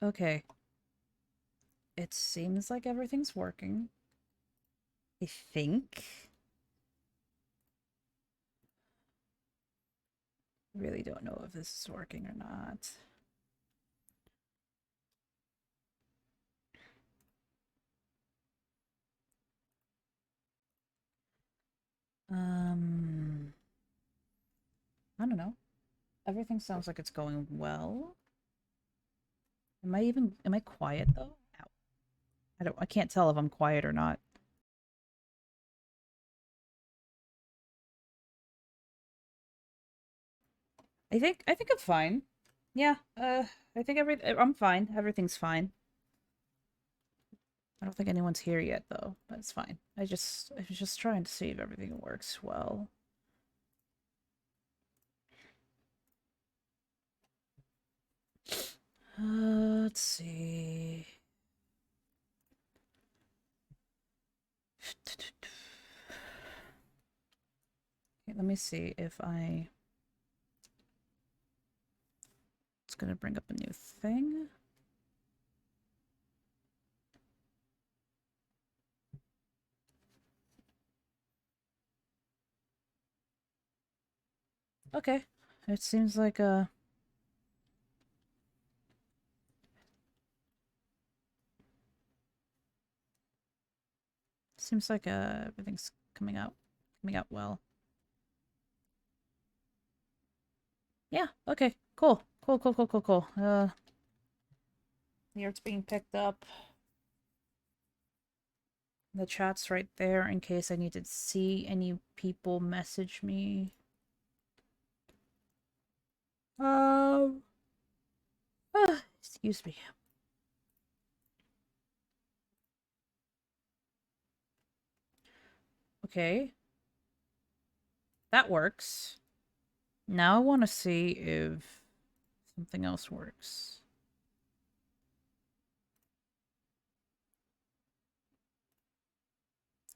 Okay. It seems like everything's working. I think. Really don't know if this is working or not. I don't know. Everything sounds like it's going well. Am I quiet though? Ow. I can't tell if I'm quiet or not. I think I'm fine. Yeah, I think I'm fine. Everything's fine. I don't think anyone's here yet though, but it's fine. I was just trying to see if everything works well. Let's see. Okay, let me see if I... It's gonna bring up a new thing. Okay. It seems like everything's coming out well. Yeah, okay. Cool. Cool, cool, cool, cool, cool. The art's being picked up. The chat's right there in case I need to see any people message me. Um, excuse me. Okay. That works. Now I want to see if something else works.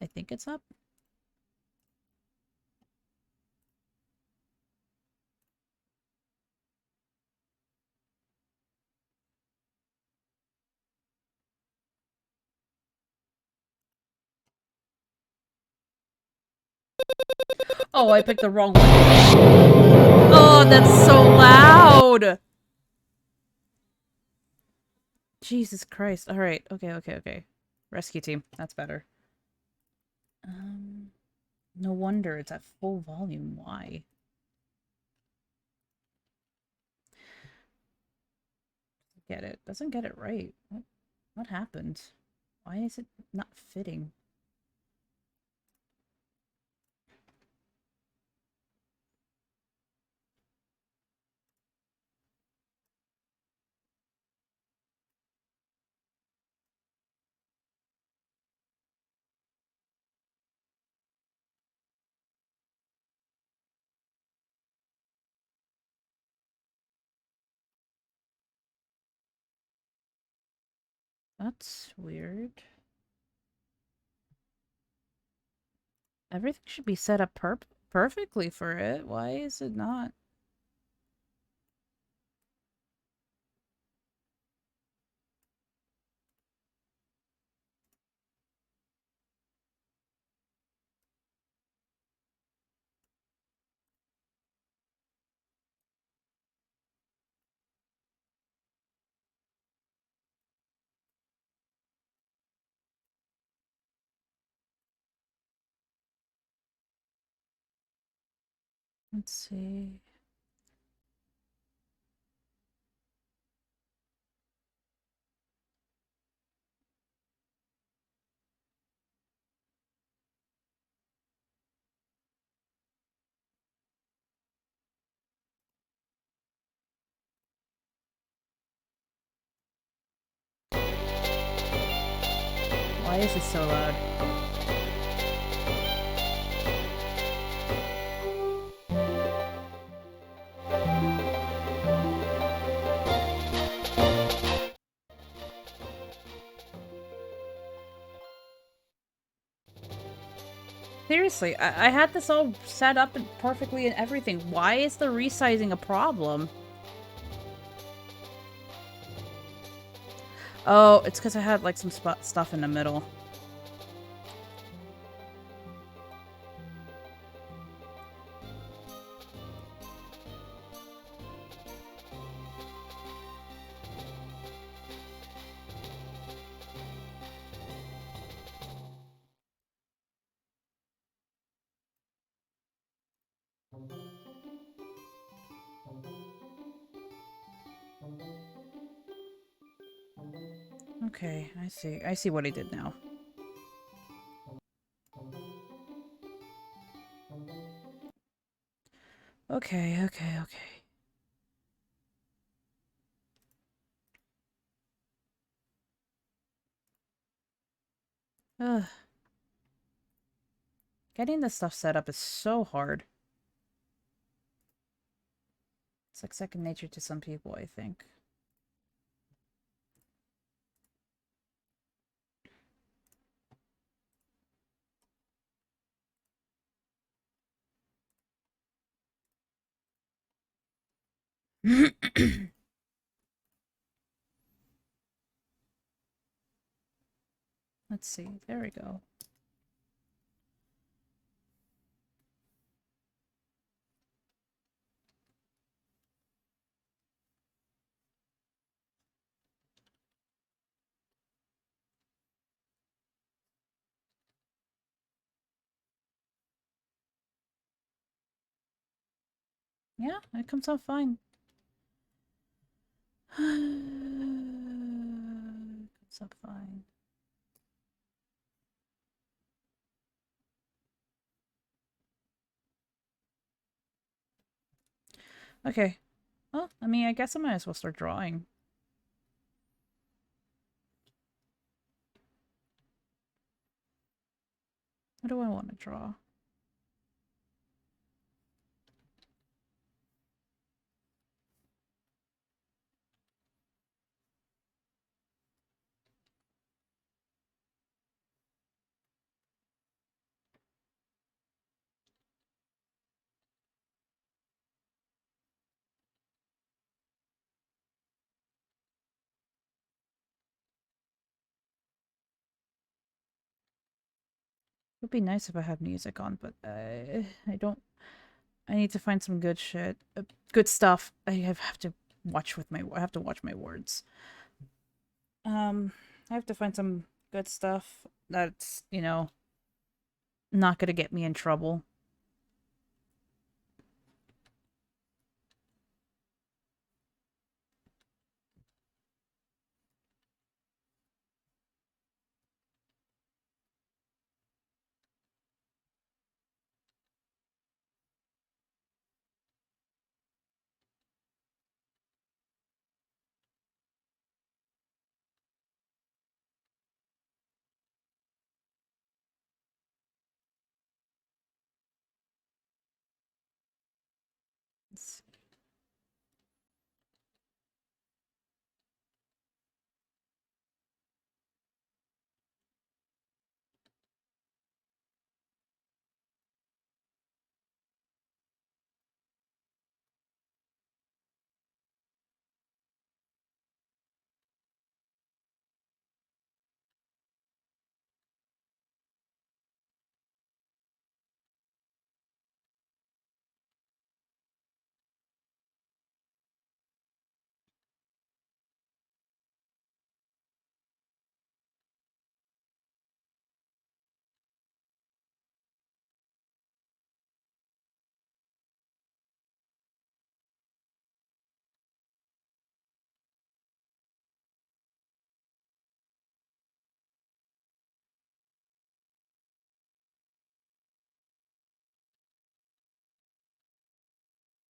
I think it's up. Oh, I picked the wrong one. Oh, that's so loud! Jesus Christ. Alright, okay. Rescue team. That's better. Um, no wonder it's at full volume. Why? Get it. Doesn't get it right. What happened? Why is it not fitting? That's weird. Everything should be set up perfectly for it. Why is it not? Let's see. Why is it so loud? Seriously, I had this all set up and perfectly and everything. Why is the resizing a problem? Oh, it's because I had like some stuff in the middle. Okay, I see. I see what he did now. Okay, okay, okay. Ugh. Getting this stuff set up is so hard. It's like second nature to some people, I think. Let's see. There we go. Yeah, it comes out fine. Comes out fine. Okay. Well, I mean, I guess I might as well start drawing. What do I want to draw? It would be nice if I had music on, but I don't. I need to find some good shit, good stuff. Have to watch with my. I have to watch my words. I have to find some good stuff that's not gonna get me in trouble.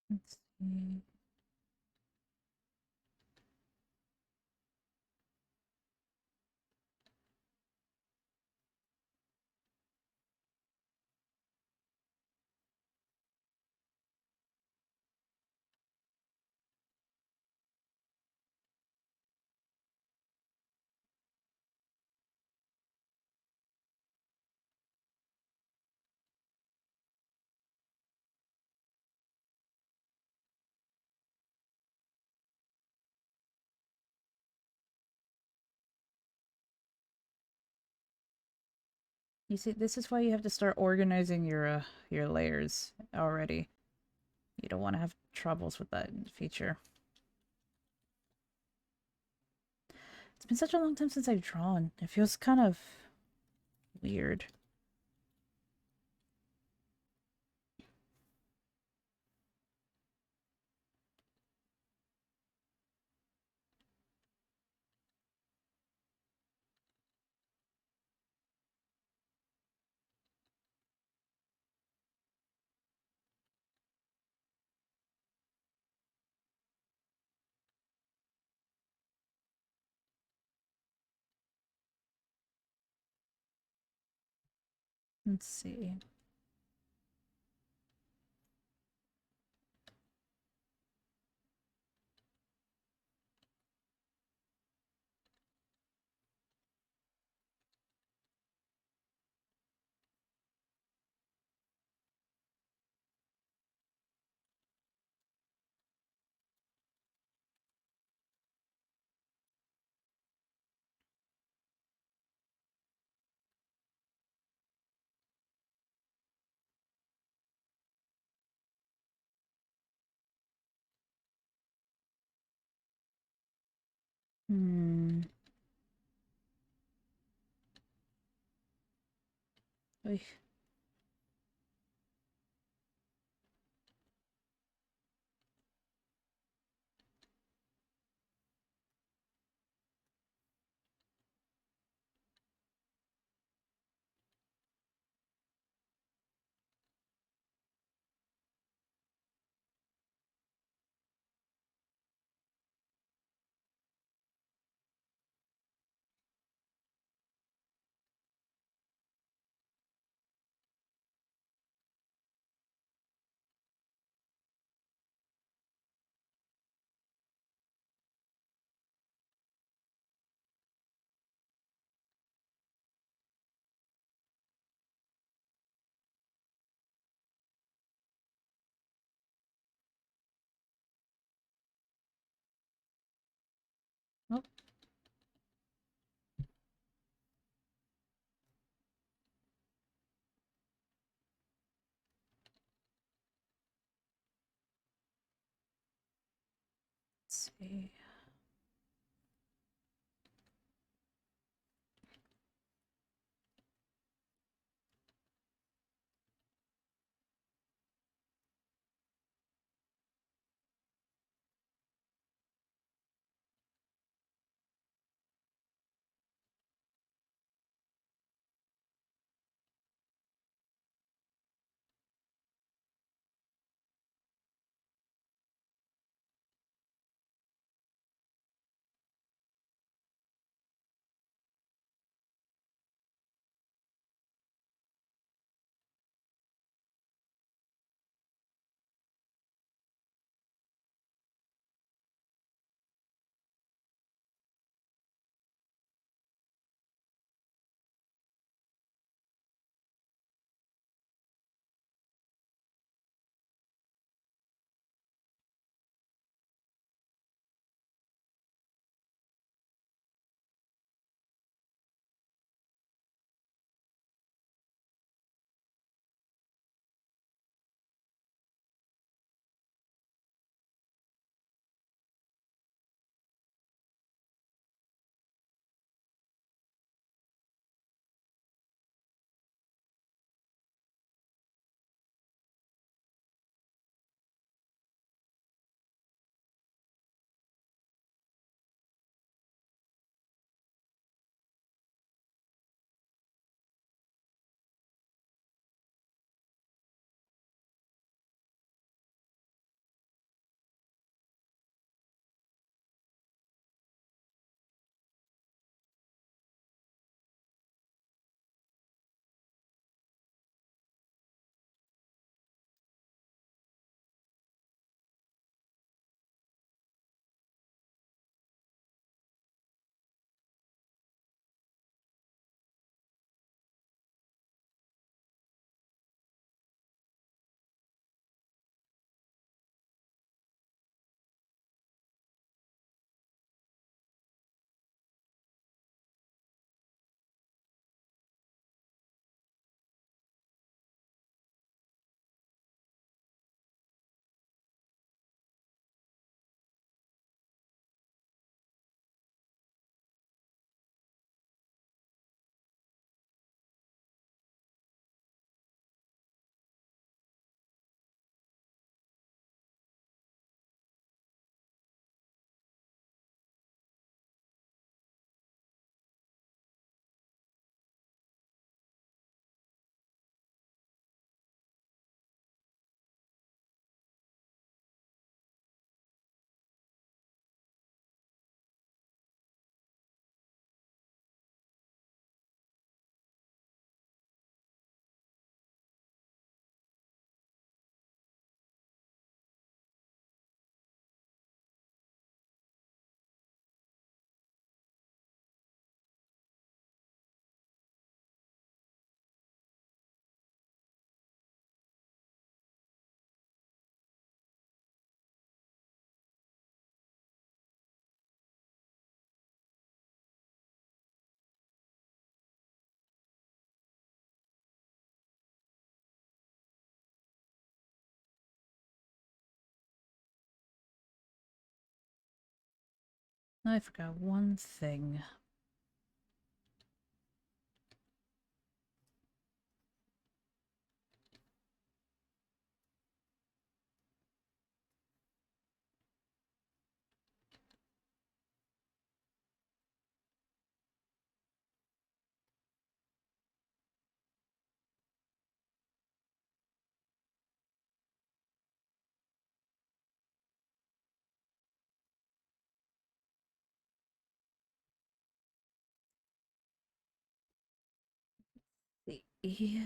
Let's see. You see, this is why you have to start organizing your layers already. You don't want to have troubles with that in the future. It's been such a long time since I've drawn. It feels kind of weird. Let's see. Hmm. Oy. Oh, let's see. I forgot one thing. Yeah.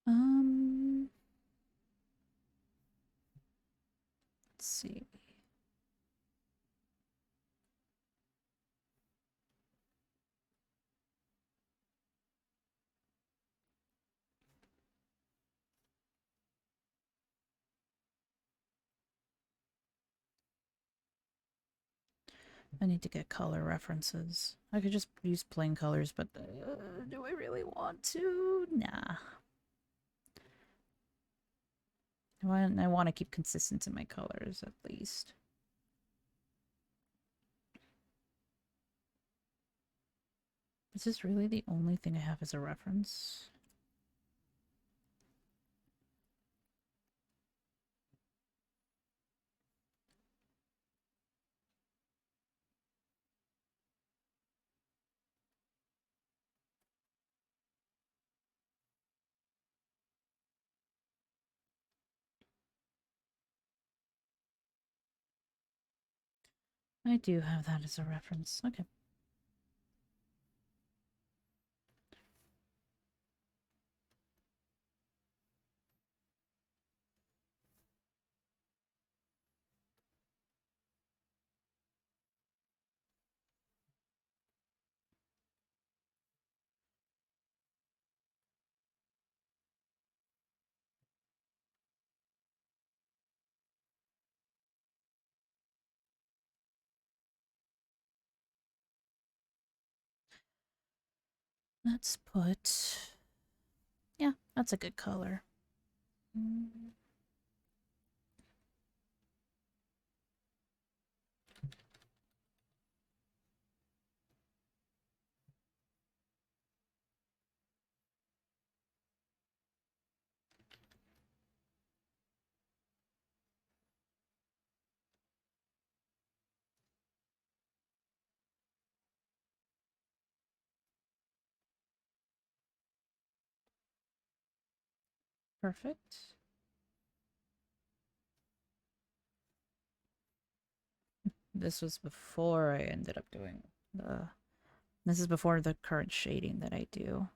Um, let's see. I need to get color references. I could just use plain colors, but do I really want to? Nah. I want to keep consistent in my colors, at least. Is this really the only thing I have as a reference? I do have that as a reference. Okay. Let's put... Yeah, that's a good color. Perfect. This was before I ended up doing the... This is before the current shading that I do.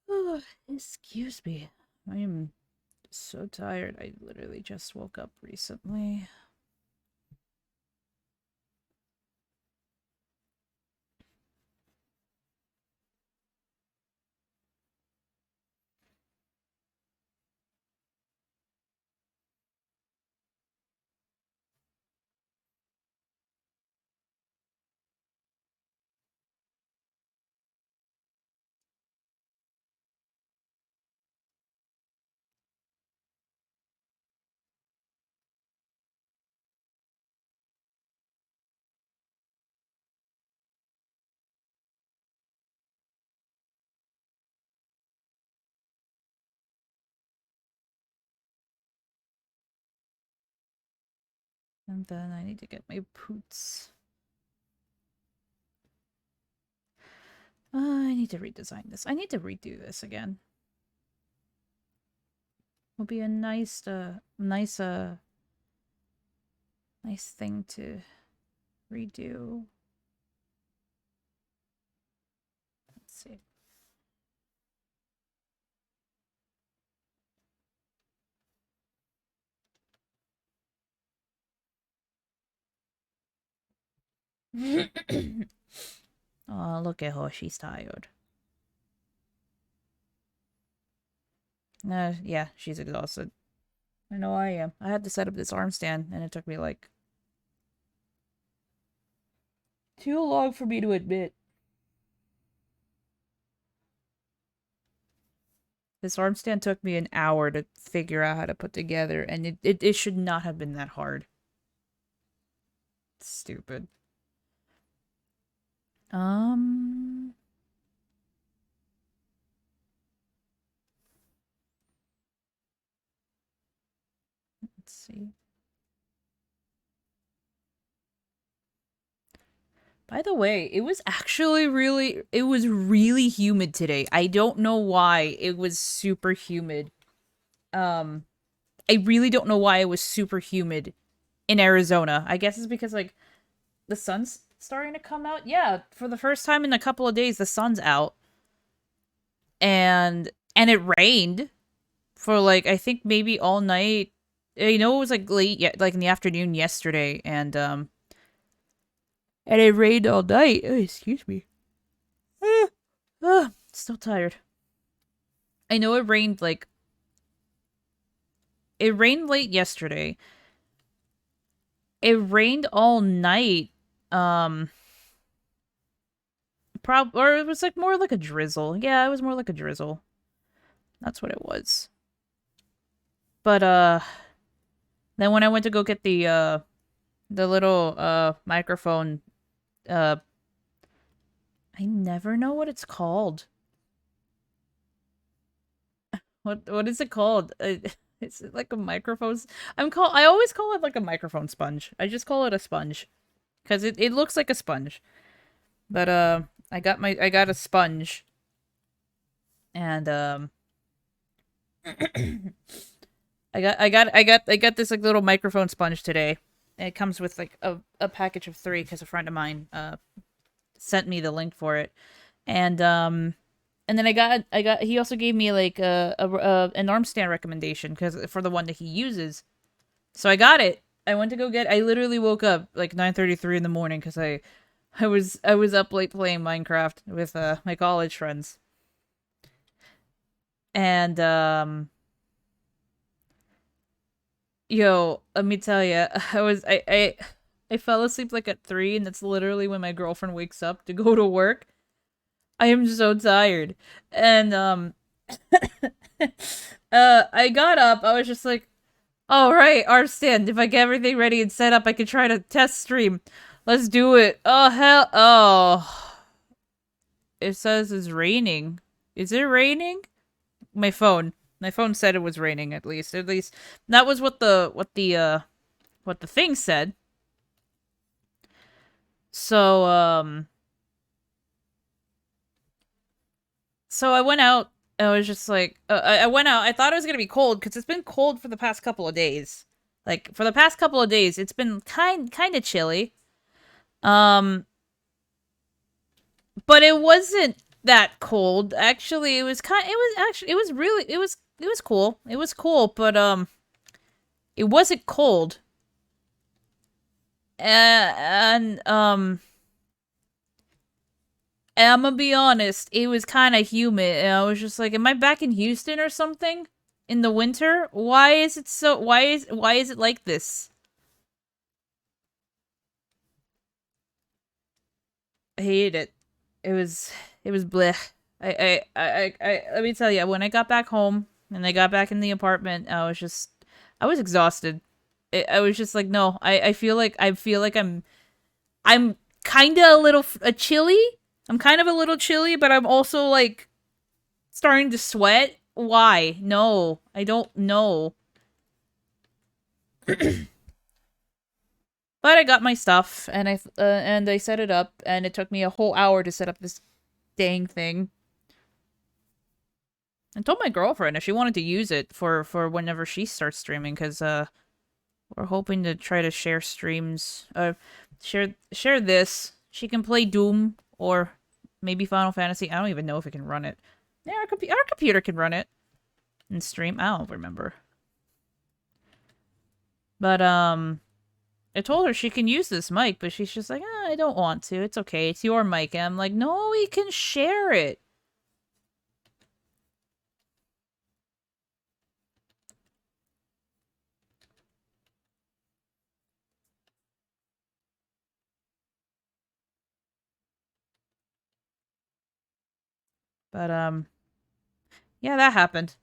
Oh, excuse me. I am so tired. I literally just woke up recently. And then I need to get my boots. I need to redesign this. I need to redo this again. Will be a nice nice thing to redo. Let's see. Oh, look at her. She's tired. Yeah, she's exhausted. I know I am. I had to set up this arm stand, and it took me, like, too long for me to admit. This arm stand took me an hour to figure out how to put together, and it should not have been that hard. Stupid. Let's see. By the way, it was actually really humid today. I don't know why it was super humid. I really don't know why it was super humid in Arizona. I guess it's because, like, the sun's starting to come out. Yeah, for the first time in a couple of days, the sun's out. And it rained for, like, I think maybe all night. You know, it was, like, late, like, in the afternoon yesterday, and it rained all night. Oh, excuse me. Still tired. I know it rained, like, it rained late yesterday. It rained all night. Or it was, like, more like a drizzle. Yeah, it was more like a drizzle. That's what it was. But then when I went to go get the little microphone, I never know what it's called. What is it called? Is it like a microphone? I always call it like a microphone sponge. I just call it a sponge because it looks like a sponge. But I got a sponge, and I got this, like, little microphone sponge today. And it comes with, like, a package of 3 because a friend of mine sent me the link for it, and then I got he also gave me, like, an arm stand recommendation because for the one that he uses. So I got it. I literally woke up like 9:33 in the morning because I was up late playing Minecraft with my college friends. And yo, let me tell you, I fell asleep like at 3, and that's literally when my girlfriend wakes up to go to work. I am so tired. And I got up. I was just like, "All right, arm stand. If I get everything ready and set up, I can try to test stream. Let's do it." Oh hell! Oh, it says it's raining. Is it raining? My phone. My phone said it was raining. At least that was what the thing said. So so I went out. I was just like, I went out. I thought it was gonna be cold because it's been cold for the past couple of days. Like, for the past couple of days, it's been kind of chilly. Um, but it wasn't that cold. Actually, it was cool. It was cool, but it wasn't cold. And I'm gonna be honest, it was kind of humid, and I was just like, "Am I back in Houston or something in the winter? Why is it so? Why is it like this?" I hated it. It was blech. Let me tell you, when I got back home and I got back in the apartment, I was exhausted. I was just like, no, I feel like I'm kind of a little chilly. I'm kind of a little chilly, but I'm also, like, starting to sweat. Why? No, I don't know. But I got my stuff, and I set it up, and it took me a whole hour to set up this dang thing. I told my girlfriend if she wanted to use it for whenever she starts streaming, because we're hoping to try to share streams. Share this. She can play Doom or maybe Final Fantasy. I don't even know if it can run it. Yeah, our computer can run it and stream. I don't remember. But I told her she can use this mic, but she's just like, I don't want to. It's okay. It's your mic. And I'm like, no, we can share it. But yeah, that happened.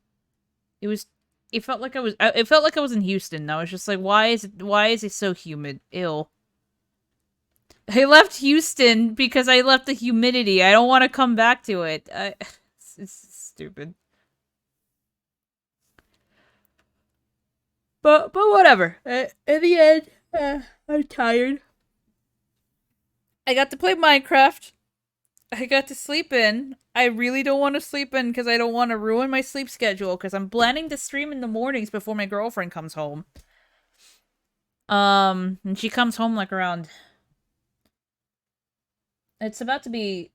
It was. It felt like I was. It felt like I was in Houston. I was just like, Why is it so humid? Ew. I left Houston because I left the humidity. I don't want to come back to it. It's stupid. But whatever. In the end, I'm tired. I got to play Minecraft. I got to sleep in. I really don't want to sleep in because I don't want to ruin my sleep schedule because I'm planning to stream in the mornings before my girlfriend comes home. And she comes home like around. It's about to be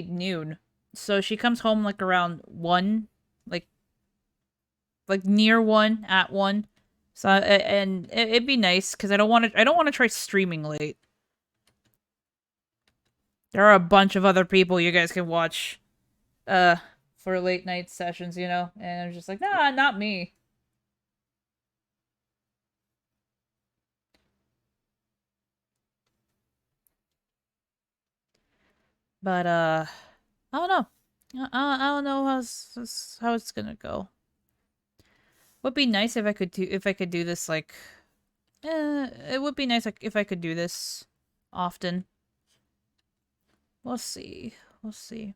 noon. So she comes home like around 1, like near 1, at 1. So and it'd be nice cuz I don't want to try streaming late. There are a bunch of other people you guys can watch uh for late night sessions, you know? And I'm just like, "Nah, not me." But I don't know. I don't know how it's gonna go. Would be nice if I could do this like it would be nice if I could do this often. We'll see. We'll see.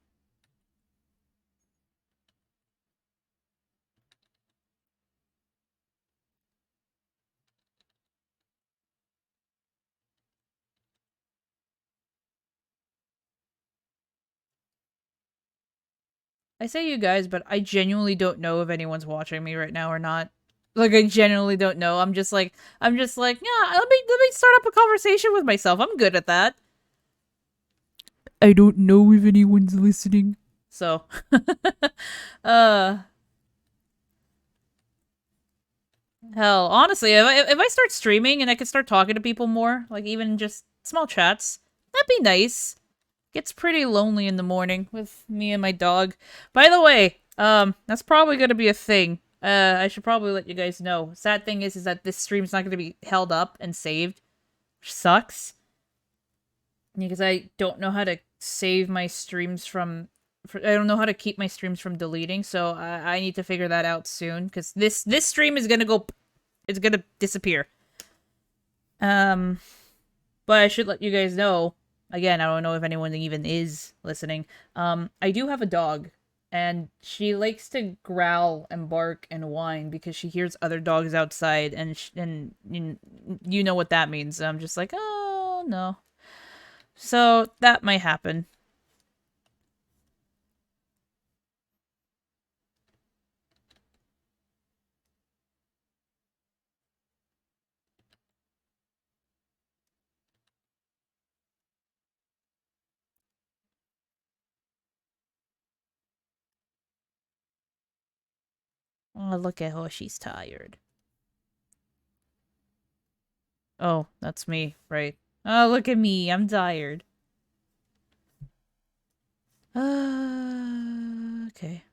I say you guys, but I genuinely don't know if anyone's watching me right now or not. Like I genuinely don't know. I'm just like, yeah, let me start up a conversation with myself. I'm good at that. I don't know if anyone's listening. So uh hell, honestly, if I start streaming and I could start talking to people more, like even just small chats, that'd be nice. Gets pretty lonely in the morning with me and my dog. By the way, that's probably gonna be a thing. I should probably let you guys know. Sad thing is that this stream's not gonna be held up and saved, which sucks. Because I don't know how to save my streams from. I don't know how to keep my streams from deleting, so I need to figure that out soon. Because this stream is gonna go, it's gonna disappear. Um, but I should let you guys know. Again, I don't know if anyone even is listening. I do have a dog, and she likes to growl and bark and whine because she hears other dogs outside, and you know what that means. I'm just like, oh no. So that might happen. Oh, look at her, she's tired. Oh, that's me, right? Oh, look at me, I'm tired. Okay.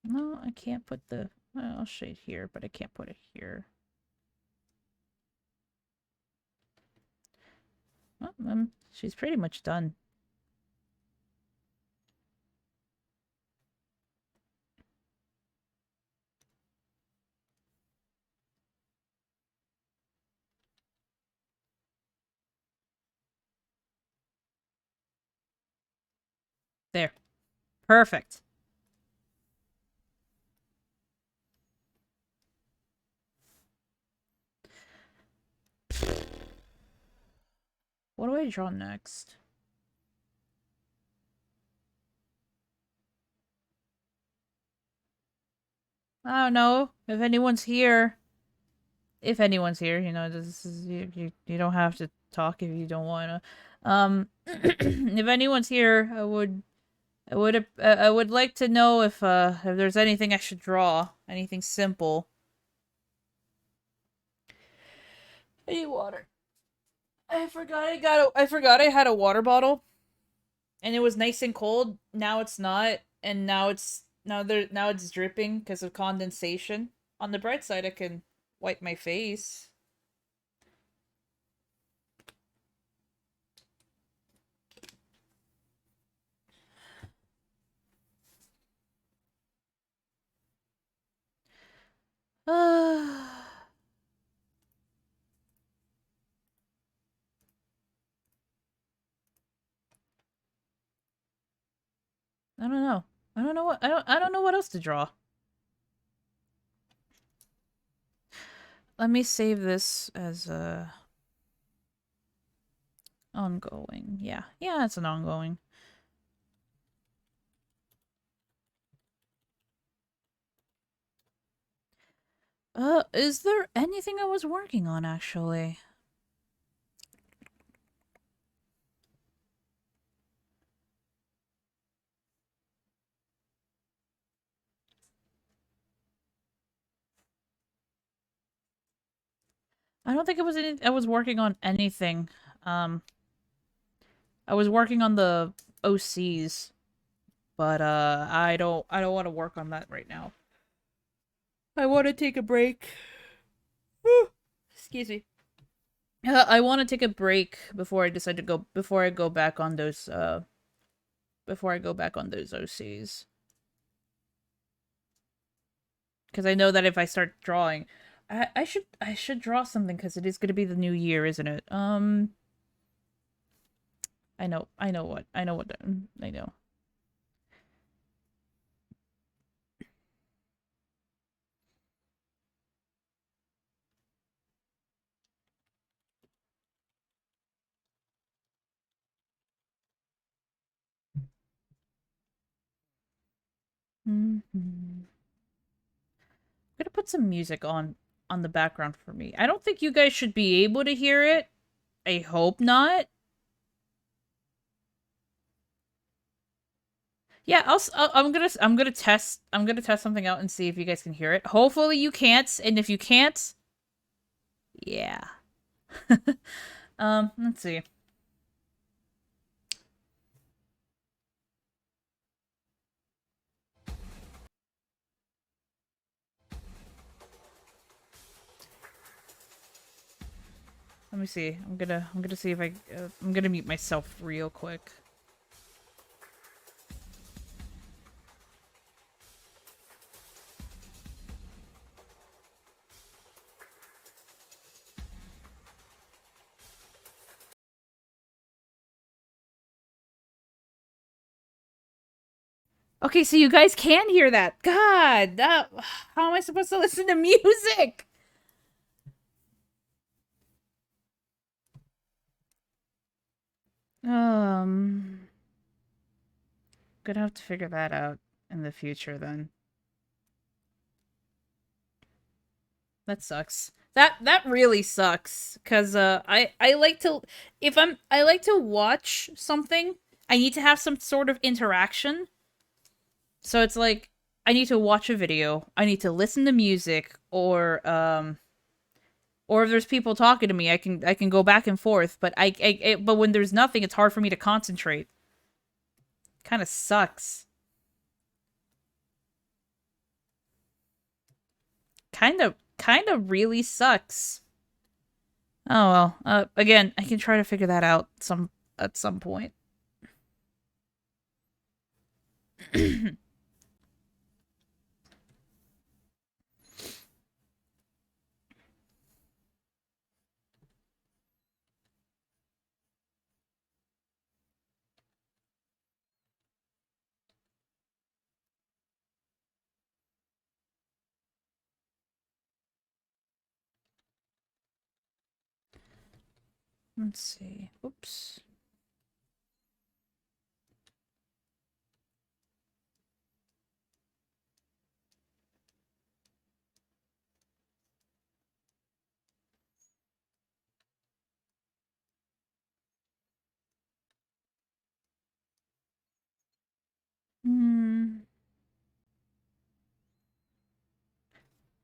No, I can't put the... Well, I'll shade here, but I can't put it here. Well, she's pretty much done. There. Perfect. What do I draw next? I don't know. If anyone's here. If anyone's here, you know, this is you don't have to talk if you don't wanna. If anyone's here, I would like to know if there's anything I should draw. Anything simple. I need water. I forgot I had a water bottle and it was nice and cold. Now it's not, and now it's dripping because of condensation. On the bright side, I can wipe my face. I don't know. I don't know what else to draw. Let me save this as a ongoing. Yeah. Yeah, it's an ongoing. Is there anything I was working on actually? I don't think I was working on anything. Um I was working on the OCs, but I don't want to work on that right now. I want to take a break. Excuse me. I want to take a break before I decide to go before I go back on those OCs. Because I know that if I start drawing, I should draw something because it is going to be the new year, isn't it? I know what I know. I'm gonna put some music on the background for me. I don't think you guys should be able to hear it. I hope not. Yeah, I'm gonna test something out and see if you guys can hear it. Hopefully you can't, and if you can't, yeah. Let's see. Let me see. I'm gonna see if I'm gonna mute myself real quick. Okay, so you guys can hear that. God, how am I supposed to listen to music? Gonna have to figure that out in the future then. That sucks. That really sucks cuz I like to if I like to watch something, I need to have some sort of interaction. So it's like I need to watch a video, I need to listen to music or if there's people talking to me, I can go back and forth, but but when there's nothing, it's hard for me to concentrate. Kind of sucks. Kind of really sucks. Oh well. Again, I can try to figure that out at some point. Let's see. Oops. Hmm.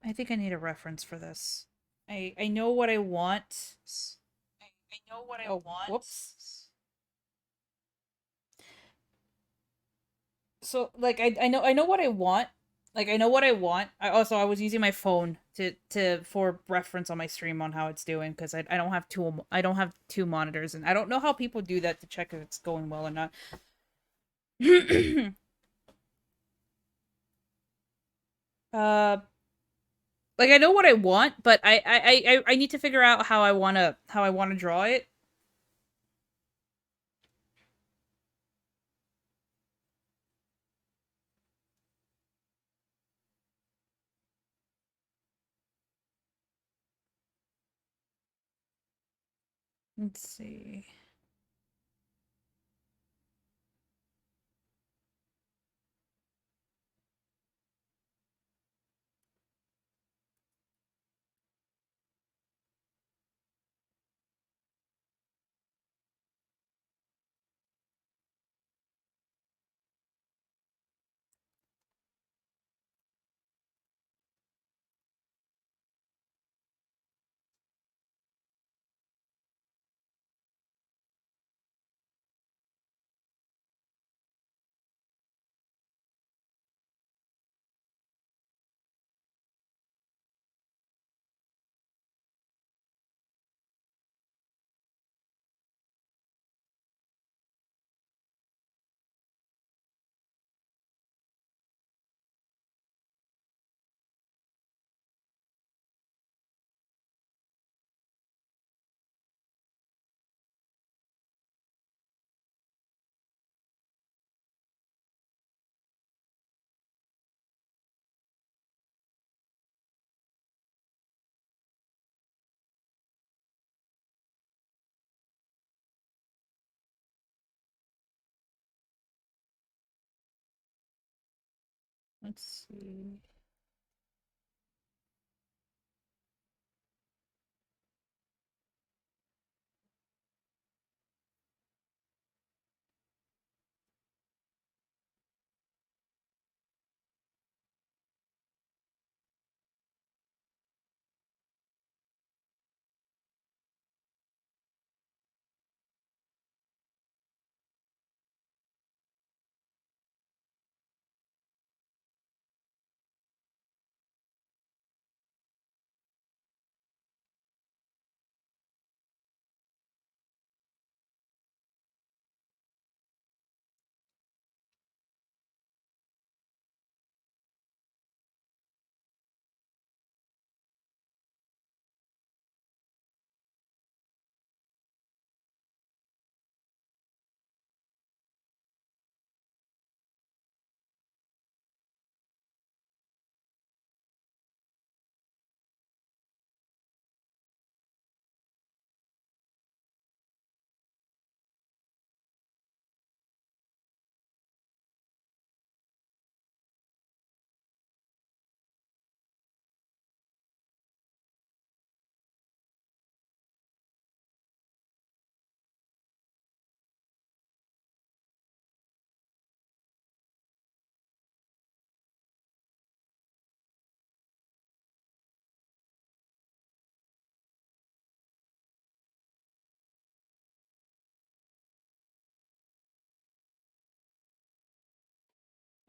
I think I need a reference for this. I know what I want. I know what I want. Whoops. So like I know what I want. Like I know what I want. I was using my phone to for reference on my stream on how it's doing because I don't have two monitors and I don't know how people do that to check if it's going well or not. uh like I know what I want, but I need to figure out how I wanna draw it. Let's see. Let's see.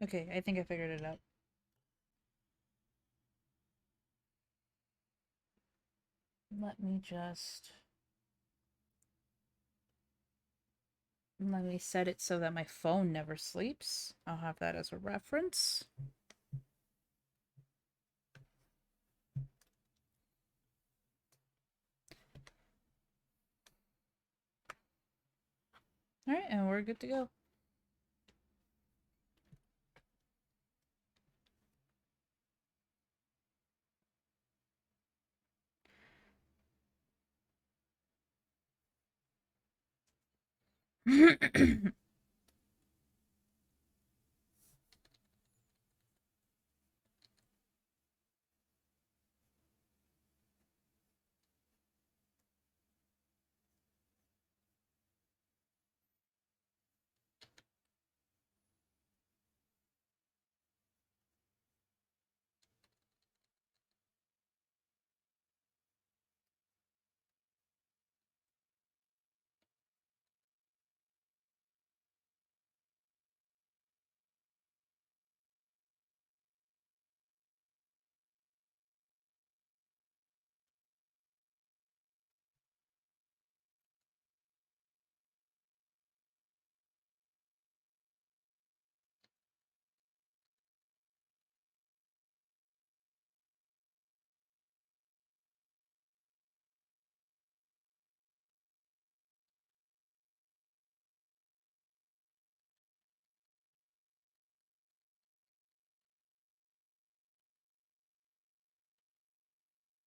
Okay, I think I figured it out. Let me set it so that my phone never sleeps. I'll have that as a reference. All right, and we're good to go.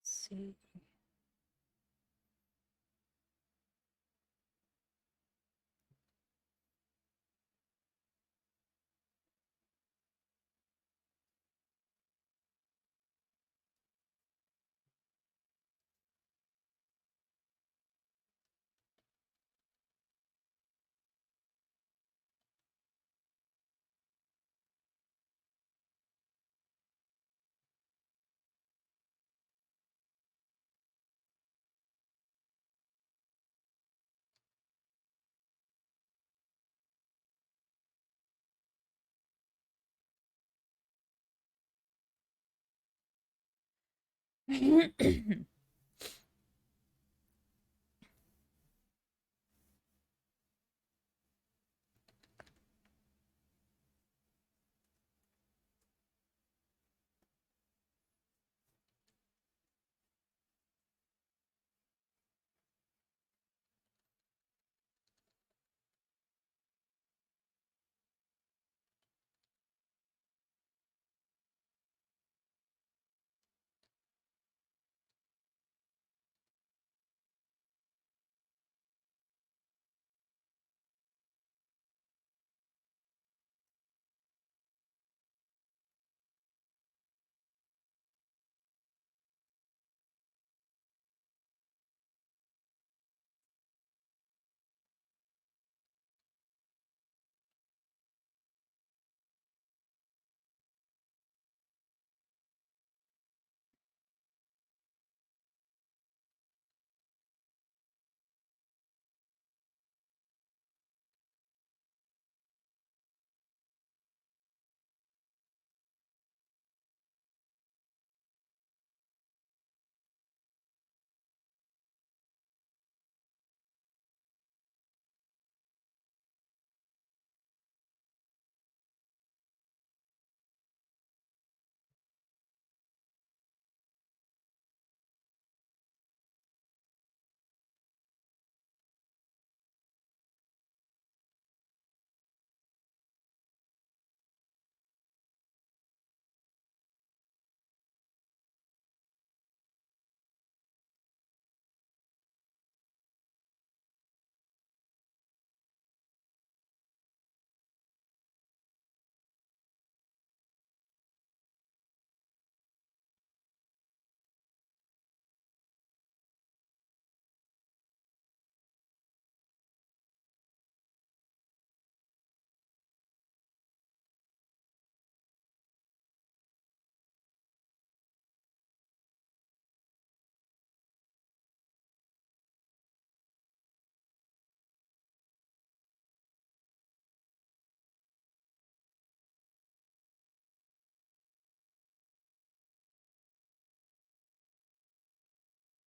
See.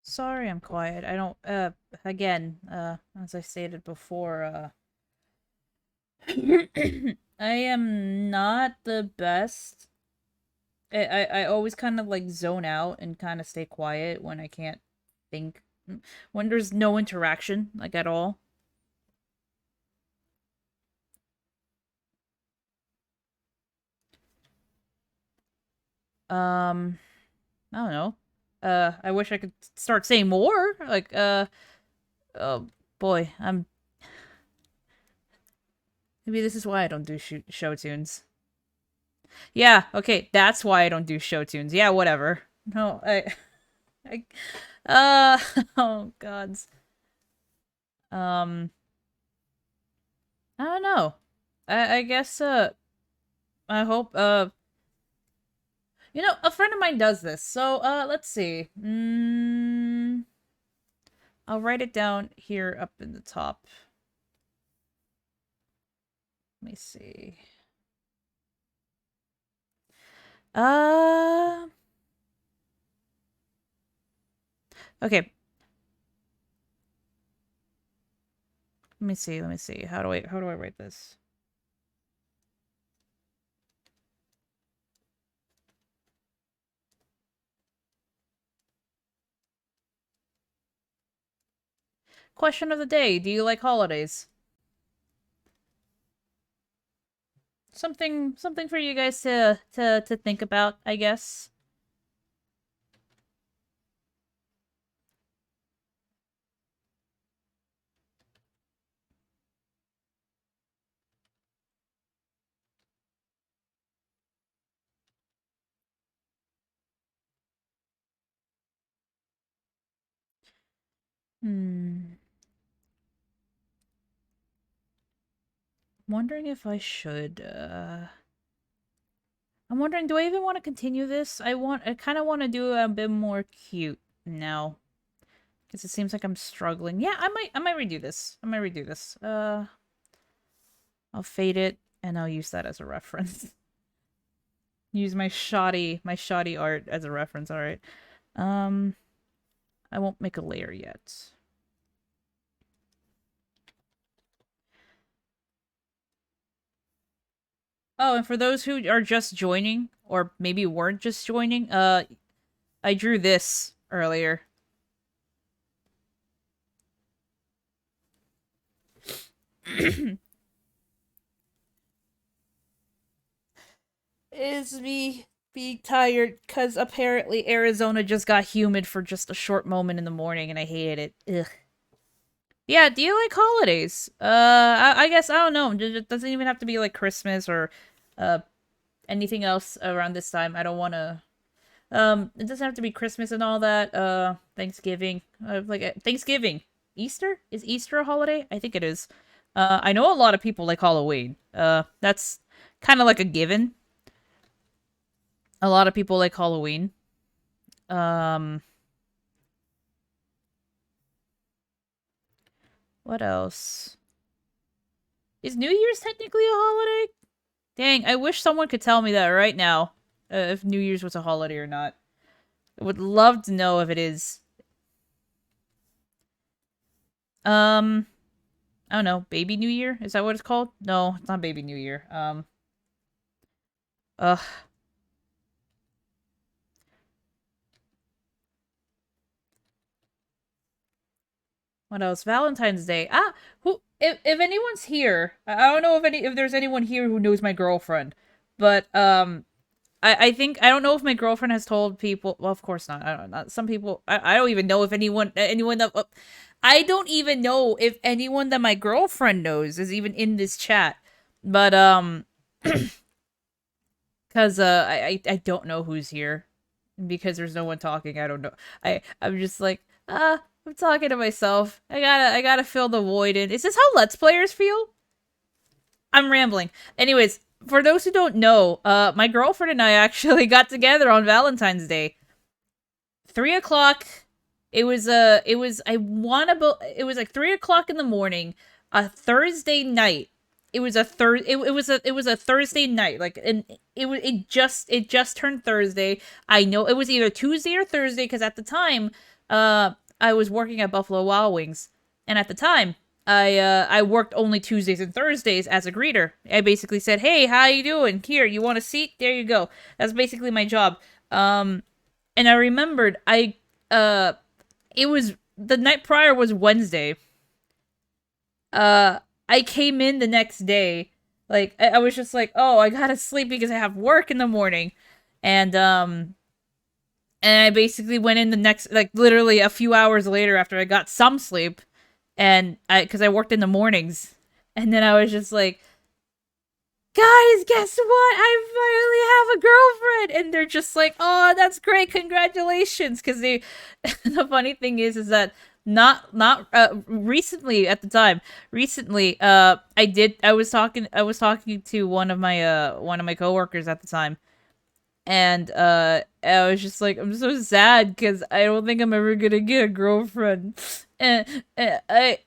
Sorry, I'm quiet. I don't, again, as I stated before, I am not the best. I always kind of like zone out and kind of stay quiet when I can't think, when there's no interaction, like at all. Um, I don't know. I wish I could start saying more. Like, oh boy, I'm Maybe this is why I don't do show tunes. Yeah, okay, that's why I don't do show tunes. Yeah, whatever. No, I, oh gods. Um, I don't know. I guess, I hope, a friend of mine does this. So, let's see. I'll write it down here up in the top. Let me see. Okay. Let me see. How do I write this? Question of the day. Do you like holidays? Something for you guys to think about, I guess. Hmm. Wondering if I should I'm wondering, do I even want to continue this? I kind of want to do a bit more cute now. Because it seems like I'm struggling. Yeah, I might redo this. I might redo this. I'll fade it and I'll use that as a reference. Use my shoddy art as a reference, alright. I won't make a layer yet. Oh, and for those who are just joining, or maybe weren't just joining, I drew this earlier. Is me being tired because apparently Arizona just got humid for just a short moment in the morning and I hated it. Ugh. Yeah, do you like holidays? I guess, I don't know. It doesn't even have to be like Christmas or uh anything else around this time. I don't want to it doesn't have to be Christmas and all that. Thanksgiving. Thanksgiving. Easter? Is Easter a holiday? I think it is. I know a lot of people like Halloween. That's kind of like a given. A lot of people like Halloween. Um, what else? Is New Year's technically a holiday? Dang, I wish someone could tell me that right now. If New Year's was a holiday or not. I would love to know if it is. Um, I don't know. Baby New Year? Is that what it's called? No, it's not Baby New Year. Ugh. What else? Valentine's Day. Ah, who? If anyone's here, I don't know if there's anyone here who knows my girlfriend, but I think I don't know if my girlfriend has told people. Well, of course not. I don't know. Some people. I don't even know if anyone that I don't even know if anyone that my girlfriend knows is even in this chat. But because I don't know who's here because there's no one talking. I don't know. I'm just like I'm talking to myself. I gotta fill the void in. Is this how Let's Players feel? I'm rambling. Anyways, for those who don't know, my girlfriend and I actually got together on Valentine's Day. 3 o'clock. It was like 3 o'clock in the morning, a Thursday night. It was it was a Thursday night. Like, and it just turned Thursday. I know it was either Tuesday or Thursday because at the time, I was working at Buffalo Wild Wings, and at the time, I worked only Tuesdays and Thursdays as a greeter. I basically said, "Hey, how you doing? Here, you want a seat? There you go." That's basically my job. And I remembered it was the night prior was Wednesday. I came in the next day. Like I was just like, "Oh, I gotta sleep because I have work in the morning," and and I basically went in the next, like, literally a few hours later after I got some sleep, and because I worked in the mornings, and then I was just like, guys, guess what? I finally have a girlfriend. And they're just like, oh, that's great. Congratulations. Because they, the funny thing is that not recently at the time recently I was talking to one of my coworkers at the time, and I was just like, I'm so sad because I don't think I'm ever gonna get a girlfriend, and I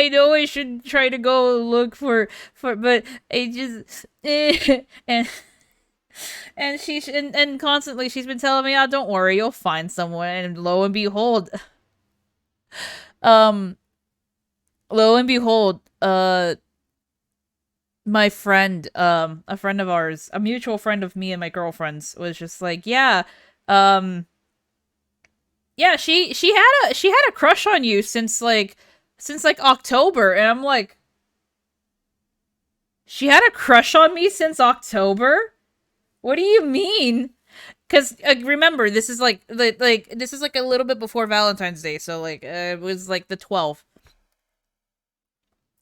know I should try to go look for, but I just and constantly she's been telling me, oh, don't worry, you'll find someone, and um, lo and behold, my friend, a friend of ours, a mutual friend of me and my girlfriend's, was just like, yeah, um, yeah, she had a crush on you since like October, and I'm like, she had a crush on me since October? What do you mean? Because remember, this is like this is like a little bit before Valentine's Day, so like it was like the 12th.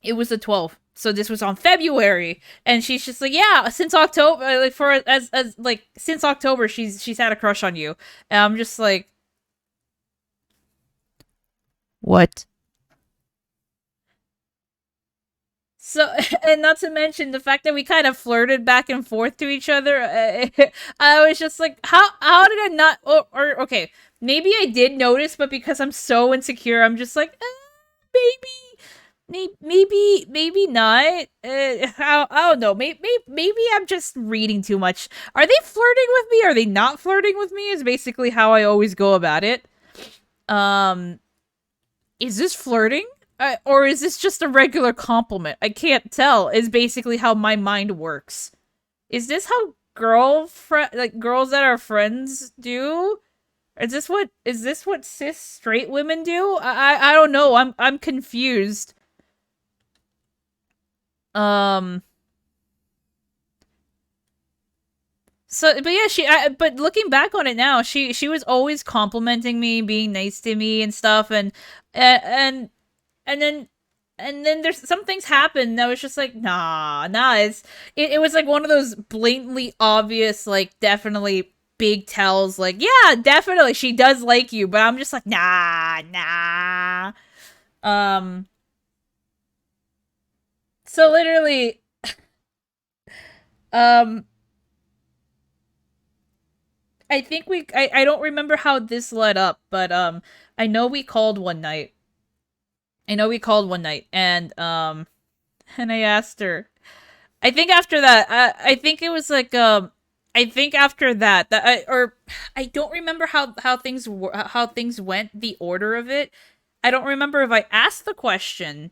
It was the 12th. So this was on February, and she's just like, yeah, since October, like for as like since October, she's had a crush on you, and I'm just like, what? So, and not to mention the fact that we kind of flirted back and forth to each other. I was just like, how did I not? Or okay, maybe I did notice, but because I'm so insecure, I'm just like, maybe not. I don't know. Maybe I'm just reading too much. Are they flirting with me? Are they not flirting with me? Is basically how I always go about it. Um, is this flirting? Or is this just a regular compliment? I can't tell. Is basically how my mind works. Is this how girls that are friends do? Is this what cis straight women do? I don't know. I'm confused. Um So, but yeah, but looking back on it now, she was always complimenting me, being nice to me and stuff, and and then and then there's some things happened that was just like, nah. It was like one of those blatantly obvious, like definitely big tells, like, yeah, definitely she does like you, but I'm just like, nah. Um, so literally, um, I don't remember how this led up, but I know we called one night. I know we called one night, and I asked her. I think after that, I think it was like I think after that or I don't remember how things went, the order of it. I don't remember if I asked the question.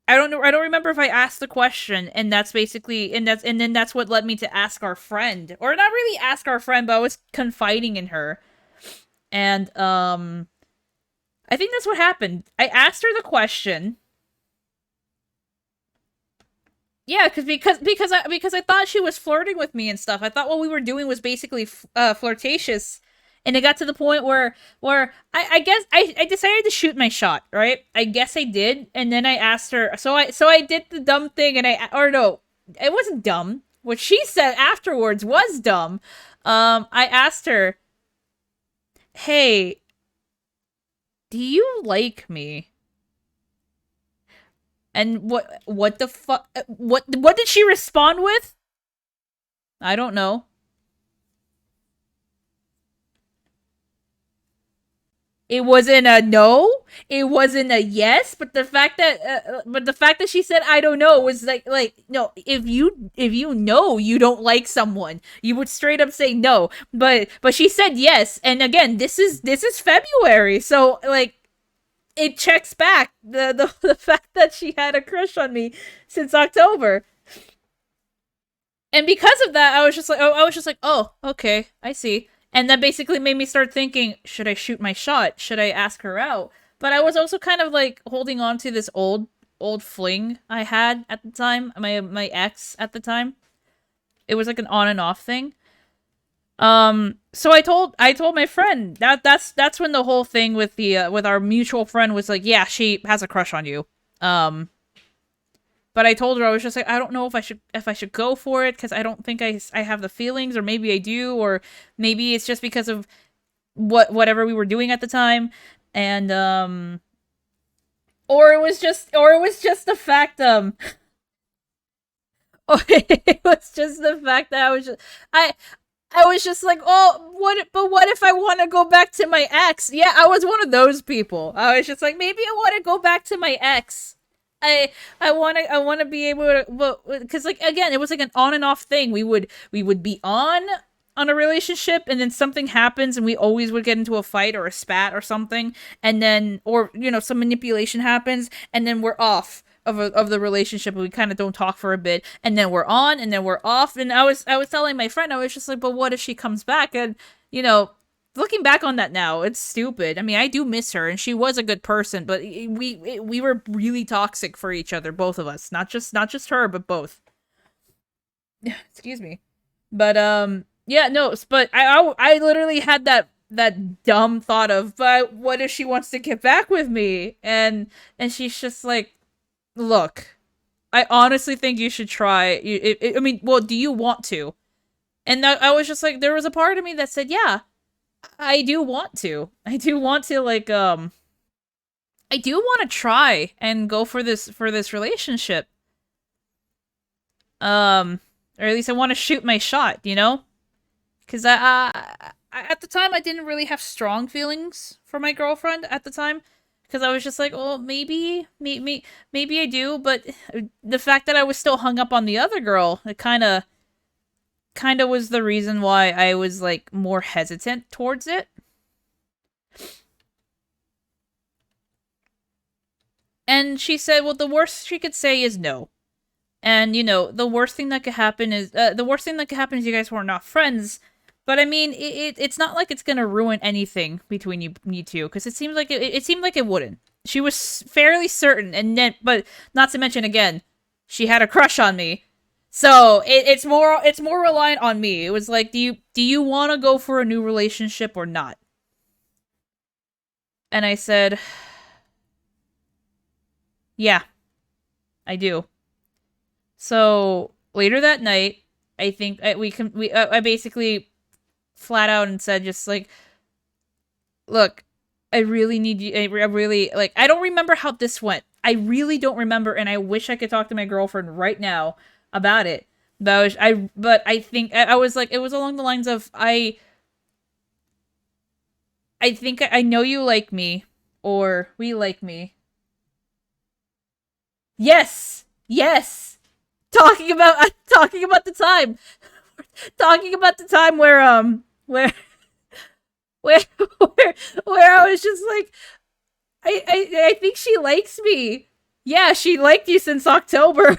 I don't know. I don't remember if I asked the question, and that's basically, and then that's what led me to ask our friend, or not really ask our friend, but I was confiding in her, and I think that's what happened. I asked her the question. Yeah, because I thought she was flirting with me and stuff. I thought what we were doing was basically flirtatious, and it got to the point where I guess I decided to shoot my shot. Right? I guess I did, and then I asked her. So I did the dumb thing, and I or no, it wasn't dumb. What she said afterwards was dumb. I asked her, "Hey, do you like me?" And what the fuck? What did she respond with? I don't know. It wasn't a no. It wasn't a yes. But the fact that she said I don't know was like no. If you know you don't like someone, you would straight up say no. But she said yes. And again, this is February, so like it checks back the fact that she had a crush on me since October. And because of that, I was just like, oh, okay, I see. And that basically made me start thinking, should I shoot my shot? Should I ask her out? But I was also kind of like holding on to this old fling I had at the time, my ex at the time. It was like an on and off thing. So I told my friend that's when the whole thing with the with our mutual friend was like, yeah, she has a crush on you. Um But I told her, I was just like, I don't know if I should go for it, because I don't think I have the feelings, or maybe I do, or maybe it's just because of whatever we were doing at the time. And or it was just the fact it was just the fact that I I was just like, oh, what if I want to go back to my ex? Yeah, I was one of those people. I was just like, maybe I want to go back to my ex. I I want to be able to, because like, again, it was like an on and off thing. We would be on a relationship, and then something happens, and we always would get into a fight or a spat or something, and then, or some manipulation happens, and then we're off of the relationship, and we kind of don't talk for a bit, and then we're on, and then we're off. And I was telling my friend, I was just like, but what if she comes back? And you know looking back on that now, it's stupid. I mean, I do miss her, and she was a good person, but we were really toxic for each other, both of us, not just her, but both. Excuse me. But yeah, no, but I literally had that dumb thought of, but what if she wants to get back with me? And she's just like, look, I honestly think you should try. I mean, well, do you want to? And I was just like, there was a part of me that said, yeah, I do want to. I do want to, like, I do want to try and go for this relationship. Or at least I want to shoot my shot, Because at the time, I didn't really have strong feelings for my girlfriend at the time. Because I was just like, oh, maybe I do. But the fact that I was still hung up on the other girl, it kind of was the reason why I was like more hesitant towards it. And she said, well, the worst she could say is no. And the worst thing that could happen is you guys were not friends. But I mean, it's not like it's gonna ruin anything between you two, because it seemed like it wouldn't. She was fairly certain, and then, but not to mention, again, she had a crush on me, so it's more reliant on me. It was like, do you want to go for a new relationship or not? And I said, yeah, I do. So later that night, I think I basically flat out and said, just like, look, I really need you. I really, like, I don't remember how this went. I really don't remember, and I wish I could talk to my girlfriend right now about it. But I think I was like, it was along the lines of, I think I know you like me, or we like me. Yes, yes. Talking about talking about the time, talking about the time where where I was just like, I think she likes me. Yeah, she liked you since October.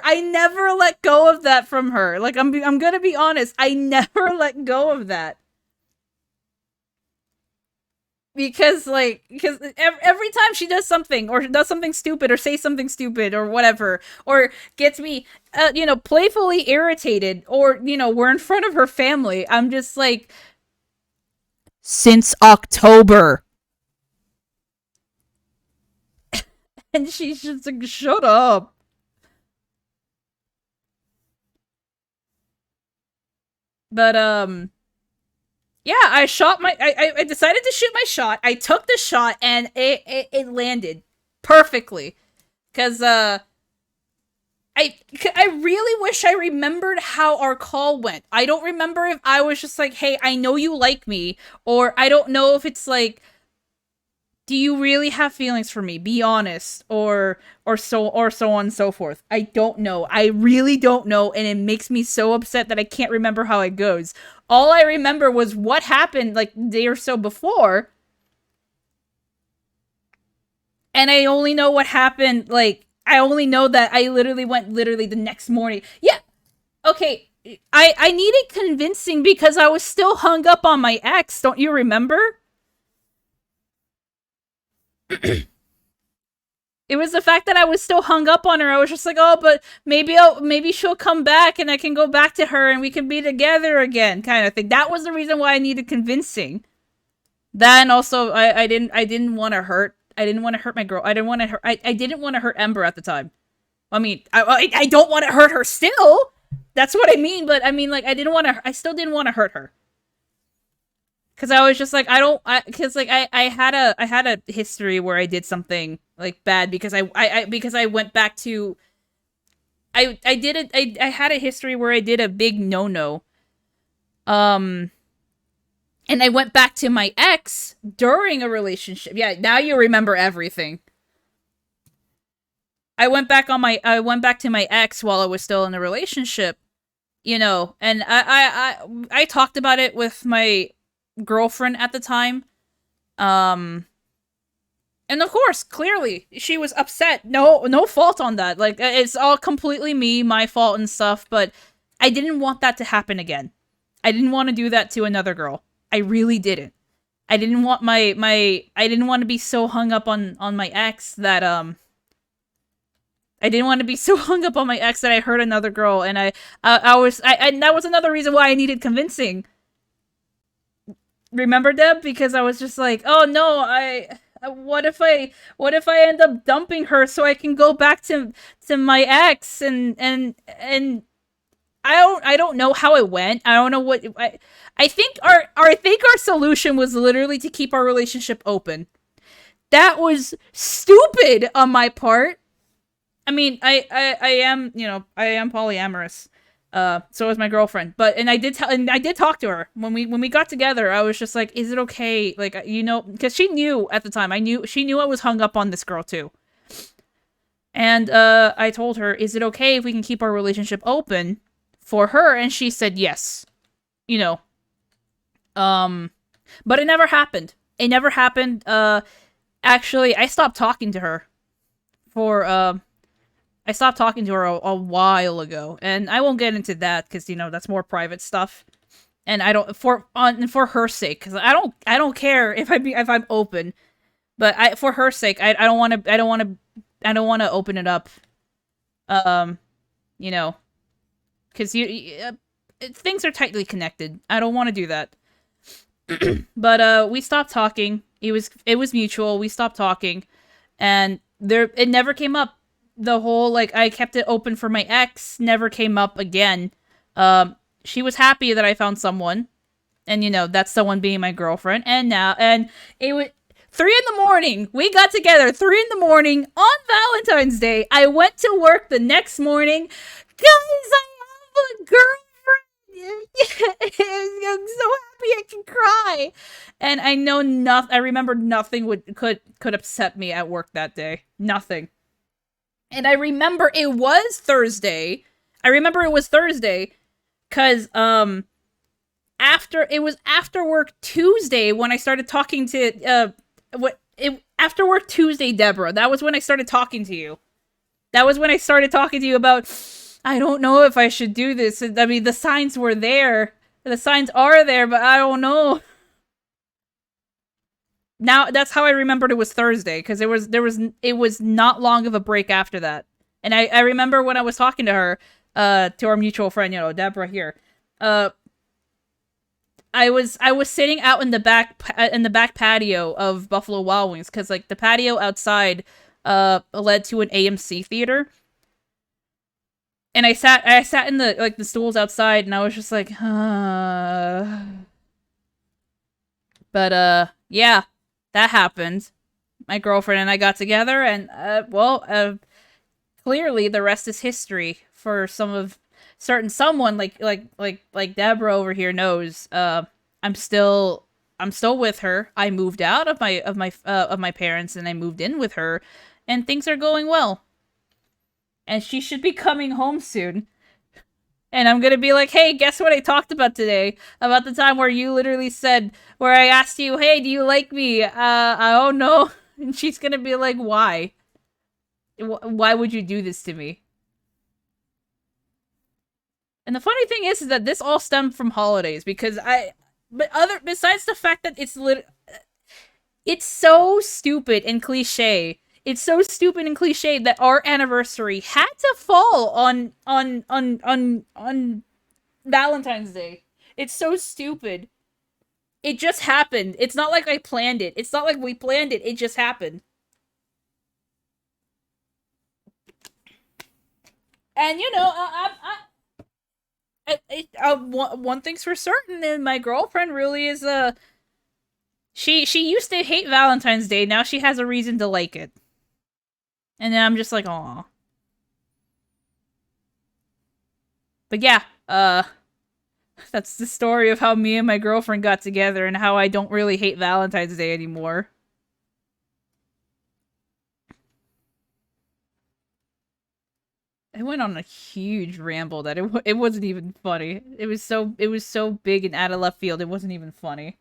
I never let go of that from her. Like, I'm gonna be honest, I never let go of that. Because every time she does something, or does something stupid, or say something stupid, or whatever, or gets me playfully irritated, or we're in front of her family, I'm just like, since October. And she's just like, shut up. But yeah, I decided to shoot my shot. I took the shot, and it landed perfectly. Because I really wish I remembered how our call went. I don't remember if I was just like, hey, I know you like me, or I don't know if it's like, do you really have feelings for me? Be honest, or so on and so forth. I don't know. I really don't know, and it makes me so upset that I can't remember how it goes. All I remember was what happened like a day or so before, and I only know what happened. Like, I only know that I literally went literally the next morning. Yeah, okay. I needed convincing because I was still hung up on my ex. Don't you remember? It was the fact that I was still hung up on her. I was just like, oh, but maybe she'll come back and I can go back to her and we can be together again, kind of thing. That was the reason why I needed convincing. Then also, I didn't want to hurt. I didn't want to hurt my girl. I didn't want to hurt. I didn't want to hurt Ember at the time. I mean, I don't want to hurt her still. That's what I mean. But I mean, like, I still didn't want to hurt her. Cause I was just like, cause like I had a history where I did something like bad because I went back to, I had a history where I did a big no. And I went back to my ex during a relationship. Yeah, now you remember everything. I went back to my ex while I was still in a relationship, you know, and I talked about it with my girlfriend at the time. And of course, clearly, she was upset. No fault on that. Like, it's all completely my fault and stuff, but I didn't want that to happen again. I didn't want to do that to another girl. I really didn't. I didn't want I didn't want to be so hung up on my ex that, I didn't want to be so hung up on my ex that I hurt another girl, and and that was another reason why I needed convincing. Remember, Deb? Because I was just like, oh no, what if I end up dumping her so I can go back to my ex and I don't know how it went. I don't know what I think our solution was literally to keep our relationship open. That was stupid on my part. I mean, I am, you know, I am polyamorous. So is my girlfriend. But I did talk to her when we got together. I was just like, is it okay? Like, you know, because she knew at the time. She knew I was hung up on this girl too. And I told her, is it okay if we can keep our relationship open for her? And she said yes. You know. But it never happened. It never happened. Actually, I stopped talking to her for I stopped talking to her a while ago, and I won't get into that because, you know, that's more private stuff. And I don't for her sake, because I don't care if I'm open, but for her sake, I don't want to open it up. You know, because things are tightly connected. I don't want to do that. But we stopped talking. It was mutual. We stopped talking, and it never came up. The whole, like, I kept it open for my ex never came up again. She was happy that I found someone, and, you know, that's someone being my girlfriend. And it was 3 a.m. We got together 3 a.m. on Valentine's Day. I went to work the next morning. Guys, I have a girlfriend. I'm so happy I can cry. And I know I remember nothing could upset me at work that day. Nothing. And I remember it was Thursday. Cause after work Tuesday when I started talking to after work Tuesday, Deborah. That was when I started talking to you. That was when I started talking to you about, I don't know if I should do this. I mean, the signs were there. The signs are there, but I don't know. Now, that's how I remembered it was Thursday, because it was not long of a break after that. And I remember when I was talking to her, to our mutual friend, you know, Deborah here, I was sitting out in the back patio of Buffalo Wild Wings, because, like, the patio outside led to an AMC theater. And I sat in the stools outside, and I was just like, But yeah. That happened. My girlfriend and I got together, and clearly the rest is history. For someone like Deborah over here knows. I'm still with her. I moved out of my parents, and I moved in with her, and things are going well. And she should be coming home soon. And I'm gonna be like, hey, guess what I talked about today? About the time where you literally said, where I asked you, hey, do you like me? I don't know. And she's gonna be like, why? Why would you do this to me? And the funny thing is that this all stemmed from holidays, because besides the fact that it's so stupid and cliche, It's so stupid and cliched that our anniversary had to fall on Valentine's Day. It's so stupid. It just happened. It's not like I planned it. It's not like we planned it. It just happened. And you know, one thing's for certain, and my girlfriend really is she used to hate Valentine's Day. Now she has a reason to like it. And then I'm just like, aw. But yeah, that's the story of how me and my girlfriend got together and how I don't really hate Valentine's Day anymore. I went on a huge ramble that it wasn't even funny. It was so big and out of left field. It wasn't even funny.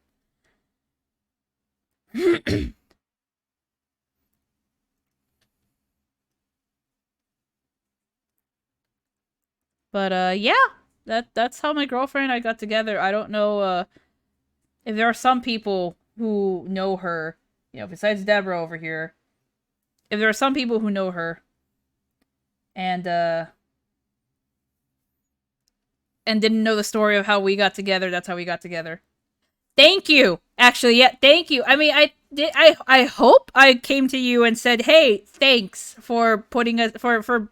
But yeah, that's how my girlfriend and I got together. I don't know if there are some people who know her, besides Deborah over here. If there are some people who know her and and didn't know the story of how we got together, that's how we got together. Thank you. Actually, yeah, thank you. I mean, I hope I came to you and said, "Hey, thanks for putting us for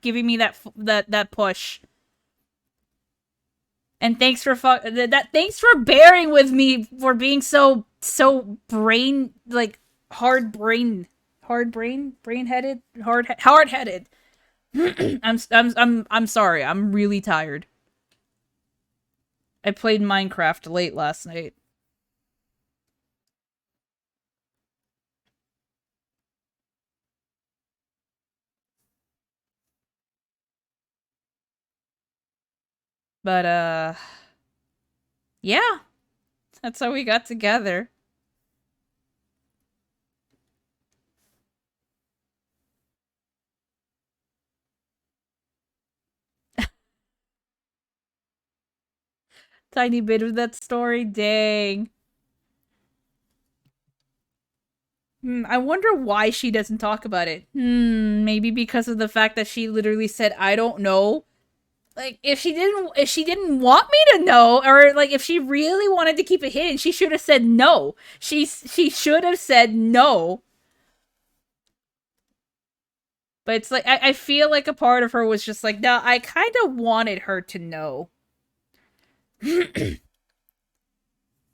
giving me that push." And thanks for thanks for bearing with me for being so brain like brain headed hard headed. I'm sorry. I'm really tired. I played Minecraft late last night. But yeah, that's how we got together. Tiny bit of that story, dang. I wonder why she doesn't talk about it. Maybe because of the fact that she literally said, "I don't know." Like if she didn't want me to know, or like if she really wanted to keep it hidden, she should have said no. She should have said no. But it's like I feel like a part of her was just like, no, I kind of wanted her to know.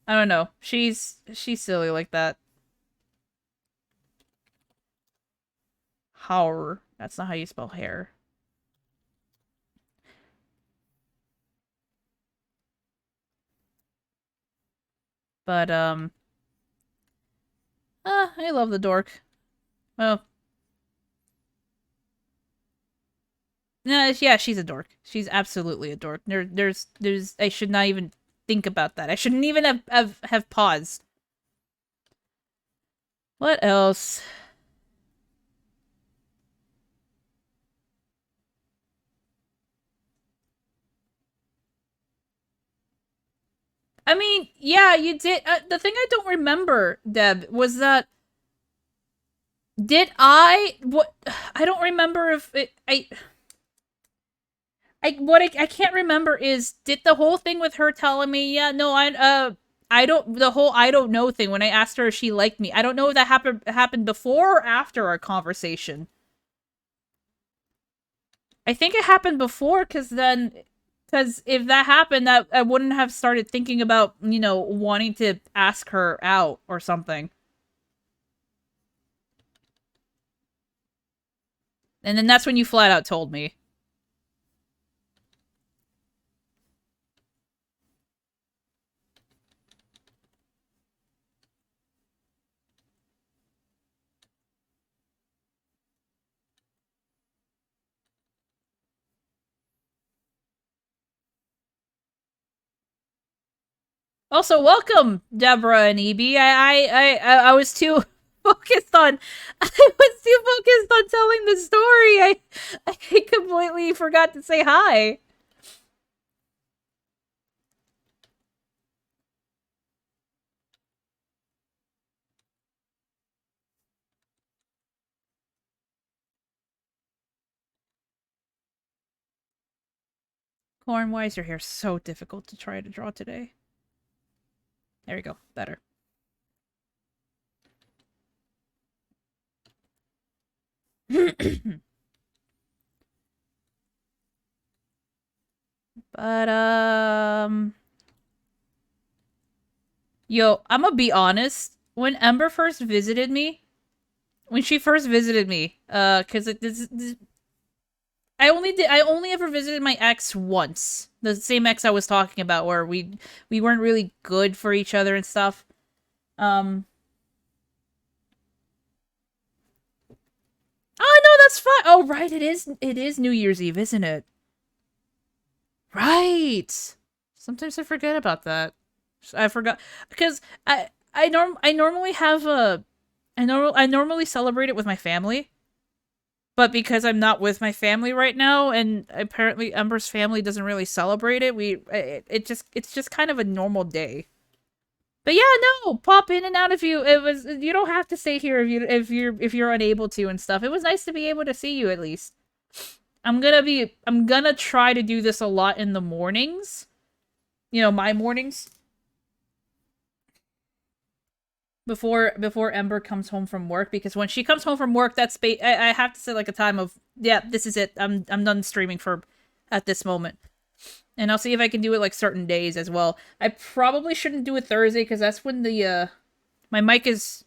I don't know. She's silly like that. However, that's not how you spell hair. But I love the dork. Well, no, yeah, she's a dork. She's absolutely a dork. There's. I should not even think about that. I shouldn't even have paused. What else? I mean, yeah, you did. The thing I don't remember, Deb, was that did I what I don't remember if it I can't remember is did the whole thing with her telling me, yeah, no, I don't the whole I don't know thing when I asked her if she liked me. I don't know if that happened before or after our conversation. I think it happened before because if that happened, that I wouldn't have started thinking about wanting to ask her out or something. And then that's when you flat out told me. Also, welcome, Deborah and EB. I was too focused on I was too focused on telling the story. I completely forgot to say hi. Lauren, why is your hair so difficult to try to draw today? There we go. Better. But, yo, I'm gonna be honest. When Ember first visited me, cause I only ever visited my ex once. The same ex I was talking about, where we weren't really good for each other and stuff. Um. Oh no, that's fine. Oh right, it is New Year's Eve, isn't it? Right. Sometimes I forget about that. I forgot because I normally have a I normally celebrate it with my family, but because I'm not with my family right now, and apparently Ember's family doesn't really celebrate it, it's just kind of a normal day. But yeah, no, pop in and out if you don't have to stay here if you're unable to and stuff. It was nice to be able to see you at least. I'm gonna try to do this a lot in the mornings. You know, my mornings before Ember comes home from work, because when she comes home from work, I have to set like a time of, yeah, this is it. I'm done streaming for at this moment. And I'll see if I can do it like certain days as well. I probably shouldn't do it Thursday because that's when the my mic is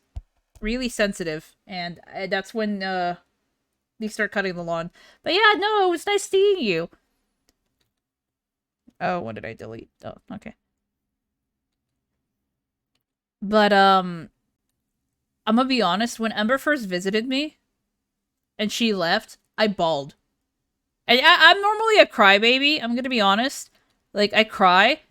really sensitive, and that's when they start cutting the lawn. But yeah, no, it was nice seeing you. Oh, what did I delete? Oh, okay. But I'm gonna be honest, when Ember first visited me and she left, I bawled. And I'm normally a crybaby, I'm gonna be honest. Like, I cry.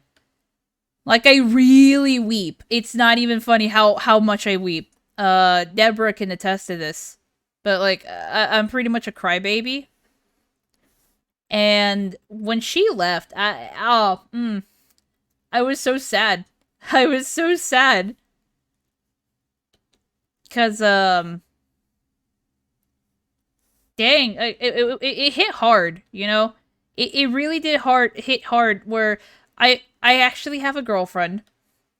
Like, I really weep. It's not even funny how much I weep. Deborah can attest to this. But, like, I'm pretty much a crybaby. And when she left, I was so sad. I was so sad. Because, dang, it hit hard, you know? It really hit hard, where I actually have a girlfriend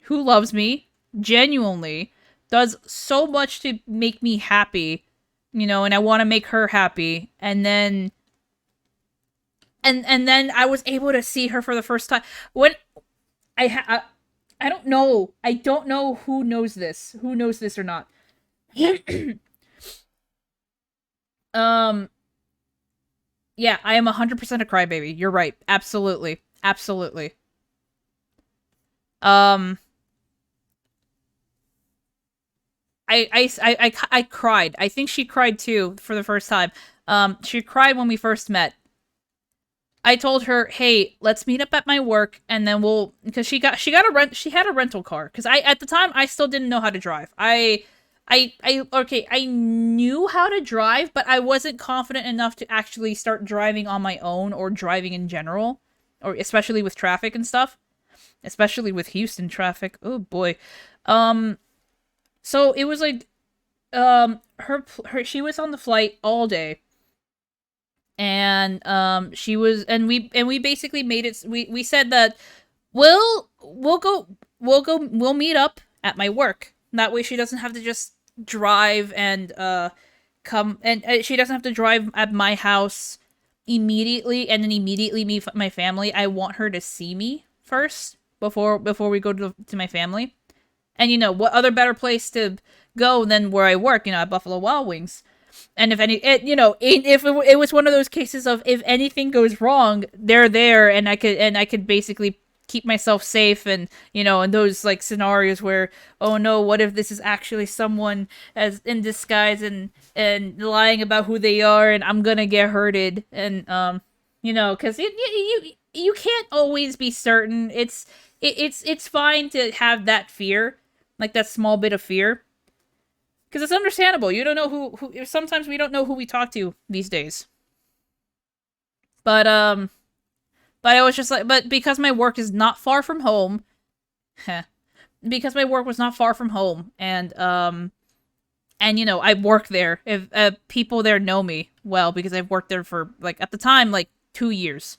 who loves me, genuinely, does so much to make me happy, you know, and I want to make her happy, and then and then I was able to see her for the first time. When I don't know. I don't know who knows this. Who knows this or not. um yeah, I am 100% a crybaby. You're right. Absolutely. Absolutely. Um I cried. I think she cried too for the first time. She cried when we first met. I told her, "Hey, let's meet up at my work, and then we'll," because she had a rental car, because I at the time I still didn't know how to drive. Okay, I knew how to drive, but I wasn't confident enough to actually start driving on my own, or driving in general, or especially with traffic and stuff, especially with Houston traffic. Oh boy. Um, so it was like, her she was on the flight all day, and she was, and we basically made it, we said that we'll meet up at my work. That way she doesn't have to just drive and come, and she doesn't have to drive at my house immediately and then immediately meet my family. I want her to see me first before we go to my family. And you know, what other better place to go than where I work, you know, at Buffalo Wild Wings. And if you know, if it was one of those cases of, if anything goes wrong, they're there, and I could basically keep myself safe, and you know, in those like scenarios where, oh no, what if this is actually someone as in disguise and lying about who they are, and I'm gonna get hurted, and you know, because you can't always be certain. It's fine to have that fear, like that small bit of fear, because it's understandable. You don't know who. Sometimes we don't know who we talk to these days. But but I was just like, but because my work is not far from home, because my work was not far from home, and you know, I work there. If people there know me well, because I've worked there for, like, at the time, like 2 years.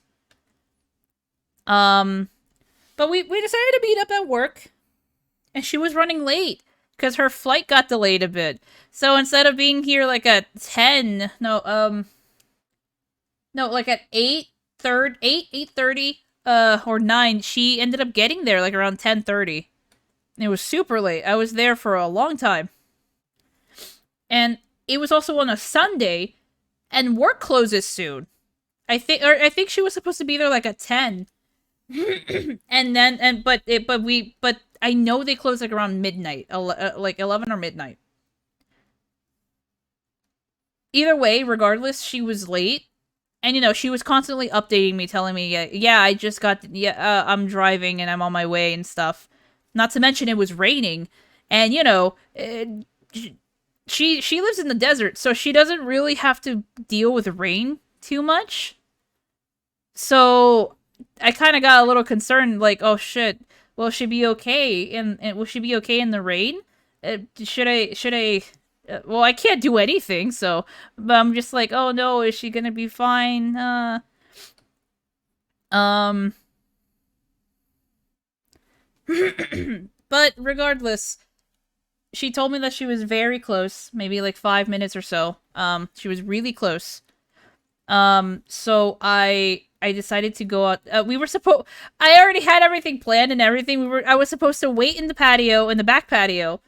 Um, but we decided to meet up at work, and she was running late because her flight got delayed a bit. So instead of being here like at 10, no, like at 8:30, or 9, she ended up getting there like around 10:30. It was super late. I was there for a long time. And it was also on a Sunday, and work closes soon. I think she was supposed to be there like at 10. And then and but I know they close like around midnight, like 11 or midnight. Either way, regardless, she was late. And she was constantly updating me, telling me, yeah, I just got, I'm driving and I'm on my way and stuff. Not to mention it was raining, and she lives in the desert, so she doesn't really have to deal with rain too much. So I kind of got a little concerned, like, oh shit, will she be okay? And will she be okay in the rain? Should I? Well, I can't do anything, so. But I'm just like, oh no, is she gonna be fine? Um. But regardless, she told me that she was very close, maybe like 5 minutes or so. She was really close. So I decided to go out. We were supposed. I already had everything planned and everything. I was supposed to wait in the patio, in the back patio.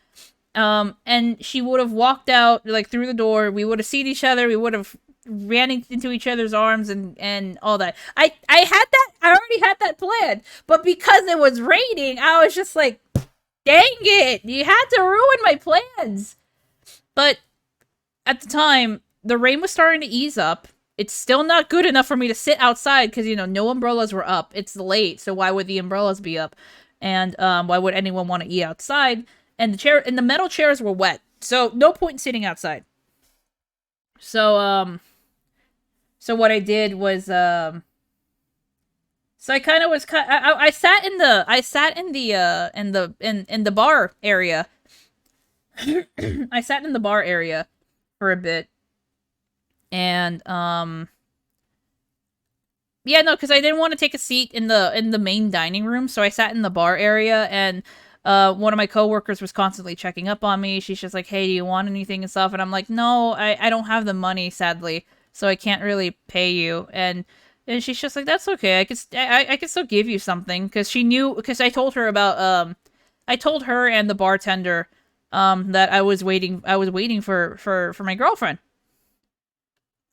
And she would have walked out like through the door. We would have seen each other. We would have ran into each other's arms and all that. I had that. I already had that planned. But because it was raining, I was just like, dang it! You had to ruin my plans. But at the time, the rain was starting to ease up. It's still not good enough for me to sit outside because no umbrellas were up. It's late, so why would the umbrellas be up? And why would anyone want to eat outside? And the metal chairs were wet, so no point in sitting outside. So so what I did was so I kind of was I sat in the in the bar area. I sat in the bar area for a bit. And yeah, no, because I didn't want to take a seat in the main dining room, so I sat in the bar area. And one of my coworkers was constantly checking up on me. She's just like, "Hey, do you want anything and stuff?" And I'm like, "No, I don't have the money, sadly, so I can't really pay you." And she's just like, "That's okay. I could still give you something," because she knew, because I told her about I told her and the bartender that I was waiting for my girlfriend,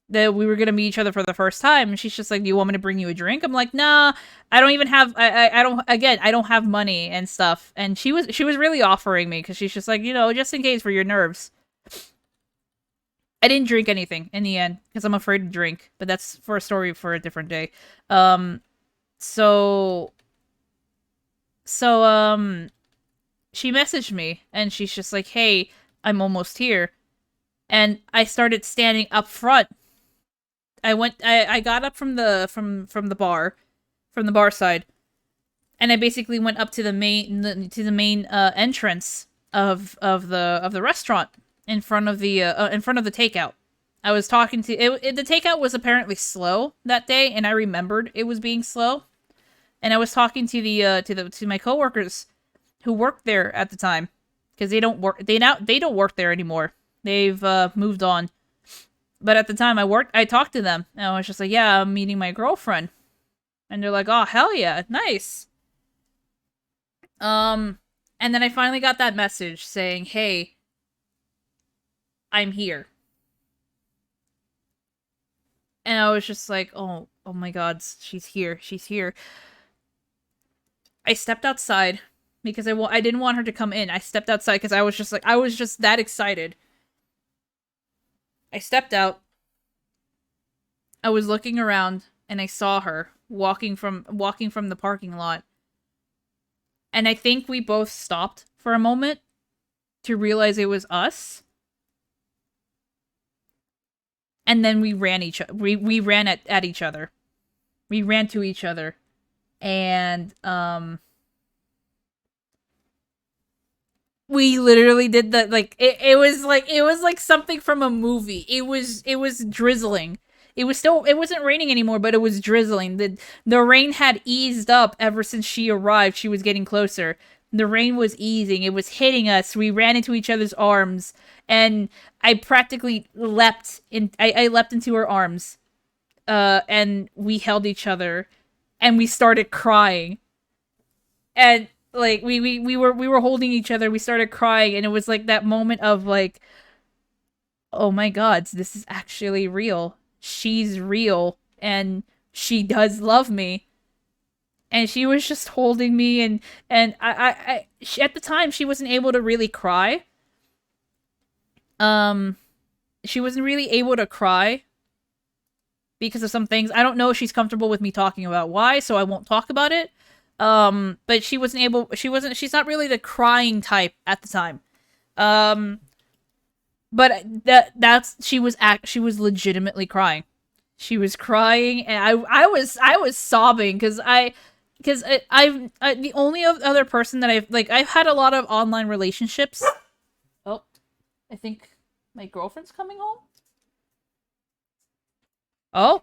that we were gonna meet each other for the first time. And she's just like, "Do you want me to bring you a drink?" I'm like, "Nah, I don't even have. I don't. Again, I don't have money and stuff." And she was really offering me, because she's just like, just in case, for your nerves. I didn't drink anything in the end because I'm afraid to drink, but that's for a story for a different day. Um, so so she messaged me and she's just like, "Hey, I'm almost here," and I started standing up front. I got up from the bar side, and I basically went up to the main entrance of the restaurant, in front of the takeout. I was talking to the takeout was apparently slow that day, and I remembered it was being slow. And I was talking to to my coworkers who worked there at the time, because they don't work there anymore. They've moved on. But at the time I talked to them, and I was just like, "Yeah, I'm meeting my girlfriend." And they're like, "Oh, hell yeah, nice." Um, and then I finally got that message saying, "Hey, I'm here." And I was just like, "Oh my god, she's here. She's here." I stepped outside because I didn't want her to come in. I stepped outside because I was just that excited. I stepped out. I was looking around and I saw her walking from the parking lot. And I think we both stopped for a moment to realize it was us. And then we ran at each other. We ran to each other. And we literally did that. Like it was like something from a movie. It was drizzling. it wasn't raining anymore, but it was drizzling. The rain had eased up ever since she arrived. She was getting closer. The rain was easing. It was hitting us. We ran into each other's arms, and I practically leapt in. I leapt into her arms, and we held each other, and we started crying, and like we were holding each other. We started crying, and it was like that moment of like, oh my god, this is actually real. She's real, and she does love me. And she was just holding me, and at the time she wasn't able to really cry. Um, she wasn't really able to cry because of some things. I don't know if she's comfortable with me talking about why, so I won't talk about it. But she wasn't able. She's not really the crying type at the time. Um, but she was legitimately crying. She was crying, and I was sobbing because the only other person that I've had a lot of online relationships. Oh, I think my girlfriend's coming home. Oh,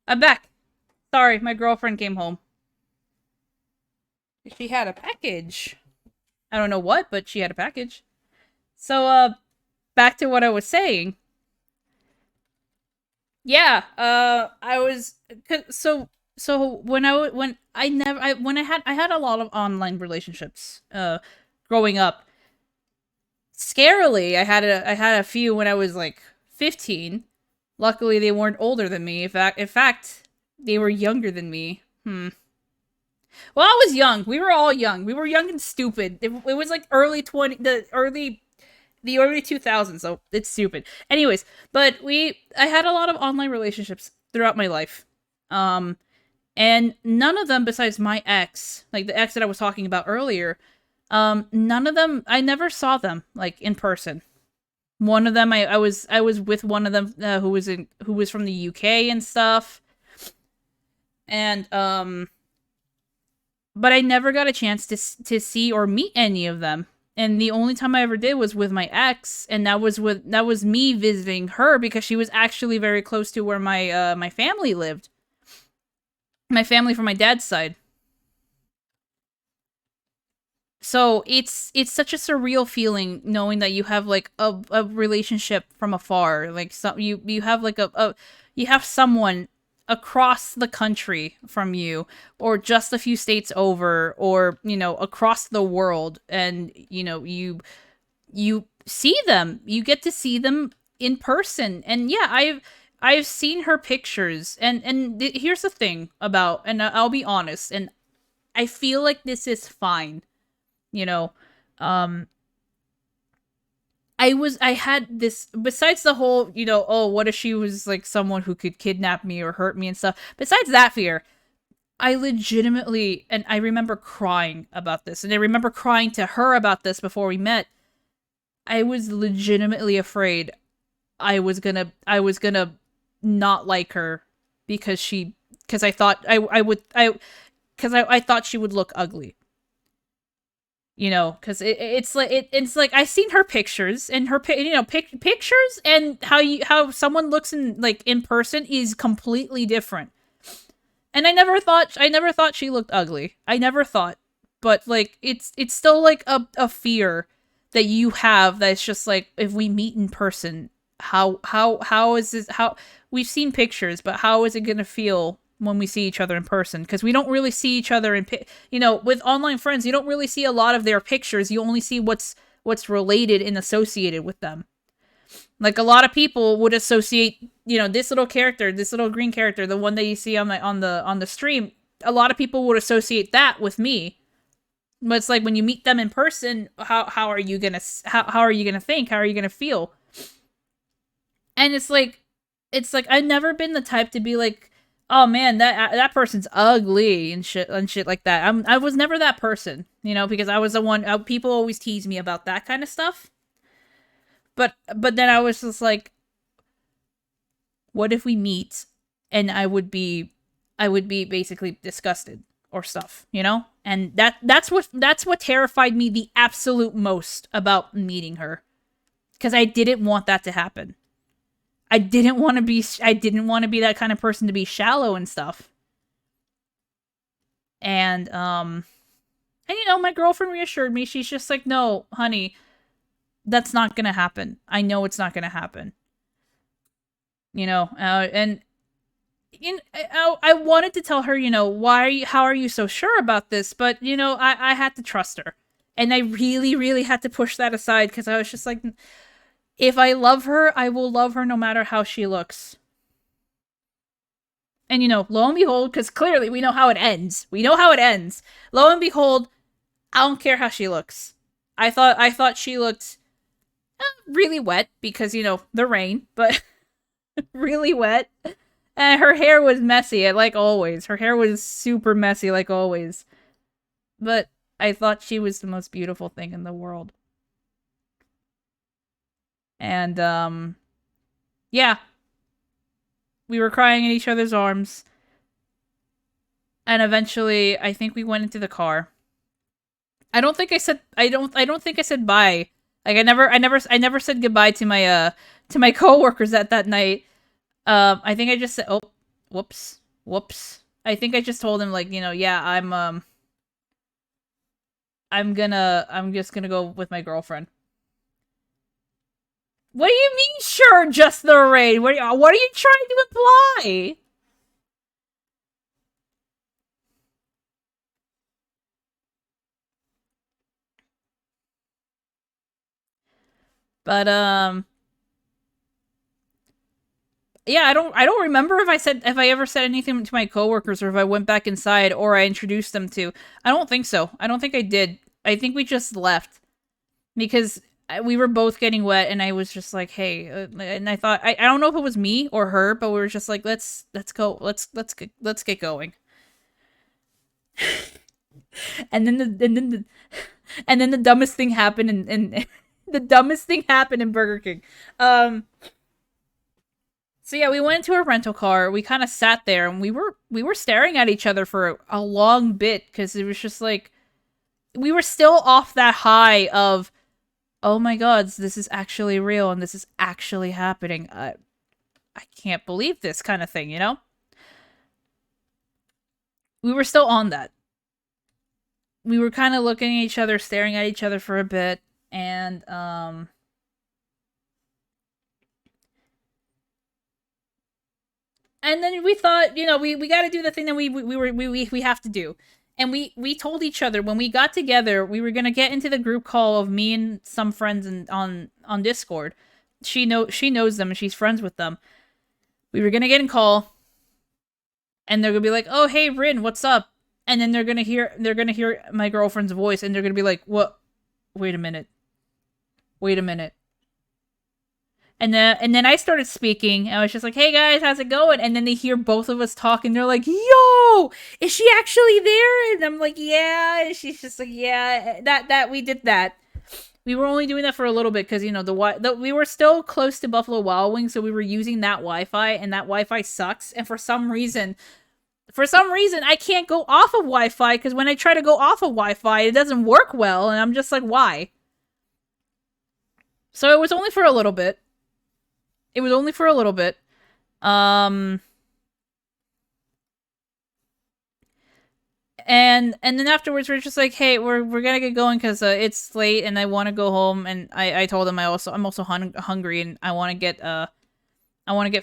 I'm back. Sorry, my girlfriend came home. She had a package. I don't know what, but she had a package. So, back to what I was saying. Yeah, I was so when I had a lot of online relationships growing up. Scarily, I had a few when I was like 15. Luckily, they weren't older than me. In fact, they were younger than me. Well, I was young. We were all young. We were young and stupid. It was like the early 2000s, so it's stupid. Anyways, but I had a lot of online relationships throughout my life. Um and none of them besides my ex, like the ex that I was talking about earlier, none of them I never saw them like in person. One of them I was with one of them who was from the UK and stuff. And but I never got a chance to see or meet any of them. And the only time I ever did was with my ex, and that was me visiting her because she was actually very close to where my family lived. My family from my dad's side. So it's such a surreal feeling knowing that you have like a relationship from afar. Like you have like you have someone across the country from you, or just a few states over, or across the world, and you see them. You get to see them in person. And yeah, I've seen her pictures, and here's the thing about, and I'll be honest, and I feel like this is fine, you know. um I had this, besides the whole, oh, what if she was like someone who could kidnap me or hurt me and stuff. Besides that fear, I legitimately, and I remember crying about this, and I remember crying to her about this before we met. I was legitimately afraid I was gonna not like her because I thought I thought she would look ugly. Because it's like I seen her pictures, and pictures, and how someone looks in person is completely different. And I never thought she looked ugly. I never thought. But like it's still like a fear that you have, that's just like, if we meet in person, how is this, how we've seen pictures, but how is it going to feel when we see each other in person? Because we don't really see each other in with online friends, you don't really see a lot of their pictures. You only see what's related and associated with them. Like, a lot of people would associate, this little character, this little green character, the one that you see on the stream, a lot of people would associate that with me. But it's like, when you meet them in person, how are you gonna how are you gonna think? How are you gonna feel? And it's like I've never been the type to be like, oh man, that person's ugly and shit like that. I was never that person, because I was the one. People always tease me about that kind of stuff. But then I was just like, what if we meet, and I would be basically disgusted or stuff, And that's what terrified me the absolute most about meeting her, because I didn't want that to happen. I didn't want to be that kind of person to be shallow and stuff. And my girlfriend reassured me. She's just like, no, honey, that's not gonna happen. I know it's not gonna happen. And I wanted to tell her, how are you so sure about this? But, I had to trust her. And I really, really had to push that aside, because I was just like, if I love her, I will love her no matter how she looks. And, lo and behold, because clearly we know how it ends. We know how it ends. Lo and behold, I don't care how she looks. I thought she looked really wet because, the rain, but really wet. And her hair was messy, like always. Her hair was super messy, like always. But I thought she was the most beautiful thing in the world. And, yeah. We were crying in each other's arms. And eventually, I think we went into the car. I don't think I said bye. Like, I never said goodbye to my coworkers that night. I think I just said, oh, whoops. I think I just told him, like, yeah, I'm just gonna go with my girlfriend. What do you mean, sure, just the raid? What are you trying to imply? But, yeah, I don't remember if I ever said anything to my coworkers, or if I went back inside, or I introduced them to. I don't think so. I don't think I did. I think we just left because we were both getting wet, and I was just like, hey, and I thought, I don't know if it was me or her, but we were just like, let's go, let's get going. And then the dumbest thing happened, and the dumbest thing happened in Burger King. So yeah, we went into a rental car. We kind of sat there, and we were staring at each other for a long bit, because it was just like, we were still off that high of, oh my god, this is actually real, and this is actually happening. I can't believe this kind of thing, We were still on that. We were kind of looking at each other, staring at each other for a bit, and and then we thought, we got to do the thing that we have to do. And we told each other when we got together, we were gonna get into the group call of me and some friends on Discord. She knows them, and she's friends with them. We were gonna get in call, and they're gonna be like, "Oh, hey, Rin, what's up?" And then they're gonna hear my girlfriend's voice, and they're gonna be like, "What? Wait a minute. Wait a minute." And then I started speaking. And I was just like, "Hey guys, how's it going?" And then they hear both of us talking. They're like, "Yo, is she actually there?" And I'm like, "Yeah." And she's just like, "Yeah, that we did that." We were only doing that for a little bit because we were still close to Buffalo Wild Wings, so we were using that Wi-Fi, and that Wi-Fi sucks. And for some reason, I can't go off of Wi-Fi, because when I try to go off of Wi-Fi, it doesn't work well, and I'm just like, why? So it was only for a little bit. It was only for a little bit. And then afterwards we're just like, hey, we're gonna get going because it's late and I want to go home. And I told him I'm also hungry and I want to get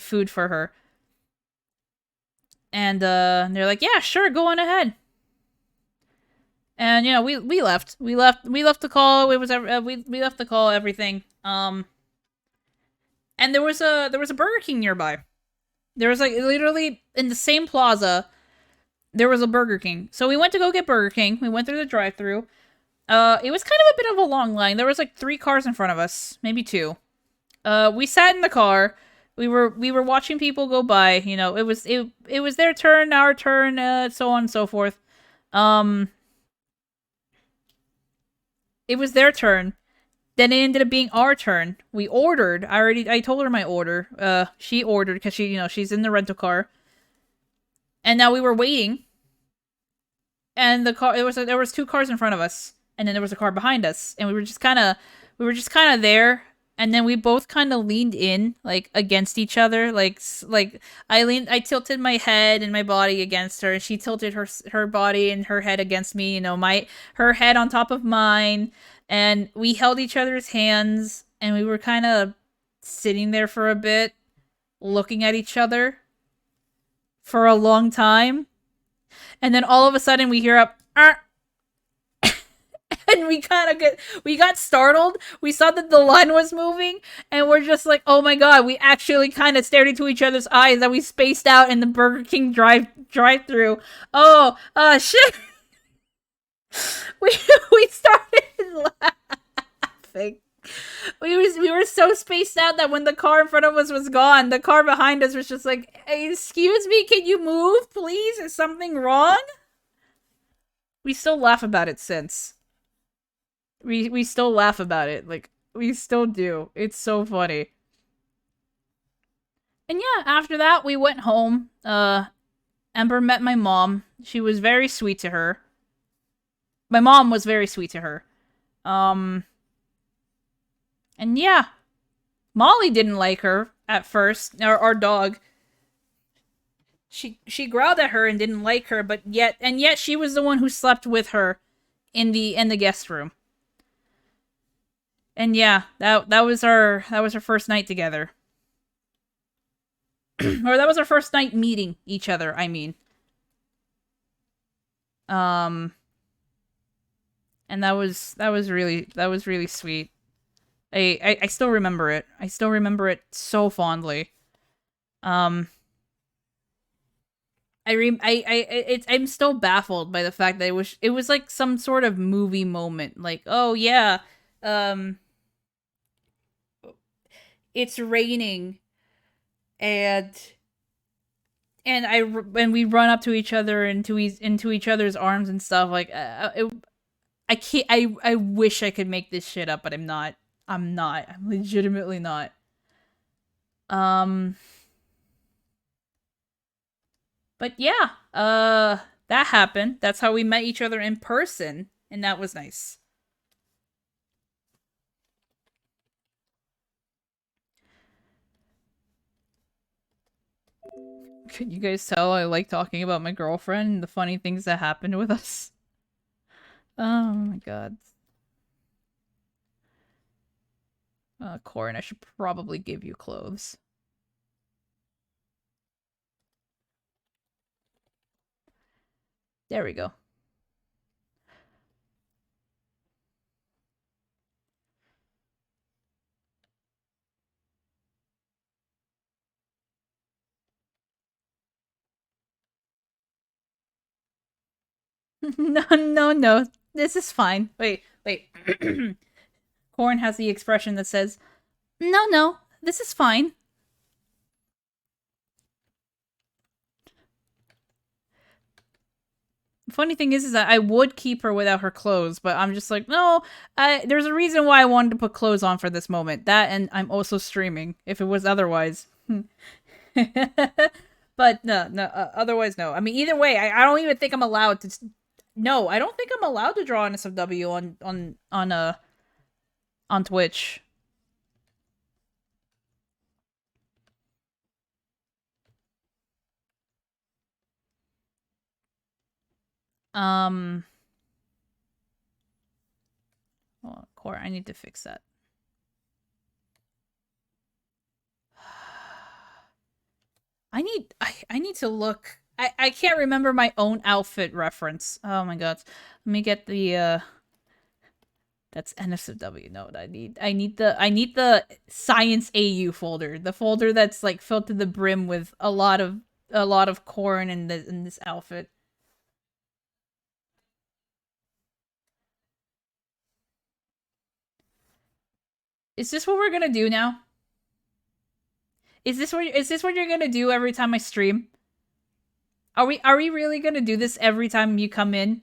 food for her. And they're like, yeah, sure, go on ahead. And we left. We left the call. It was we left the call. Everything. And there was a Burger King nearby. There was like literally in the same plaza. There was a Burger King. So we went to go get Burger King. We went through the drive-through. It was kind of a bit of a long line. There was like 3 cars in front of us, maybe 2. We sat in the car. We were watching people go by. It was their turn, our turn, so on and so forth. Um, it was their turn. Then it ended up being our turn. We ordered. I told her my order. She ordered because she's in the rental car. And now we were waiting. And there was 2 cars in front of us, and then there was a car behind us, and we were just kind of there. And then we both kind of leaned in, like against each other, like I tilted my head and my body against her, and she tilted her body and her head against me. Her head on top of mine, and we held each other's hands, and we were kind of sitting there for a bit, looking at each other for a long time. And then all of a sudden we hear up, and we got startled. We saw that the line was moving, and we're just like, oh my god. We actually kind of stared into each other's eyes, and we spaced out in the Burger King drive-through. Oh, shit. we we started laughing. We were so spaced out that when the car in front of us was gone, the car behind us was just like, hey, excuse me, can you move, please? Is something wrong? We still laugh about it since. We still laugh about it. Like, we still do. It's so funny. And yeah, after that, we went home. Ember met my mom. She was very sweet to her. My mom was very sweet to her. Um, and yeah, Molly didn't like her at first. Our dog. She growled at her and didn't like her, but yet she was the one who slept with her in the guest room. And yeah, that was our first night together. Or that was our first night meeting each other, I mean. Um and that was really sweet. I still remember it. I still remember it so fondly. Um I'm still baffled by the fact that it was like some sort of movie moment. Like, oh yeah, um it's raining, and and we run up to each other into each other's arms and stuff. Like, I can't. I wish I could make this shit up, but I'm not. I'm not. I'm legitimately not. Um, but yeah, that happened. That's how we met each other in person, and that was nice. Can you guys tell I like talking about my girlfriend and the funny things that happened with us? Oh my god. Corin, I should probably give you clothes. There we go. No, no, no. This is fine. Wait, wait. Corn has the expression that says, no, no, this is fine. Funny thing is that I would keep her without her clothes, but I'm just like, no, there's a reason why I wanted to put clothes on for this moment. That, and I'm also streaming, if it was otherwise. But no, no, otherwise, no. I mean, either way, I don't even think I'm allowed to. No, I don't think I'm allowed to draw an SFW on Twitch. Um, hold on, core. I need to fix that. I need to look. I can't remember my own outfit reference. Oh my god. Let me get the that's NSFW. No, I need the Science AU folder. The folder that's like filled to the brim with a lot of corn in this outfit. Is this what we're gonna do now? Is this what you're gonna do every time I stream? Are we really gonna do this every time you come in?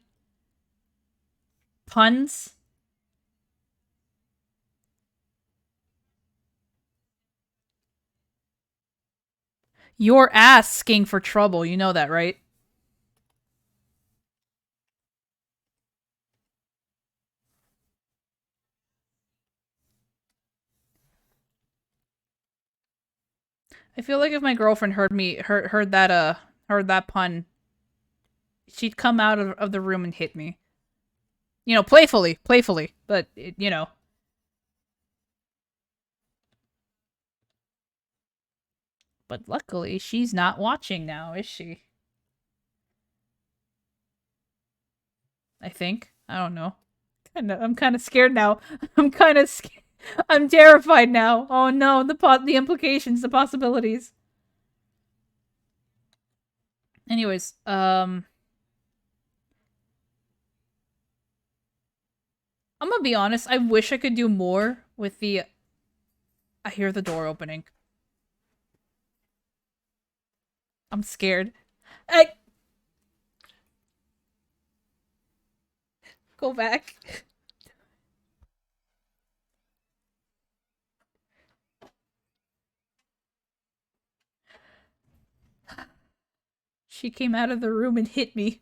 Puns? You're asking for trouble, you know that, right? I feel like if my girlfriend heard that pun, she'd come out of the room and hit me. You know, playfully, but you know. But luckily, she's not watching now, is she? I think. I don't know. I'm kind of scared now. I'm kind of scared. I'm terrified now. Oh no, the implications, the possibilities. Anyways, I'm gonna be honest. I wish I could do more with the. I hear the door opening. I'm scared. I go back. She came out of the room and hit me.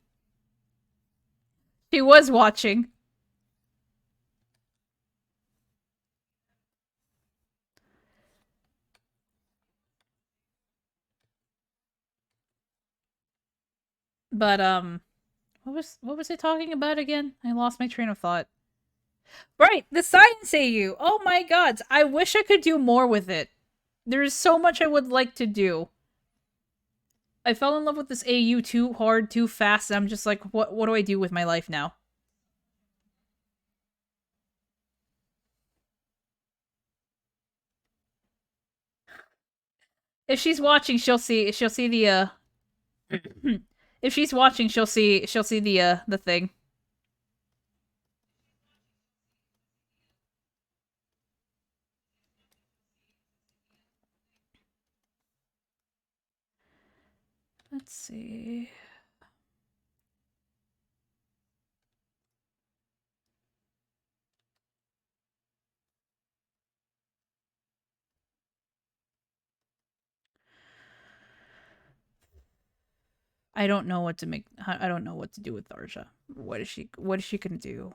She was watching. But what was I talking about again? I lost my train of thought. Right, the Science AU. Oh my god, I wish I could do more with it. There's so much I would like to do. I fell in love with this AU too hard, too fast, and I'm just like, what do I do with my life now? If she's watching, she'll see the if she's watching, she'll see the thing. Let's see. I don't know what to make. I don't know what to do with Tharja. What is she gonna do?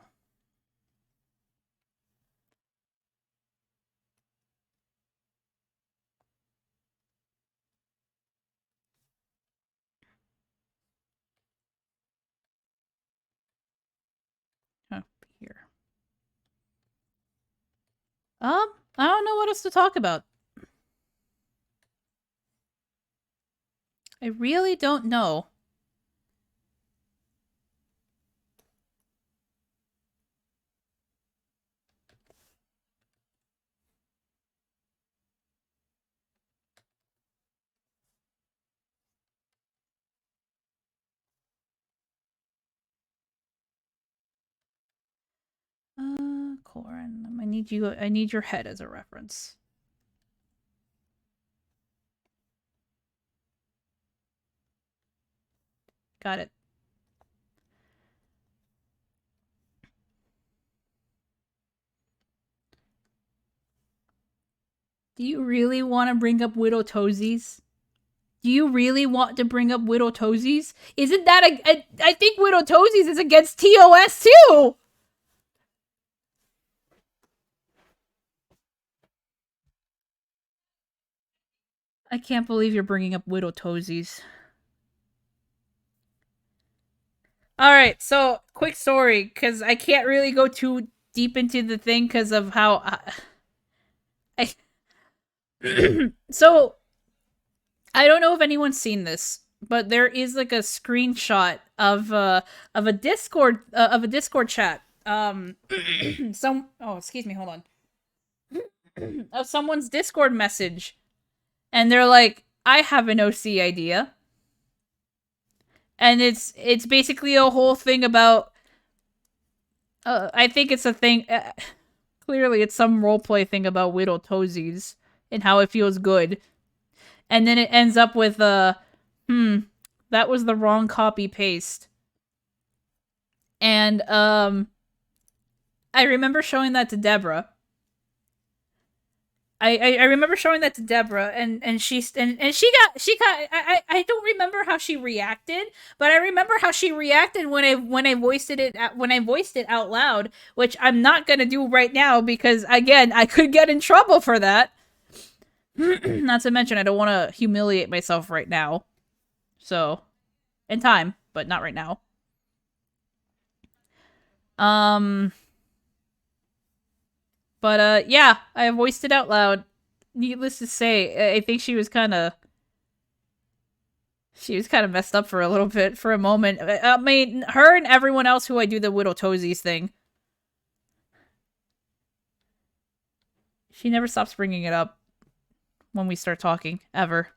Oh, here. I don't know what else to talk about. I really don't know. Corin, I need you. I need your head as a reference. Got it. Do you really want to bring up Widow Toesies? Do you really want to bring up Widow Toesies? Isn't that I think Widow Toesies is against TOS too! I can't believe you're bringing up Widow Toesies. All right, so quick story, because I can't really go too deep into the thing because of how I so I don't know if anyone's seen this, but there is like a screenshot of a Discord chat. Some oh excuse me, hold on. Of someone's Discord message, and they're like, "I have an OC idea," and it's basically a whole thing about. I think it's a thing. Clearly, it's some roleplay thing about whittle toesies and how it feels good, and then it ends up with that was the wrong copy paste, and I remember showing that to Deborah. I remember showing that to Deborah, and I don't remember how she reacted, but I remember how she reacted when I voiced it out loud, which I'm not gonna do right now because again I could get in trouble for that. Not to mention I don't want to humiliate myself right now, so in time, but not right now. Um, but yeah, I voiced it out loud. Needless to say, I think she was kind of messed up for a little bit for a moment. I mean, her and everyone else who I do the Whittle Toesies thing. She never stops bringing it up when we start talking, ever.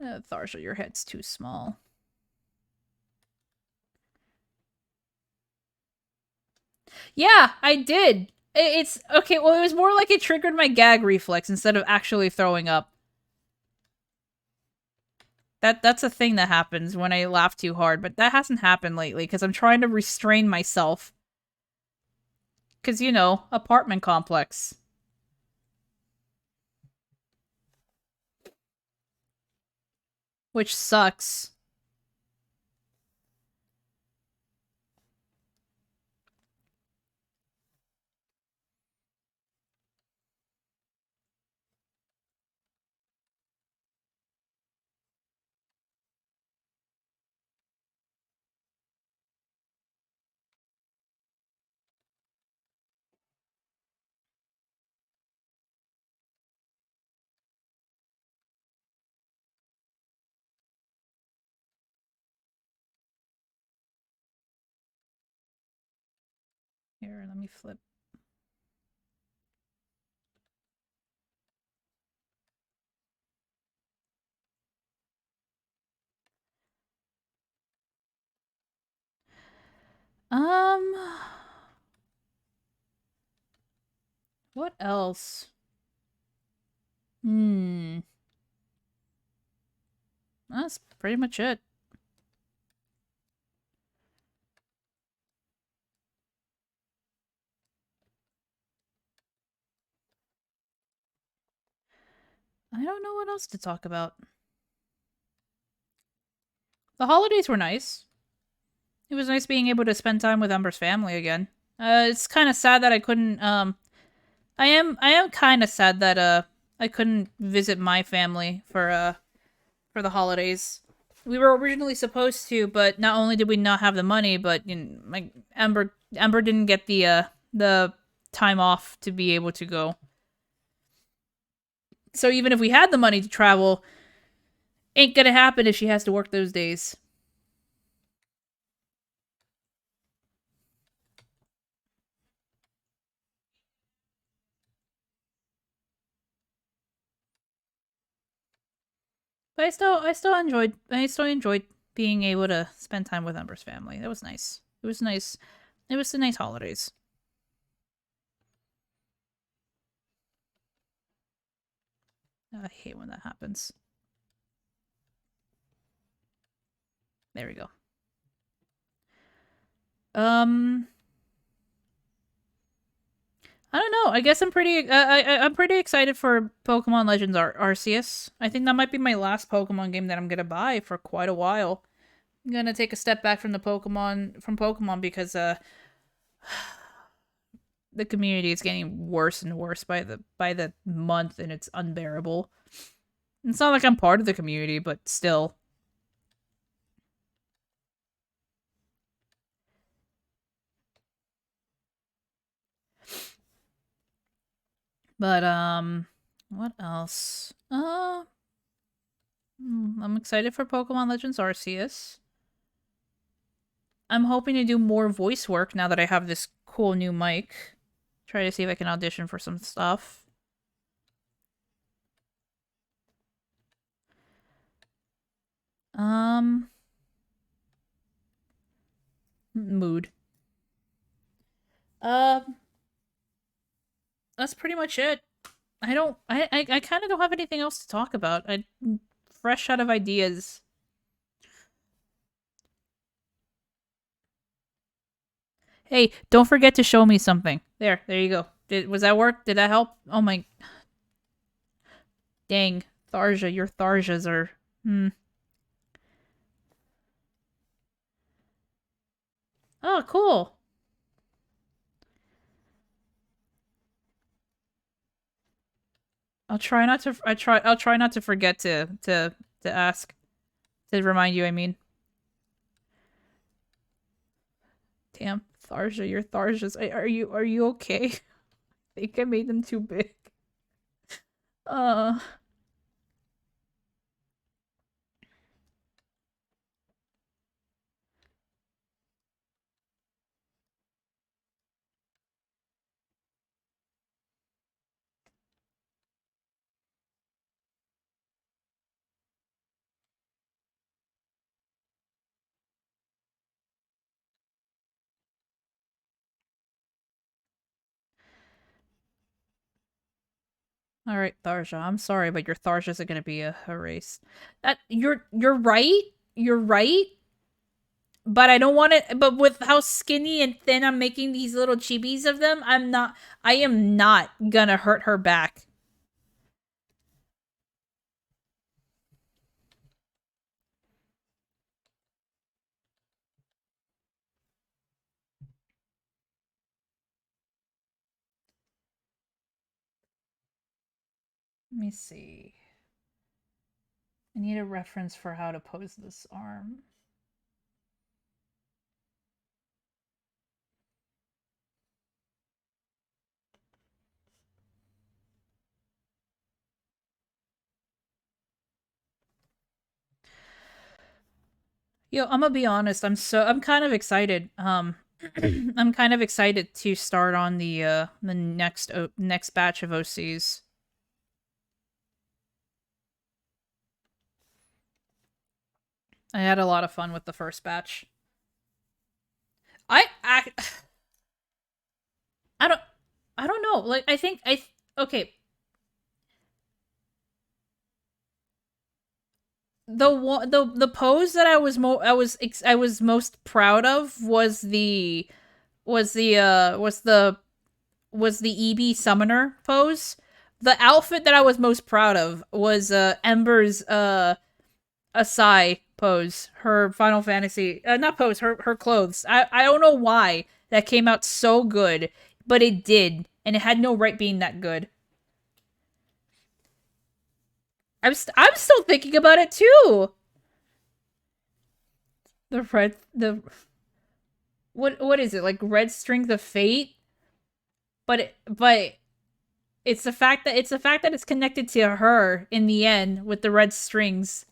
Tharsha, your head's too small. Yeah, I did. It's okay. Well, it was more like it triggered my gag reflex instead of actually throwing up. That's a thing that happens when I laugh too hard, but that hasn't happened lately because I'm trying to restrain myself. Because, you know, apartment complex. Which sucks. Here, let me flip. Um, what else? That's pretty much it. I don't know what else to talk about. The holidays were nice. It was nice being able to spend time with Ember's family again. It's kind of sad that I couldn't. I am kind of sad that I couldn't visit my family for the holidays. We were originally supposed to, but not only did we not have the money, but you know, like Ember didn't get the time off to be able to go. So even if we had the money to travel, ain't gonna happen if she has to work those days. But I still enjoyed being able to spend time with Ember's family. That was nice. It was nice. It was the nice holidays. I hate when that happens. There we go. Um, I don't know. I guess I'm pretty excited for Pokemon Legends Arceus. I think that might be my last Pokemon game that I'm gonna buy for quite a while. I'm gonna take a step back from Pokemon because the community is getting worse and worse by the month, and it's unbearable. It's not like I'm part of the community, but still. But what else? I'm excited for Pokemon Legends Arceus. I'm hoping to do more voice work now that I have this cool new mic. Try to see if I can audition for some stuff. Um, mood. Um, that's pretty much it. I kind of don't have anything else to talk about. I'm fresh out of ideas. Hey, don't forget to show me something. There you go. Was that work? Did that help? Oh my, dang, Tharja, your Tharjas are. Hmm. Oh, cool. I'll try not to. I'll try not to forget to ask to remind you. I mean, damn, Tharja, your Tharjas. Are you okay? I think I made them too big. Uh. All right, Tharja. I'm sorry, but your Tharjas are gonna be a race. That you're right. You're right. But I don't want it. But with how skinny and thin I'm making these little chibis of them, I'm not. I am not gonna hurt her back. Let me see. I need a reference for how to pose this arm. Yo, I'm gonna be honest. I'm kind of excited. I'm kind of excited to start on the next batch of OCs. I had a lot of fun with the first batch. I I don't I don't know. Like I think okay. The pose that I was most proud of was the was the EB summoner pose. The outfit that I was most proud of was Ember's Asai pose, her Final Fantasy not pose, her clothes. I don't know why that came out so good, but it did, and it had no right being that good. I'm still thinking about it too. The what is it, like red strength of fate? But it's the fact that it's connected to her in the end with the red strings.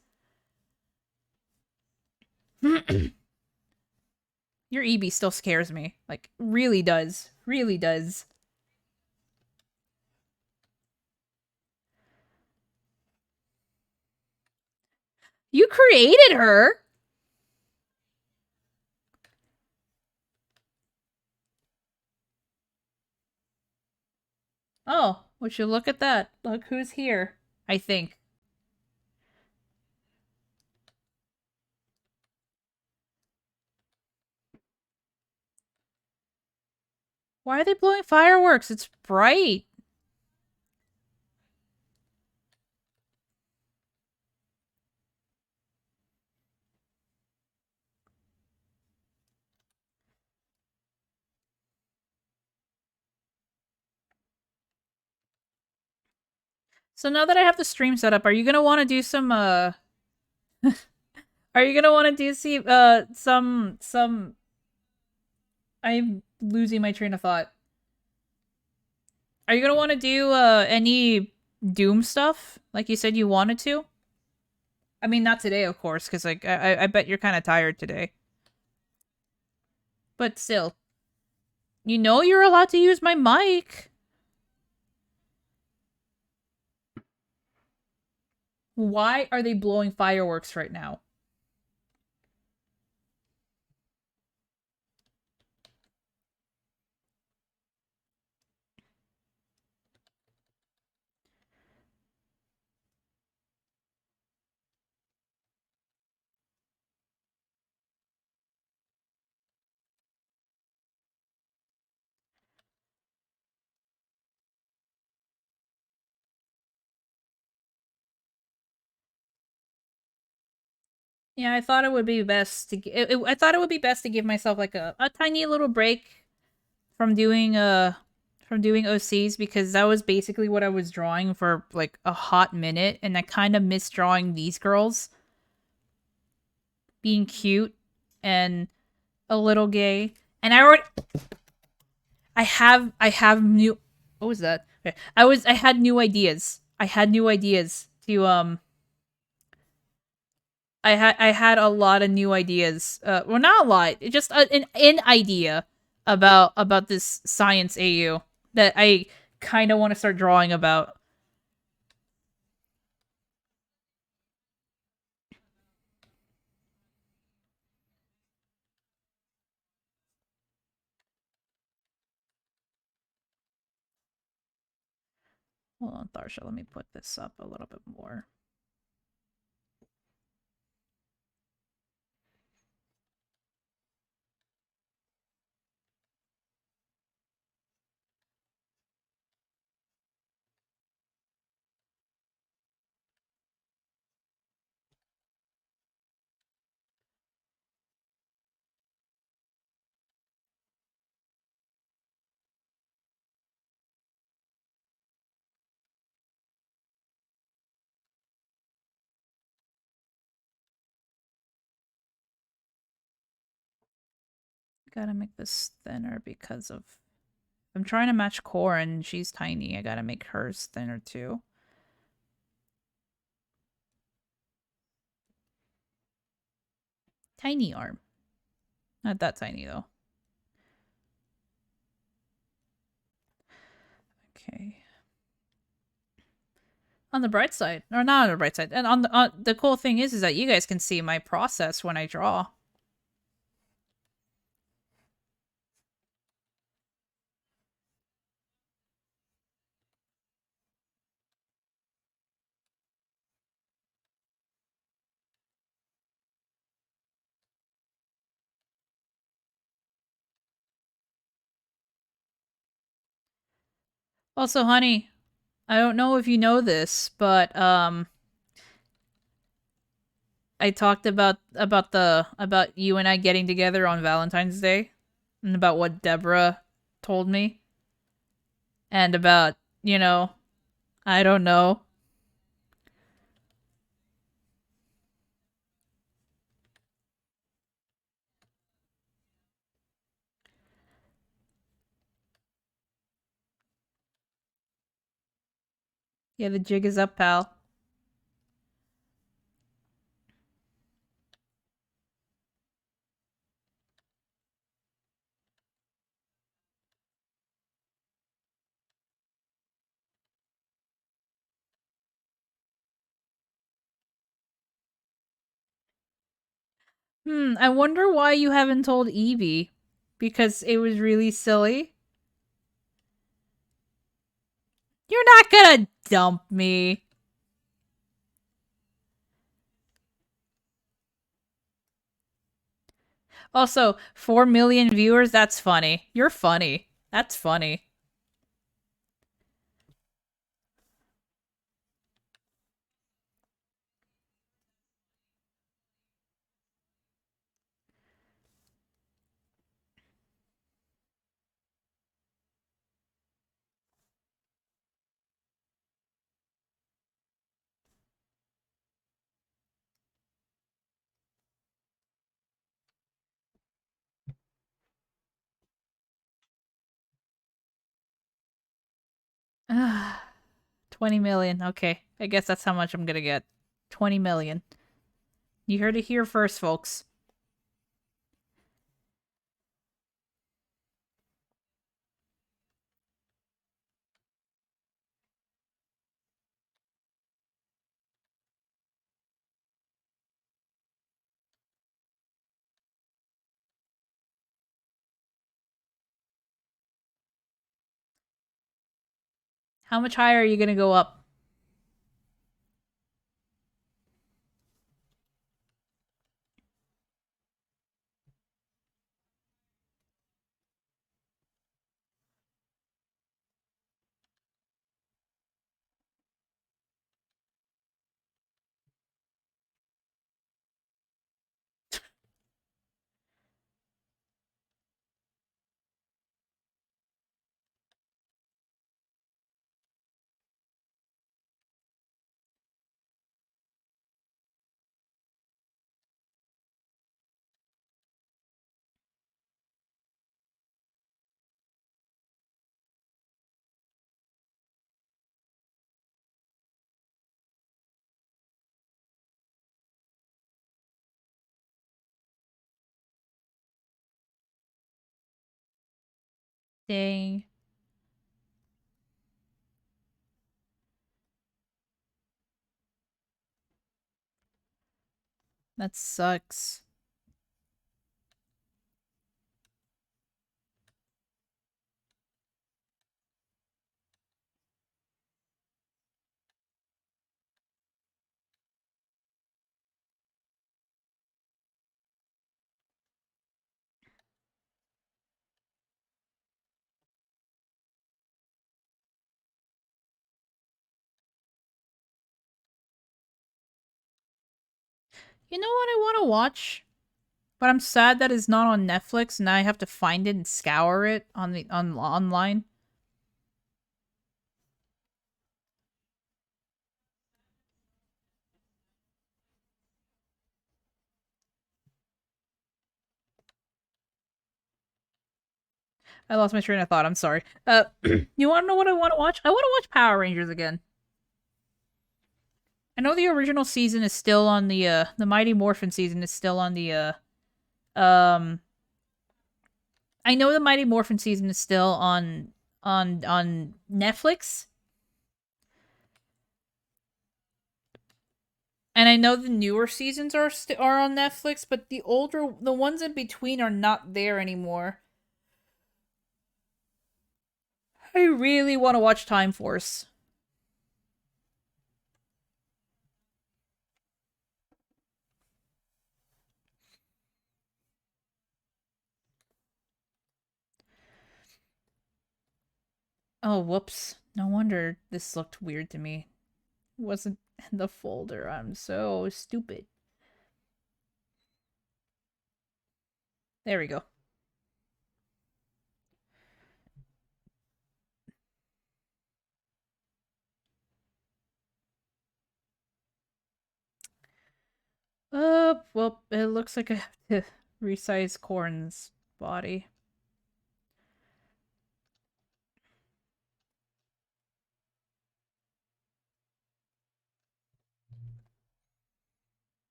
Your EB still scares me. Like really does. Really does. You created her. Oh, would you look at that? Look who's here. I think. Why are they blowing fireworks? It's bright. So now that I have the stream set up, are you gonna want to do some Are you gonna want to do some? I'm losing my train of thought. Are you gonna want to do any Doom stuff like you said you wanted to? I mean, not today, of course, because like I bet you're kind of tired today. But still, you know you're allowed to use my mic. Why are they blowing fireworks right now? Yeah, I thought it would be best to. I thought it would be best to give myself like a tiny little break from doing OCs because that was basically what I was drawing for like a hot minute, and I kind of missed drawing these girls being cute and a little gay. And I have new. What was that? Okay. I had new ideas. I had new ideas to I had a lot of new ideas. Well, not a lot. Just an idea about this science AU that I kind of want to start drawing about. Hold on, Tharsha. Let me put this up a little bit more. Gotta make this thinner because of I'm trying to match Core and she's tiny. I gotta make hers thinner too. Tiny arm. Not that tiny though. Okay. On the bright side, or not on the bright side, and on the cool thing is that you guys can see my process when I draw. Also, honey, I don't know if you know this, but I talked about you and I getting together on Valentine's Day, and about what Deborah told me, and about I don't know. Yeah, the jig is up, pal. I wonder why you haven't told Evie. Because it was really silly. You're not gonna dump me. Also, 4 million viewers, that's funny. You're funny. That's funny. 20 million. Okay. I guess that's how much I'm gonna get. 20 million. You heard it here first, folks. How much higher are you gonna go up? Dang. That sucks. You know what I want to watch? But I'm sad that it's not on Netflix, and now I have to find it and scour it on online. I lost my train of thought. I'm sorry. You want to know what I want to watch? I want to watch Power Rangers again. I know the original season is still on the Mighty Morphin season is still on um I know the Mighty Morphin season is still on Netflix. And I know the newer seasons are on Netflix, but the ones in between are not there anymore. I really want to watch Time Force. Oh, whoops. No wonder this looked weird to me. It wasn't in the folder. I'm so stupid. There we go. Well, it looks like I have to resize Corn's body.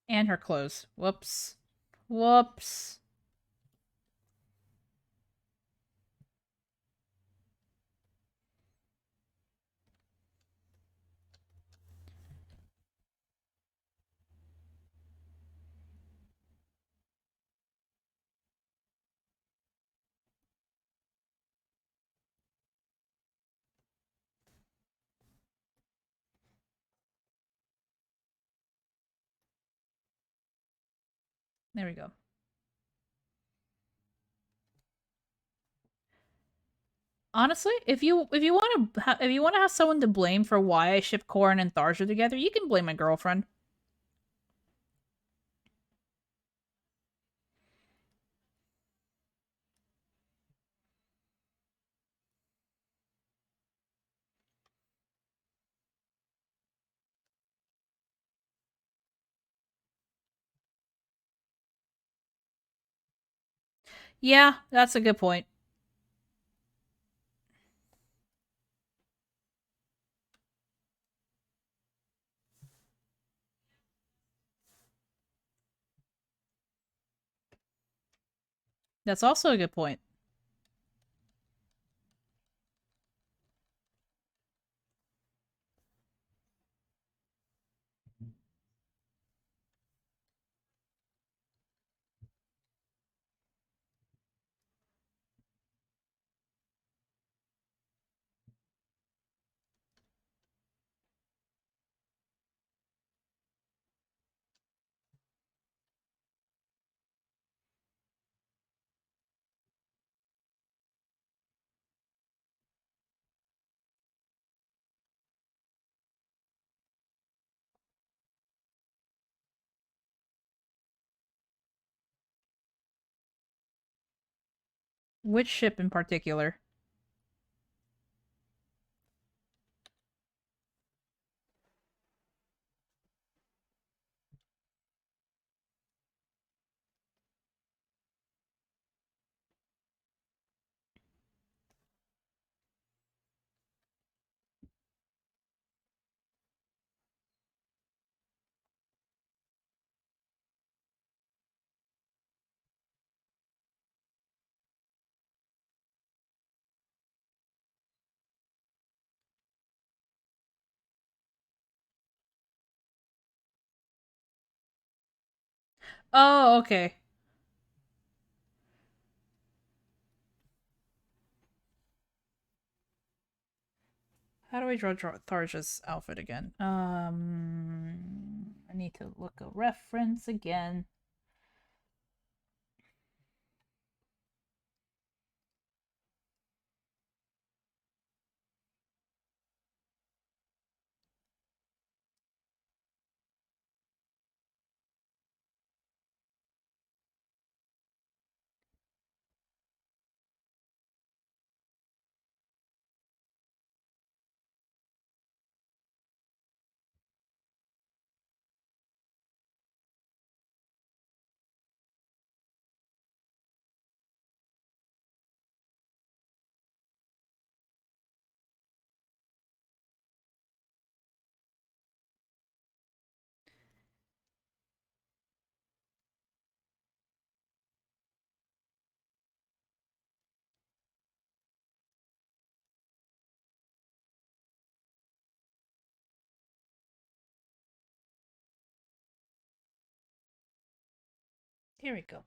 And her clothes. Whoops. Whoops. There we go. Honestly, if you want to have someone to blame for why I ship Corn and Tharja together, you can blame my girlfriend. Yeah, that's a good point. That's also a good point. Which ship in particular? Oh, okay. How do I draw Tharja's outfit again? I need to look a reference again. Here we go.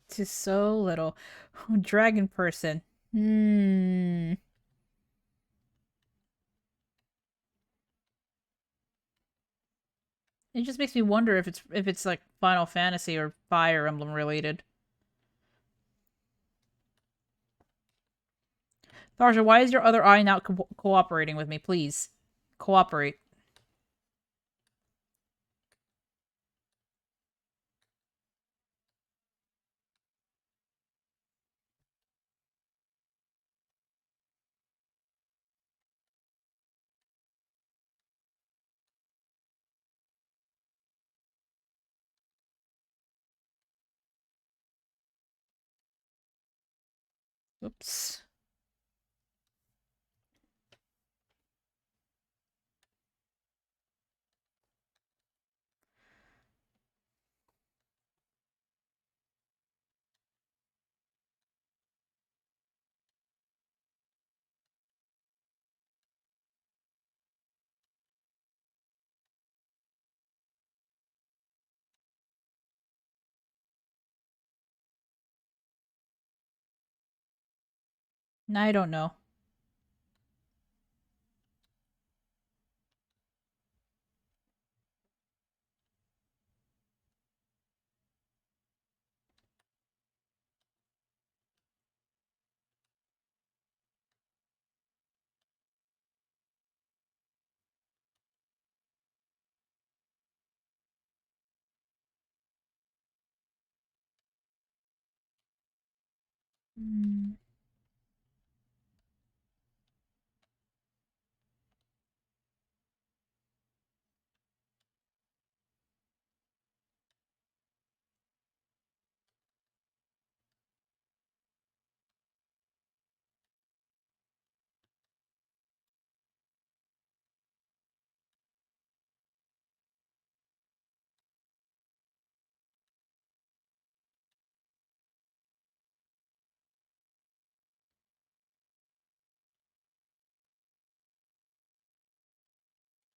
To so little. Dragon person. Hmm. It just makes me wonder if it's like Final Fantasy or Fire Emblem related. Tharja, why is your other eye not cooperating with me? Please, cooperate. Oops. I don't know. Mm.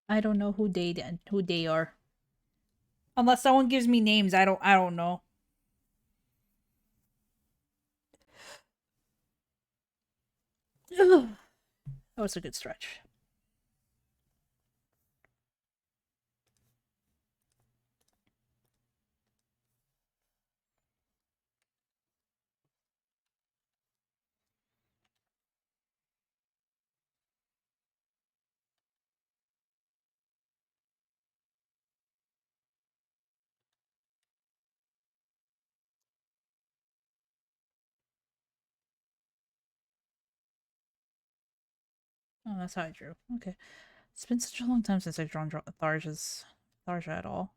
I don't know who they are. Unless someone gives me names, I don't know. Ugh. That was a good stretch. Oh, that's how I drew. Okay. It's been such a long time since I've drawn Tharja at all.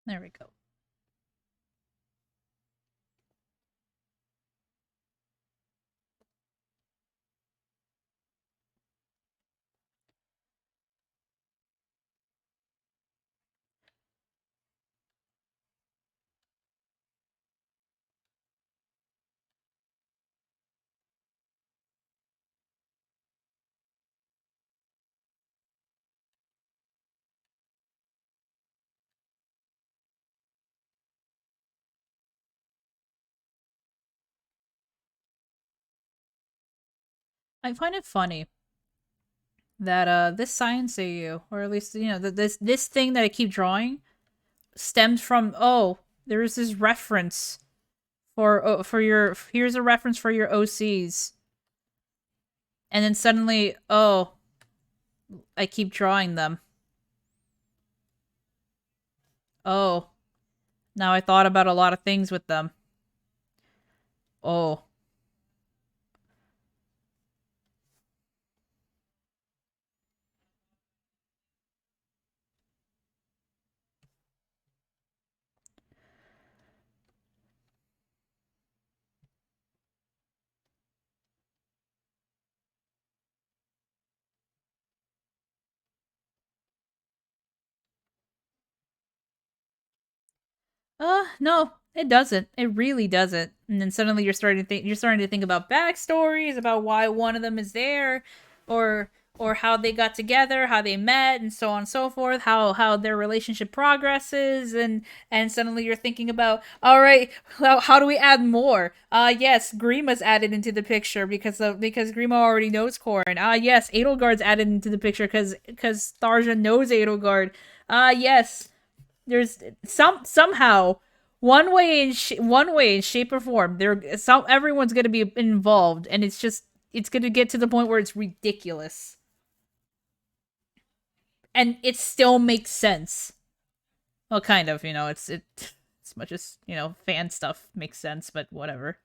There we go. I find it funny that this science AU, or at least this thing that I keep drawing, stems from, oh, there is this reference for your, here's a reference for your OCs, and then suddenly, oh, I keep drawing them. Oh, now I thought about a lot of things with them. Oh. No, it doesn't. It really doesn't. And then suddenly you're starting to think about backstories, about why one of them is there, or how they got together, how they met, and so on and so forth, how their relationship progresses, and suddenly you're thinking about, all right, how do we add more? Yes, Grima's added into the picture because Grima already knows Korn. Yes, Edelgard's added into the picture because Tharja knows Edelgard. Yes, there's somehow one way in shape or form there some everyone's gonna be involved, and it's gonna get to the point where it's ridiculous, and it still makes sense. Well, kind of, it as much as fan stuff makes sense, but whatever.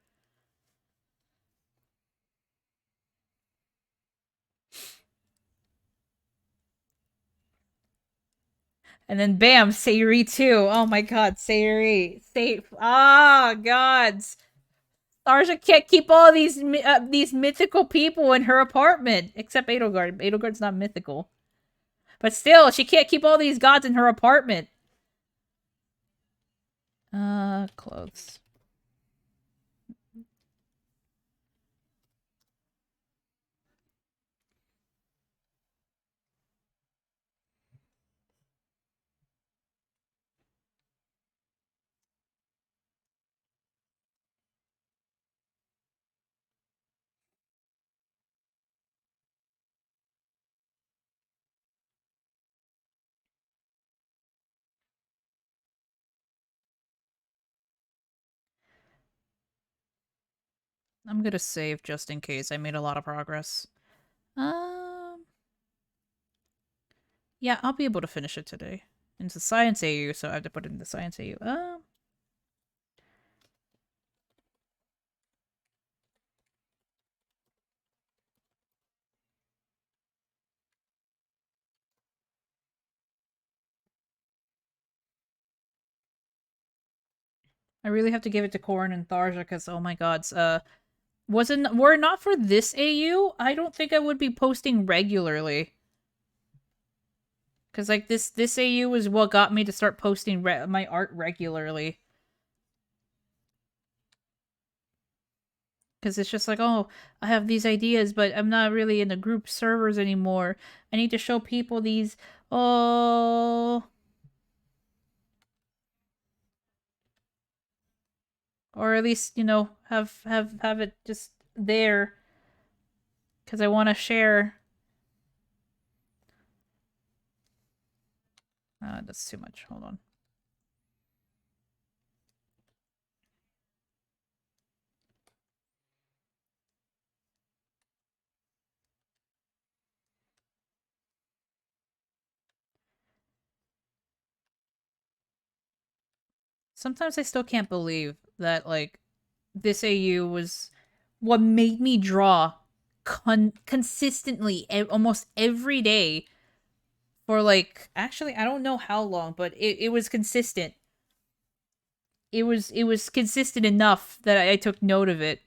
And then bam, Sayuri too. Oh my god, Sayuri, safe. Ah, gods. Tharja can't keep all these mythical people in her apartment, except Edelgard. Edelgard's not mythical, but still, she can't keep all these gods in her apartment. Clothes. I'm gonna save just in case. I made a lot of progress. Um, yeah, I'll be able to finish it today. It's a science AU, so I have to put it in the science AU. I really have to give it to Corin and Tharja because oh my gods, wasn't were it not for this AU, I don't think I would be posting regularly. Cause like this AU is what got me to start posting my art regularly. Cause it's just like, oh, I have these ideas, but I'm not really in the group servers anymore. I need to show people these. Oh, or at least have it just there. Cause I want to share. That's too much. Hold on. Sometimes I still can't believe that like this AU was what made me draw consistently almost every day for like actually I don't know how long, but it was consistent. It was consistent enough that I took note of it.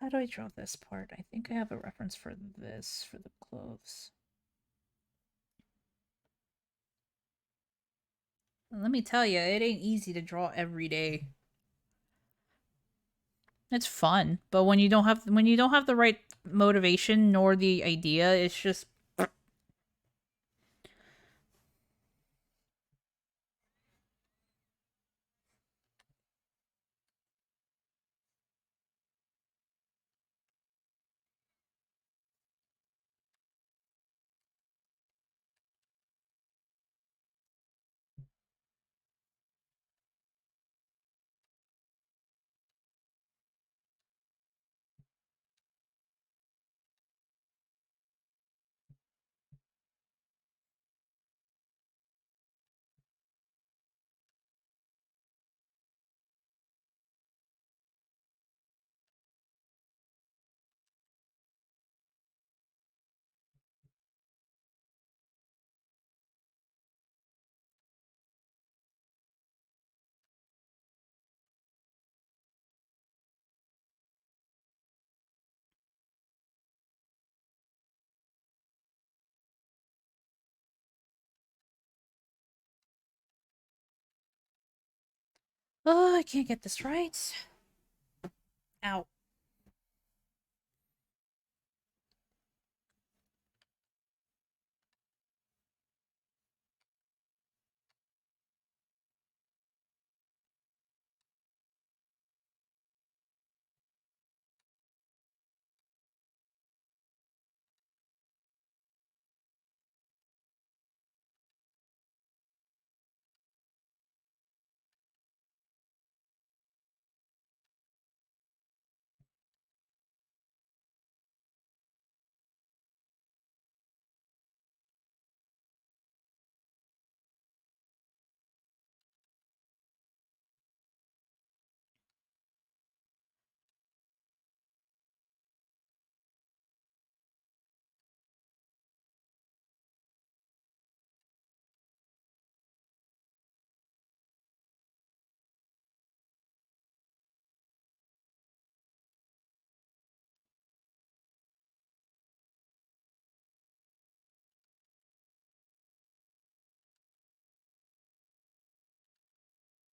How do I draw this part? I think I have a reference for this for the clothes. And let me tell you, it ain't easy to draw every day. It's fun, but when you don't have the right motivation nor the idea, it's just oh, I can't get this right. Ow.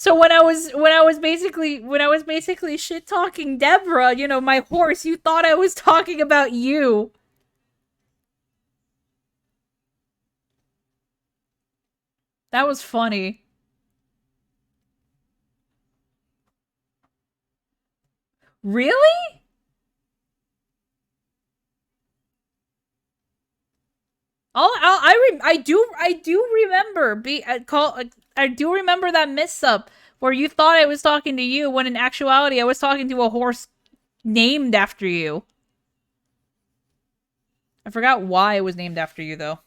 So when I was basically shit talking Deborah, you know, my horse, you thought I was talking about you. That was funny. Really? I do remember I do remember that mess up where you thought I was talking to you when in actuality I was talking to a horse named after you. I forgot why it was named after you though.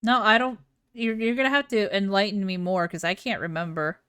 No, I don't. You're gonna have to enlighten me more because I can't remember.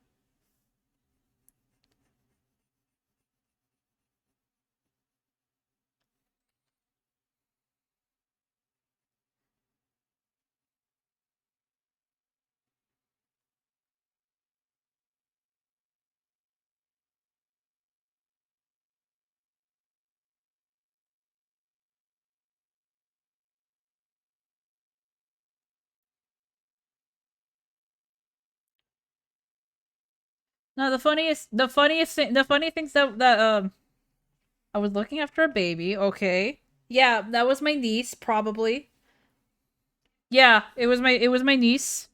No, the funny things that I was looking after a baby. Okay, yeah, that was my niece probably. Yeah, it was my niece.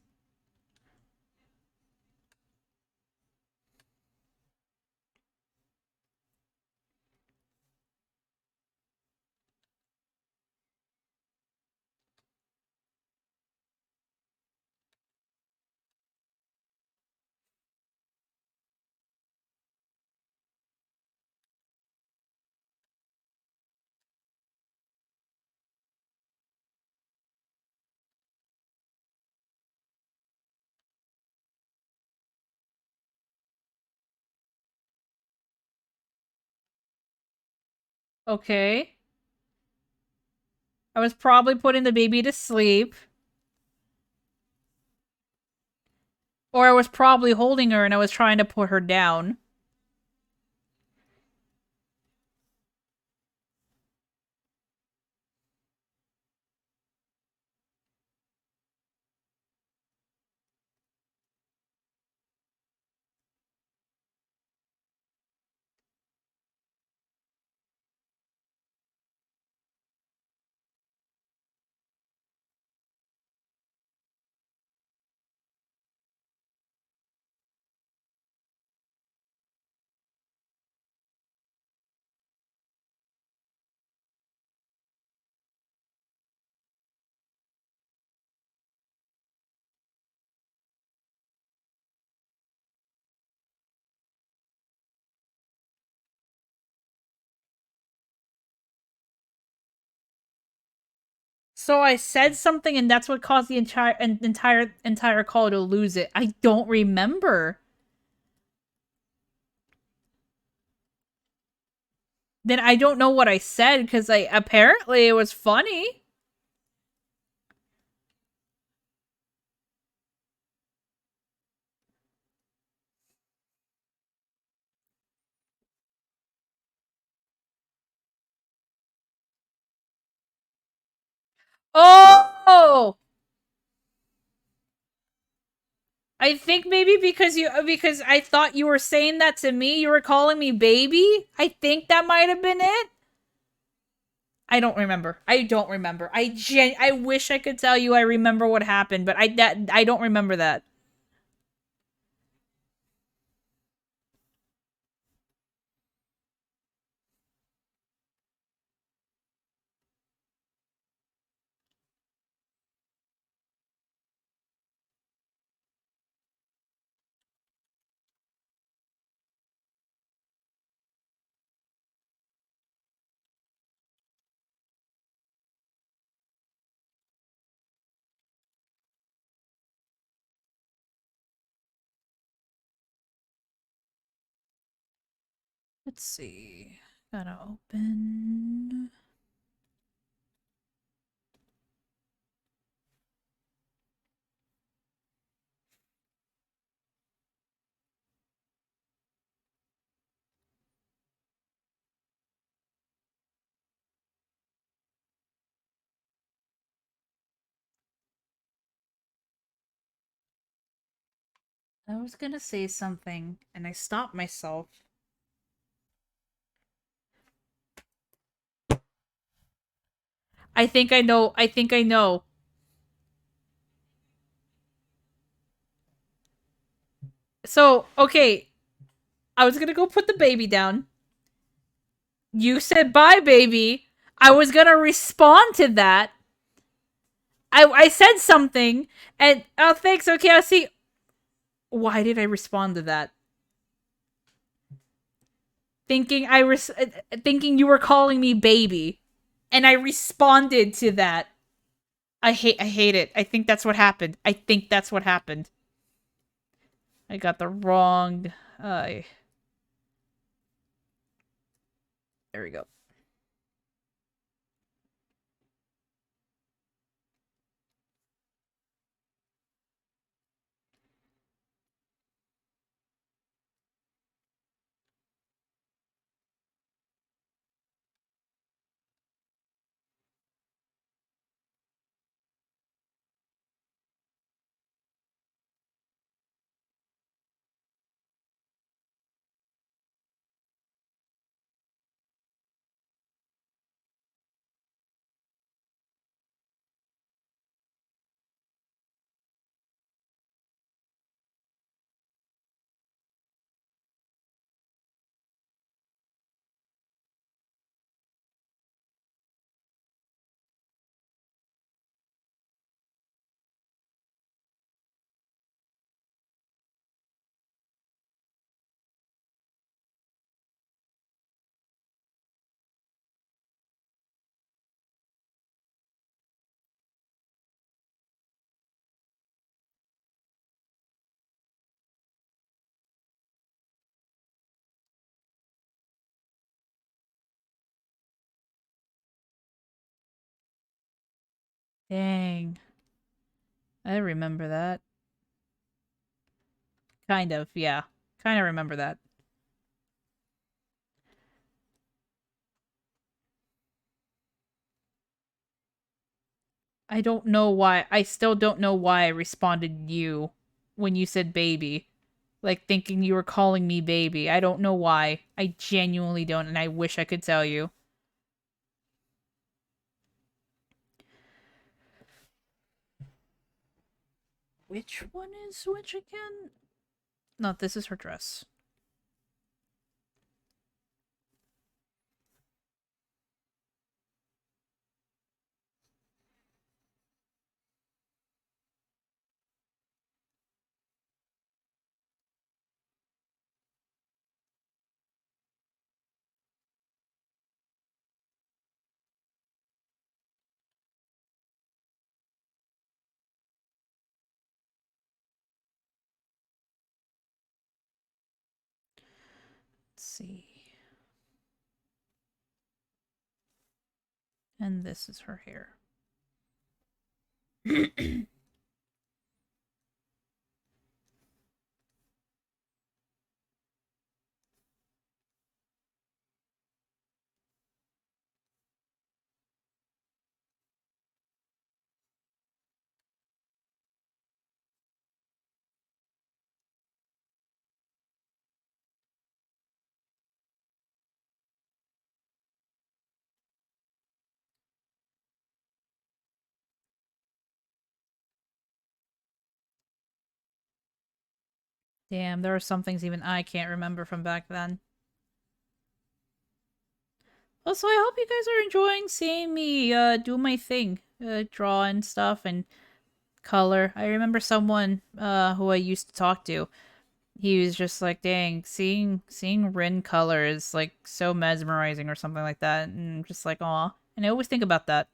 Okay, I was probably putting the baby to sleep, or I was probably holding her and I was trying to put her down. So I said something, and that's what caused the entire call to lose it. I don't remember. Then I don't know what I said because I apparently it was funny. Oh, I think maybe because I thought you were saying that to me. You were calling me baby. I think that might have been it. I don't remember. I don't remember. I wish I could tell you I remember what happened, but I don't remember that. Let's see. Gotta open. I was gonna say something and I stopped myself. I think I know. I think I know. So, okay. I was gonna go put the baby down. You said bye, baby. I was gonna respond to that. I said something, and oh, thanks. Okay, I'll see. Why did I respond to that? Thinking you were calling me baby, and I responded to that. I hate it. I think that's what happened. I think that's what happened. I got the wrong. There we go. Dang. I remember that. Kind of, yeah. Kind of remember that. I don't know why. I still don't know why I responded you when you said baby. Like thinking you were calling me baby. I don't know why. I genuinely don't, and I wish I could tell you. Which one is which again? No, this is her dress. Let's see. And this is her hair. Damn, there are some things even I can't remember from back then. Also, I hope you guys are enjoying seeing me do my thing, draw and stuff and color. I remember someone who I used to talk to. He was just like, "Dang, seeing Rin color is like so mesmerizing," or something like that. And I'm just like, "Aw." And I always think about that.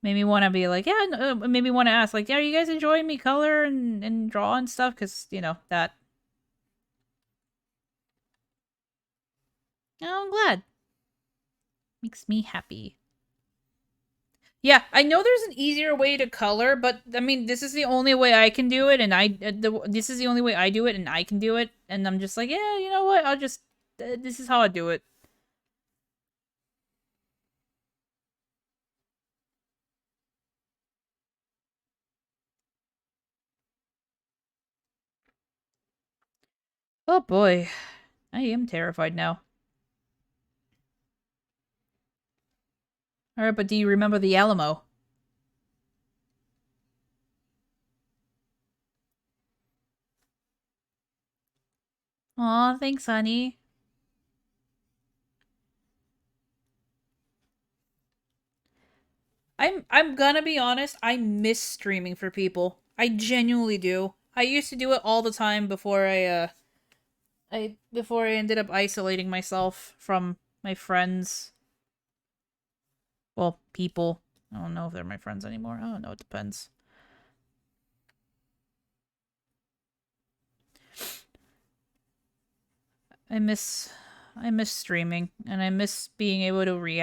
Made me want to be like, yeah, made me want to ask, like, yeah, are you guys enjoying me color and draw and stuff? Because, you know, that. Oh, I'm glad. Makes me happy. Yeah, I know there's an easier way to color, but I mean, this is the only way I can do it, and this is the only way I do it, and I can do it, and I'm just like, yeah, you know what? I'll just this is how I do it. Oh boy, I am terrified now. All right, but do you remember the Alamo? Aw, thanks, honey. I'm gonna be honest. I miss streaming for people. I genuinely do. I used to do it all the time before I before I ended up isolating myself from my friends. Well, people. I don't know if they're my friends anymore. I don't know. It depends. I miss I miss streaming and I miss being able to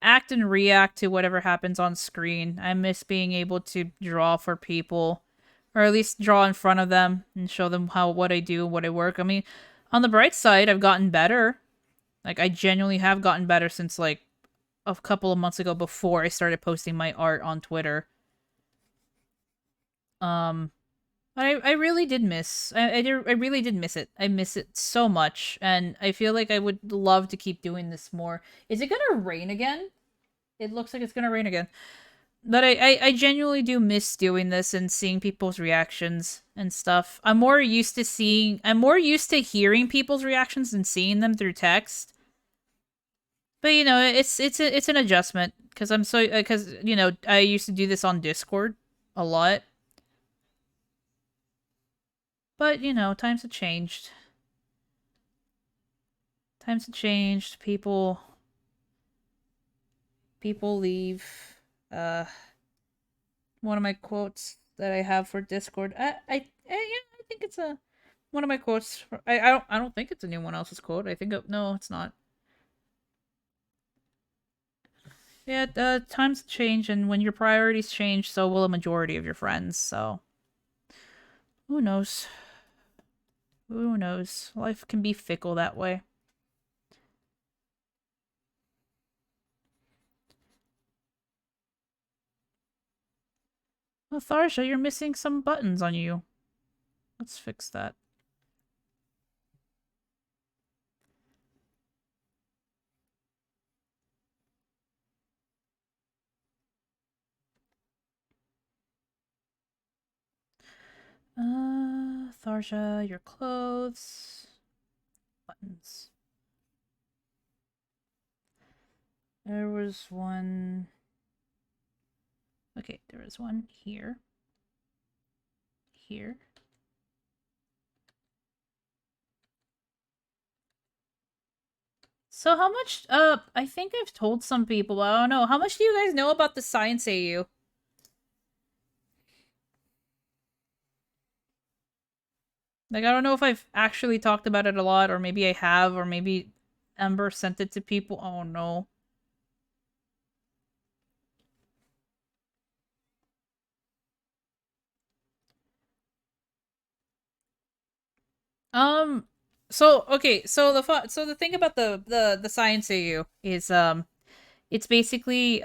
act and react to whatever happens on screen. I miss being able to draw for people, or at least draw in front of them and show them how what I do, what I work. I mean, on the bright side, I've gotten better. Like I genuinely have gotten better since like a couple of months ago before I started posting my art on Twitter. Um, I really did miss I really did miss it. I miss it so much, and I feel like I would love to keep doing this more. Is it gonna rain again? It looks like it's gonna rain again. But I genuinely do miss doing this and seeing people's reactions and stuff. I'm more used to hearing people's reactions than seeing them through text. But you know, it's an adjustment because I'm so because you know I used to do this on Discord a lot. But you know, times have changed. Times have changed. People leave. Uh, one of my quotes that I have for Discord. Yeah, I think it's a one of my quotes. I don't think it's anyone else's quote. I think no, it's not. Yeah, times change, and when your priorities change, so will a majority of your friends. So who knows? Who knows? Life can be fickle that way. Well, Tharsha, you're missing some buttons on you. Let's fix that. Tharsha, your clothes. Buttons. There was one. Okay, there was one here. Here. So how much I think I've told some people, I don't know. How much do you guys know about the Science AU? Like I don't know if I've actually talked about it a lot or maybe I have or maybe Ember sent it to people. Oh no. Um so okay, so so the thing about the Science AU is it's basically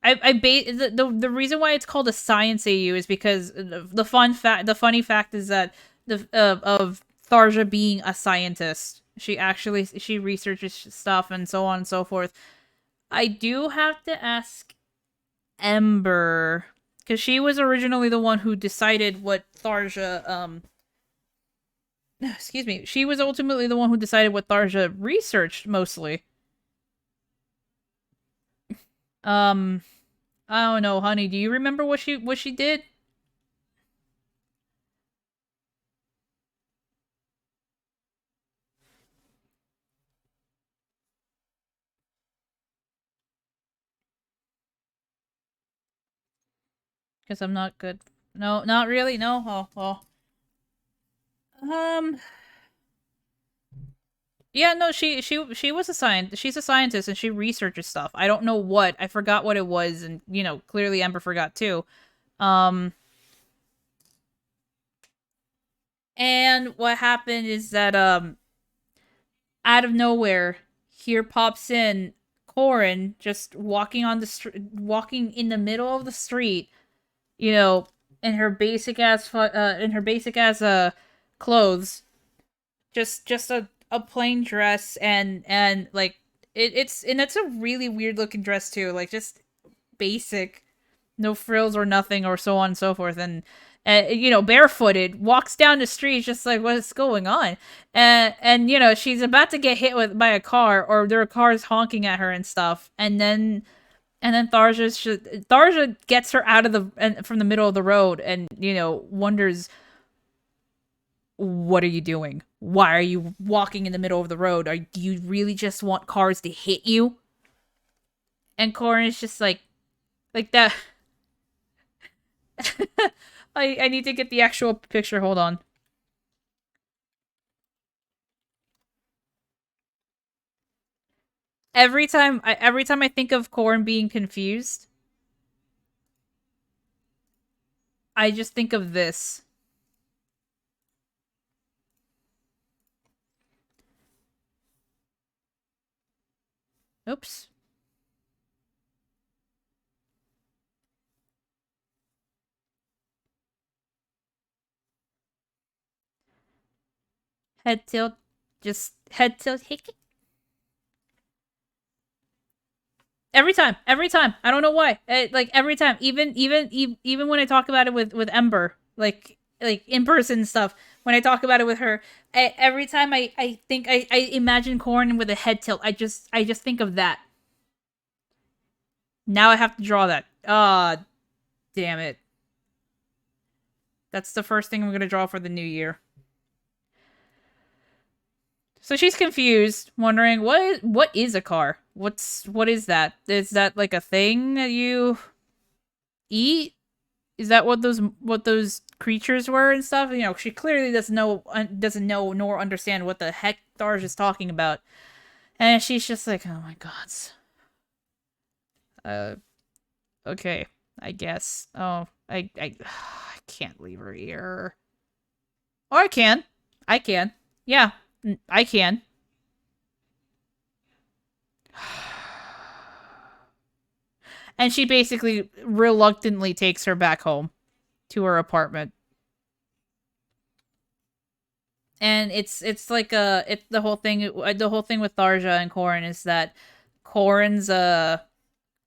the reason why it's called a science AU is because the funny fact is that the of Tharja being a scientist, she researches stuff and so on and so forth. I do have to ask Ember because she was originally the one who decided what Tharja excuse me, she was ultimately the one who decided what Tharja researched mostly. Um I don't know, honey. Do you remember what she did? Because I'm not good. No, not really. No. Oh well. Um. Yeah, no, she was a scientist. She's a scientist and she researches stuff. I don't know what. I forgot what it was, and clearly Ember forgot too. Um, and what happened is that out of nowhere, here pops in Corin just walking on the walking in the middle of the street, you know, in her basic ass clothes, just a plain dress and like it's a really weird looking dress too, like just basic, no frills or nothing or so on and so forth, and barefooted walks down the street just like what's going on, and she's about to get hit with by a car, or there are cars honking at her and stuff, and then Tharja gets her out of from the middle of the road, and wonders, what are you doing? Why are you walking in the middle of the road? Do you really just want cars to hit you? And Corin is just like that. I need to get the actual picture. Hold on. Every time I think of Corin being confused, I just think of this. Oops. Head tilt, just head tilt. Every time. I don't know why. Like every time, even when I talk about it with Ember, like in person stuff. When I talk about it with her, every time I think I imagine Corin with a head tilt. I just think of that. Now I have to draw that. Ah, damn it. That's the first thing I'm gonna draw for the new year. So she's confused, wondering what is a car? What is that? Is that like a thing that you eat? Is that what those creatures were and stuff? She clearly doesn't know nor understand what the heck Tharj is talking about, and she's just like, oh my god. Uh, okay, I guess. Oh, I can't leave her here. Or I can. I can. Yeah, I can. And she basically reluctantly takes her back home to her apartment. And it's like the whole thing with Tharja and Corin is that Corin's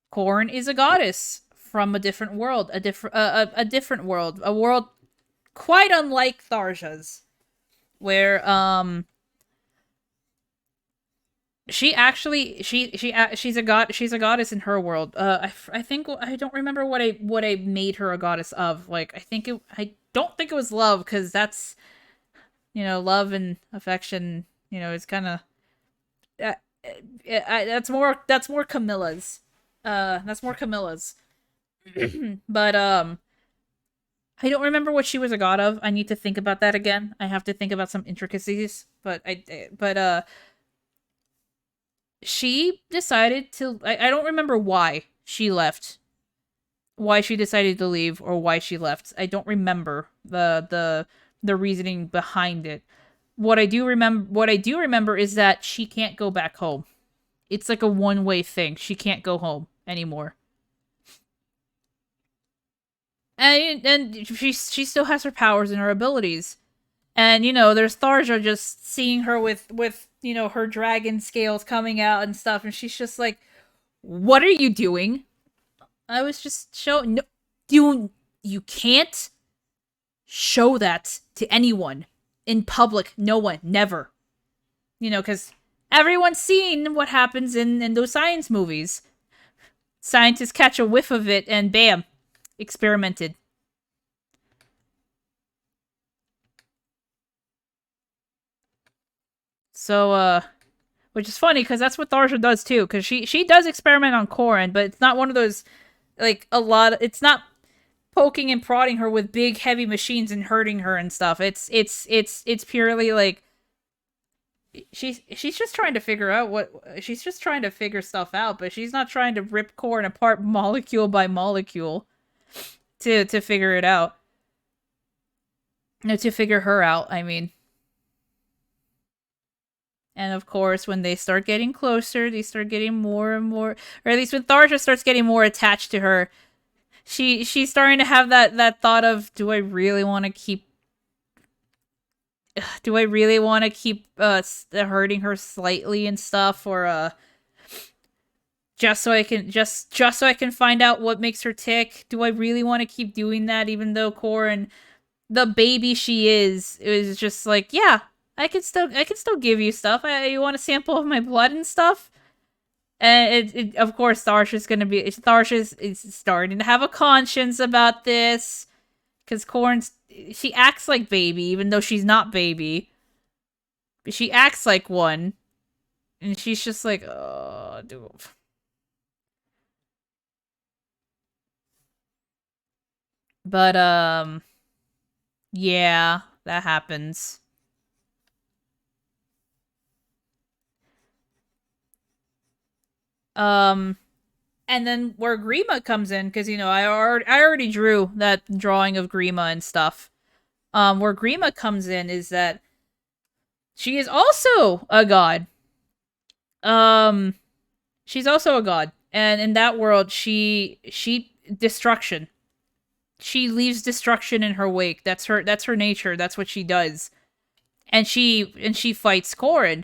Corin is a goddess from a different world, a different world, a world quite unlike Tharja's, where she's a goddess in her world. I think I don't remember what I made her a goddess of. Like I don't think it was love, because that's love and affection. It's kind of uh, that's more Camilla's. That's more Camilla's. But I don't remember what she was a god of. I need to think about that again. I have to think about some intricacies. But she decided to. I don't remember why she left. Why she decided to leave, or why she left. I don't remember the reasoning behind it. What I do remember is that she can't go back home. It's like a one-way thing. She can't go home anymore. And she still has her powers and her abilities. And there's Tharja just seeing her with her dragon scales coming out and stuff, and she's just like, "What are you doing?" I was just showing. No, you can't show that to anyone in public. No one, never. Because everyone's seen what happens in those science movies. Scientists catch a whiff of it, and bam, experimented. So, which is funny because that's what Tharja does too. Because she does experiment on Corin, but it's not one of those like a lot. It's not poking and prodding her with big heavy machines and hurting her and stuff. It's purely like she's just trying to figure out what she's just trying to figure stuff out, but she's not trying to rip Corrin apart molecule by molecule to figure it out. No, to figure her out, I mean. And of course, when they start getting closer, they start getting more and more, or at least when Tharsha starts getting more attached to her, she's starting to have that thought of, do I really want to keep hurting her slightly and stuff, or just so I can just so I can find out what makes her tick? Do I really want to keep doing that, even though Corrin, the baby she is just like, yeah, I can still give you stuff. You want a sample of my blood and stuff? And of course, Tharsha's is starting to have a conscience about this, because she acts like baby, even though she's not baby. But she acts like one, and she's just like, oh, dude. But yeah, that happens. Um, and then where Grima comes in, because I already drew that drawing of Grima and stuff. Where Grima comes in is that she is also a god. Um, she's also a god, and in that world, she destruction. She leaves destruction in her wake. That's her nature. That's what she does. And she fights Corrin.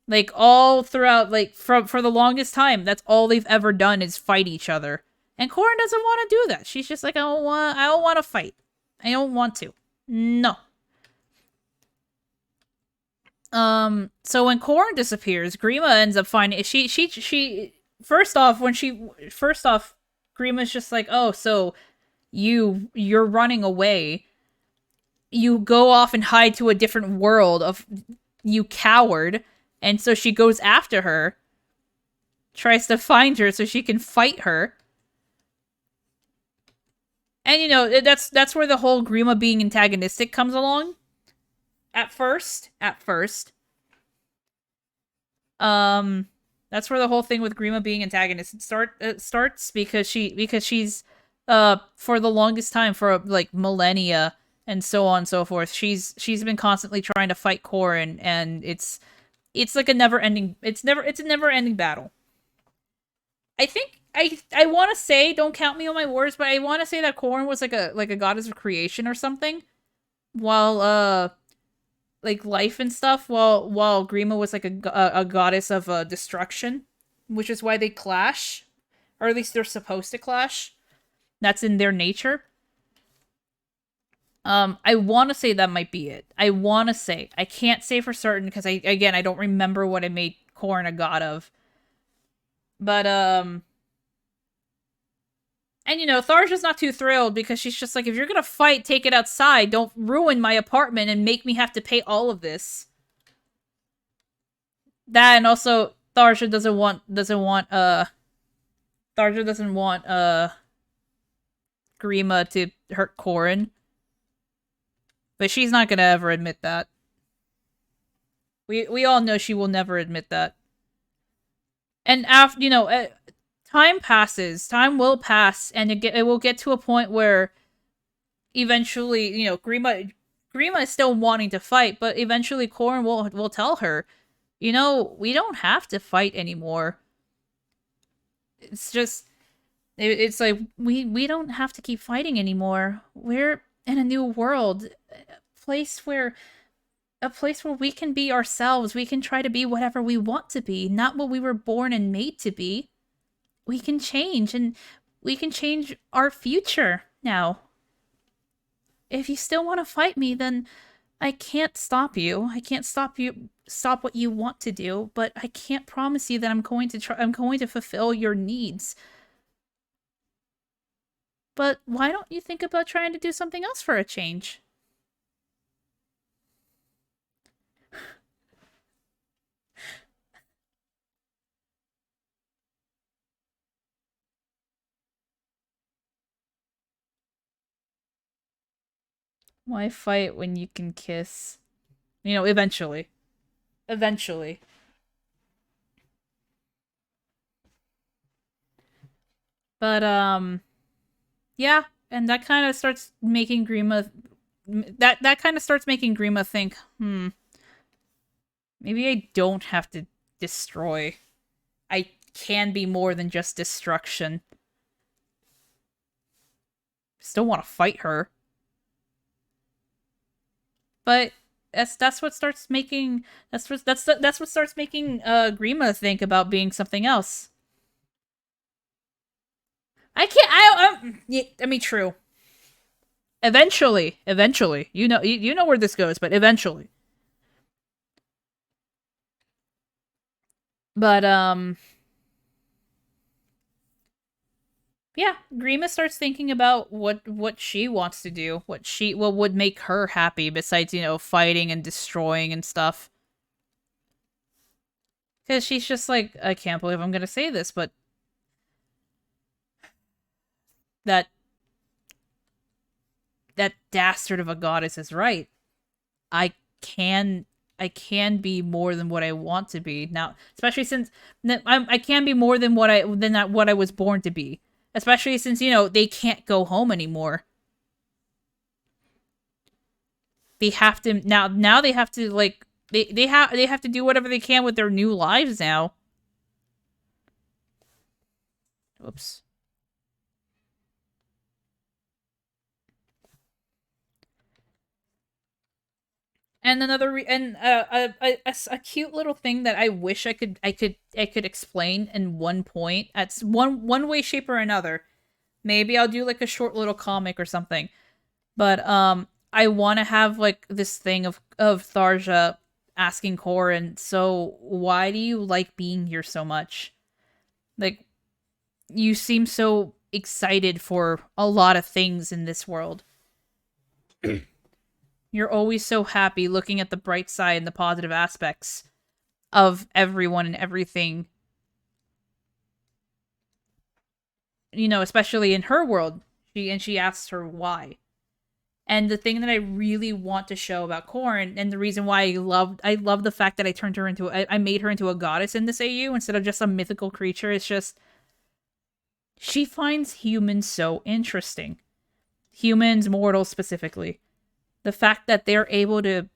Like all throughout, like for the longest time, that's all they've ever done is fight each other. And Corrin doesn't want to do that. She's just like, I don't want to fight. I don't want to. No. So when Corrin disappears, Grima ends up finding she first off, Grima's just like, oh, so you're running away. You go off and hide to a different world, of you coward. And so she goes after her, tries to find her so she can fight her. And that's where the whole Grima being antagonistic comes along. At first, um, that's where the whole thing with Grima being antagonistic starts, because she's for the longest time, for like millennia and so on and so forth, she's been constantly trying to fight Corrin, and it's like it's a never ending battle. I think I want to say, don't count me on my words, but I want to say that Corrin was like a goddess of creation or something, while like life and stuff, while Grima was like a goddess of destruction, which is why they clash, or at least they're supposed to clash. That's in their nature. I want to say that might be it. I want to say, I can't say for certain, because I don't remember what I made Corrin a god of. But and Tharsha's not too thrilled, because she's just like, if you're gonna fight, take it outside. Don't ruin my apartment and make me have to pay all of this. That, and also Tharsha doesn't want Grima to hurt Corrin. But she's not gonna ever admit that. We all know she will never admit that. And after time passes, time will pass, and it will get to a point where eventually, Grima is still wanting to fight, but eventually Corrin will tell her, we don't have to fight anymore. It's just it's like, we don't have to keep fighting anymore. We're in a new world, place where a place where we can be ourselves. We can try to be whatever we want to be, not what we were born and made to be. We can change, and we can change our future now. If you still want to fight me, then I can't stop you. I can't stop what you want to do, but I can't promise you that I'm going to fulfill your needs. But why don't you think about trying to do something else for a change? Why fight when you can kiss? Eventually. eventually. But yeah, and that kind of starts making Grima that kind of starts making Grima think, maybe I don't have to destroy. I can be more than just destruction. Still want to fight her. But that's what starts making that's what starts making Grima think about being something else. I can't I mean true. Eventually, you know where this goes, but eventually. But yeah, Grima starts thinking about what she wants to do, what would make her happy besides, fighting and destroying and stuff. Cuz she's just like, I can't believe I'm going to say this, but that that dastard of a goddess is right. I can I can be more than what I want to be now, especially since I can be more than what I was born to be. Especially since they can't go home anymore. They have to now. Now they have to like they have to do whatever they can with their new lives now. Whoops. And a cute little thing that I wish I could explain in one point at one way, shape, or another. Maybe I'll do like a short little comic or something. But I want to have like this thing of Tharja asking Corin, so why do you like being here so much? Like, you seem so excited for a lot of things in this world. You're always so happy looking at the bright side and the positive aspects of everyone and everything. Especially in her world. She asks her why. And the thing that I really want to show about Corrin, and the reason why I love the fact that I made her into a goddess in this AU instead of just a mythical creature, is just she finds humans so interesting. Humans, mortals specifically. The fact that they're able to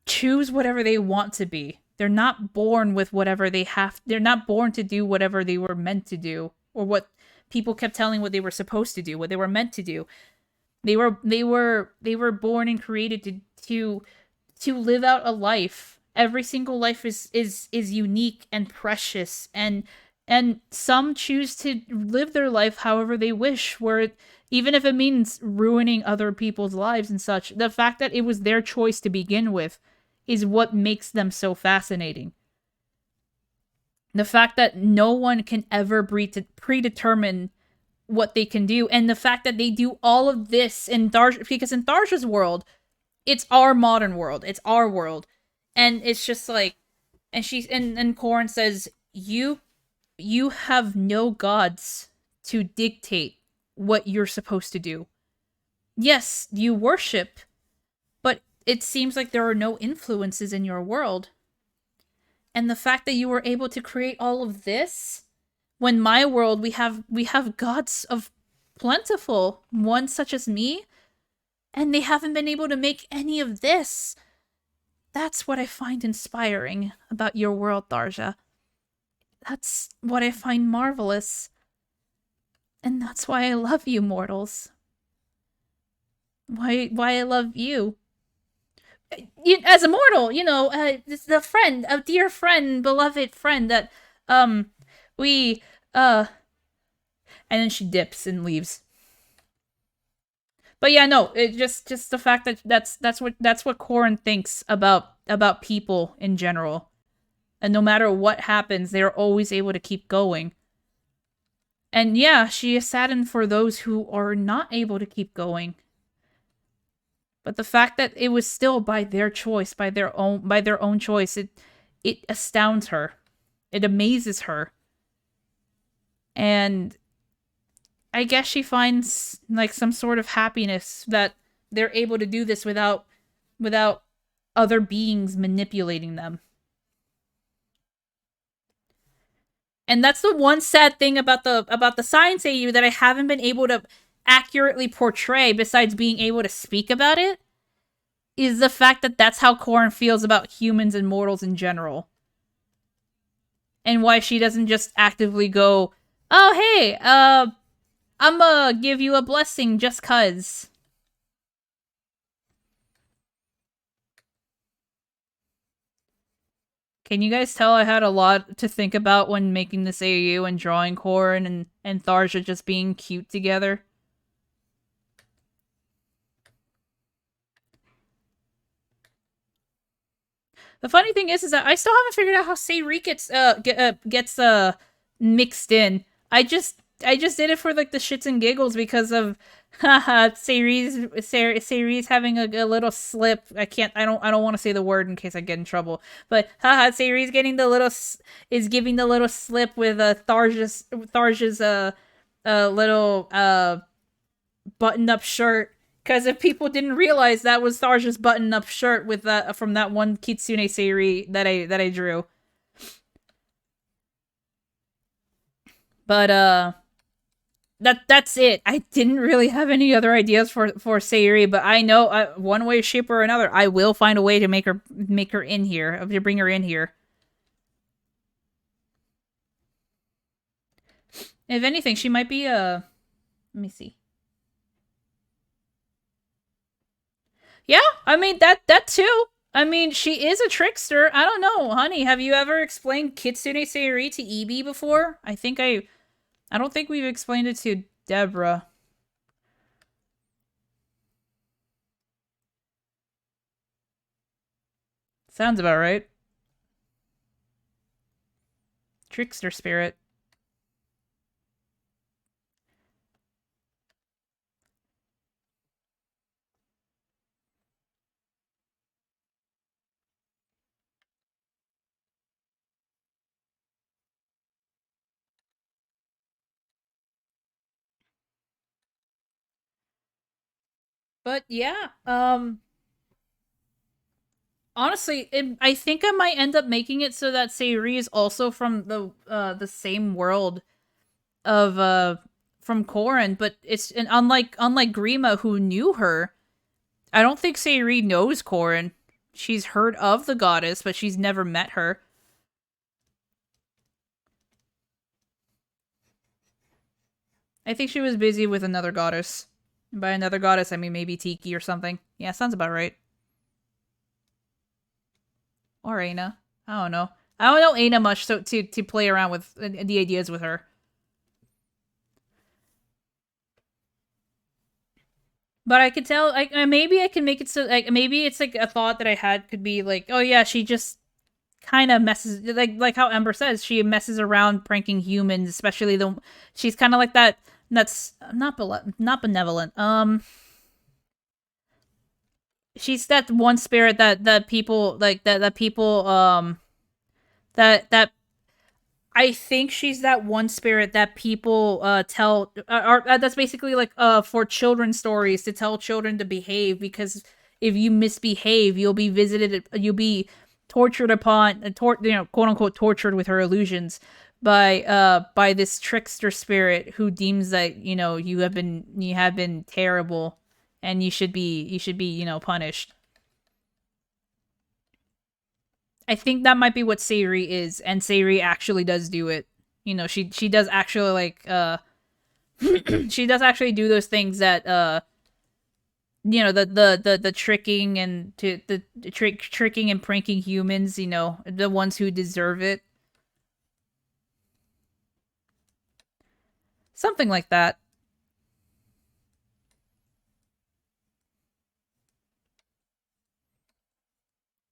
choose whatever they want to be. They're not born with whatever they have. They're not born to do whatever they were meant to do, or what people kept telling what they were supposed to do, what they were meant to do. They were born and created to live out a life. Every single life is unique and precious, and some choose to live their life however they wish, even if it means ruining other people's lives and such. The fact that it was their choice to begin with is what makes them so fascinating. The fact that no one can ever predetermine what they can do, and the fact that they do all of this in Tharja, because in Tharja's world, it's our modern world, it's our world, and it's just like, and Corrin says, you have no gods to dictate what you're supposed to do. Yes, you worship, but it seems like there are no influences in your world. And the fact that you were able to create all of this, when my world we have gods of plentiful, one such as me, and they haven't been able to make any of this. That's what I find inspiring about your world, Tharja. That's what I find marvelous. And that's why I love you, mortals. Why I love you. As a mortal, the friend, a dear friend, beloved friend that we and then she dips and leaves. But yeah, no, it just the fact that that's what Corrin thinks about people in general. And no matter what happens, they're always able to keep going. And yeah, she is saddened for those who are not able to keep going. But the fact that it was still by their choice, by their own choice, it astounds her. It amazes her. And I guess she finds like some sort of happiness that they're able to do this without other beings manipulating them. And that's the one sad thing about the science AU that I haven't been able to accurately portray, besides being able to speak about it, is the fact that that's how Corrin feels about humans and mortals in general. And why she doesn't just actively go, "Oh, hey, I'm gonna give you a blessing just cuz." Can you guys tell I had a lot to think about when making this AU and drawing Corrin and Tharja just being cute together? The funny thing is that I still haven't figured out how Sayri gets mixed in. I just did it for like the shits and giggles because of haha Sayri's having a little slip. I don't want to say the word in case I get in trouble. But haha Sayri's getting the little is giving the little slip with Tharja's little button up shirt. Because if people didn't realize that was Tharja's button-up shirt with that from that one Kitsune Sayri that I drew, but that's it. I didn't really have any other ideas for Sayri, but I know one way, shape, or another, I will find a way to make her in here, to bring her in here. If anything, she might be a. Let me see. Yeah, I mean that too. I mean, she is a trickster. I don't know, honey. Have you ever explained Kitsune Sayori to Ebi before? I don't think we've explained it to Deborah. Sounds about right. Trickster spirit. But yeah, honestly, I think I might end up making it so that Sayuri is also from the same world of from Corrin, but it's and unlike Grima who knew her, I don't think Sayuri knows Corrin. She's heard of the goddess, but she's never met her. I think she was busy with another goddess. And by another goddess, I mean maybe Tiki or something. Yeah, sounds about right. Or Aina. I don't know. I don't know Aina much so to play around with the ideas with her. But I could tell, like, maybe I can make it so, like, maybe it's like a thought that I had could be like, oh yeah, she just kind of messes, like how Ember says, she messes around pranking humans, especially she's kind of like that. That's not benevolent. She's that one spirit that people like that people that I think she's that one spirit that people tell that's basically like for children's stories to tell children to behave, because if you misbehave, you'll be tortured upon quote unquote tortured with her illusions by this trickster spirit who deems that you have been terrible and you should be punished. I think that might be what Sayuri is, and Sayuri actually does do it. She does actually like she does actually do those things that the tricking and the tricking and pranking humans, the ones who deserve it. Something like that.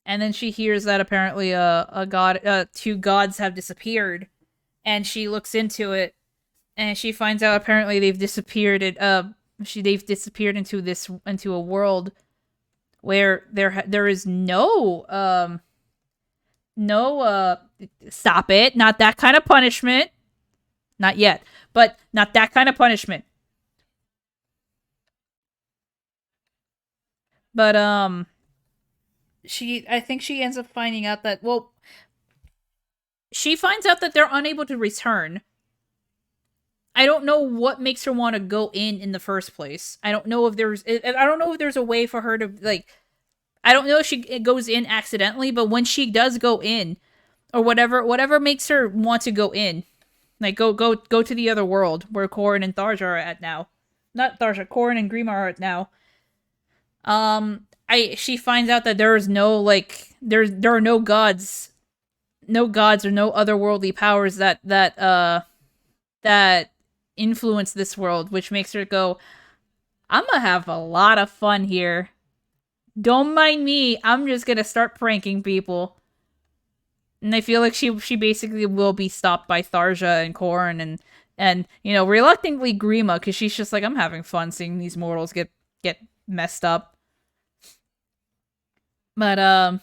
And then she hears that apparently two gods have disappeared, and she looks into it, and she finds out apparently they've disappeared. They've disappeared into a world where there is no stop it, not that kind of punishment, not yet, but not that kind of punishment. But I think she ends up finding out that, well, she finds out that they're unable to return. I don't know what makes her want to go in the first place. I don't know if there's a way for her to, like, I don't know if she goes in accidentally, but when she does go in, or whatever makes her want to go in, like go to the other world where Corrin and Tharja are at now. Not Tharja, Corrin and Grima are at now. She finds out that there is no, like, there are no gods, or no otherworldly powers that influence this world, which makes her go, I'm gonna have a lot of fun here. Don't mind me. I'm just gonna start pranking people. And I feel like she basically will be stopped by Tharja and Corrin and reluctantly Grima, because she's just like, I'm having fun seeing these mortals get messed up. But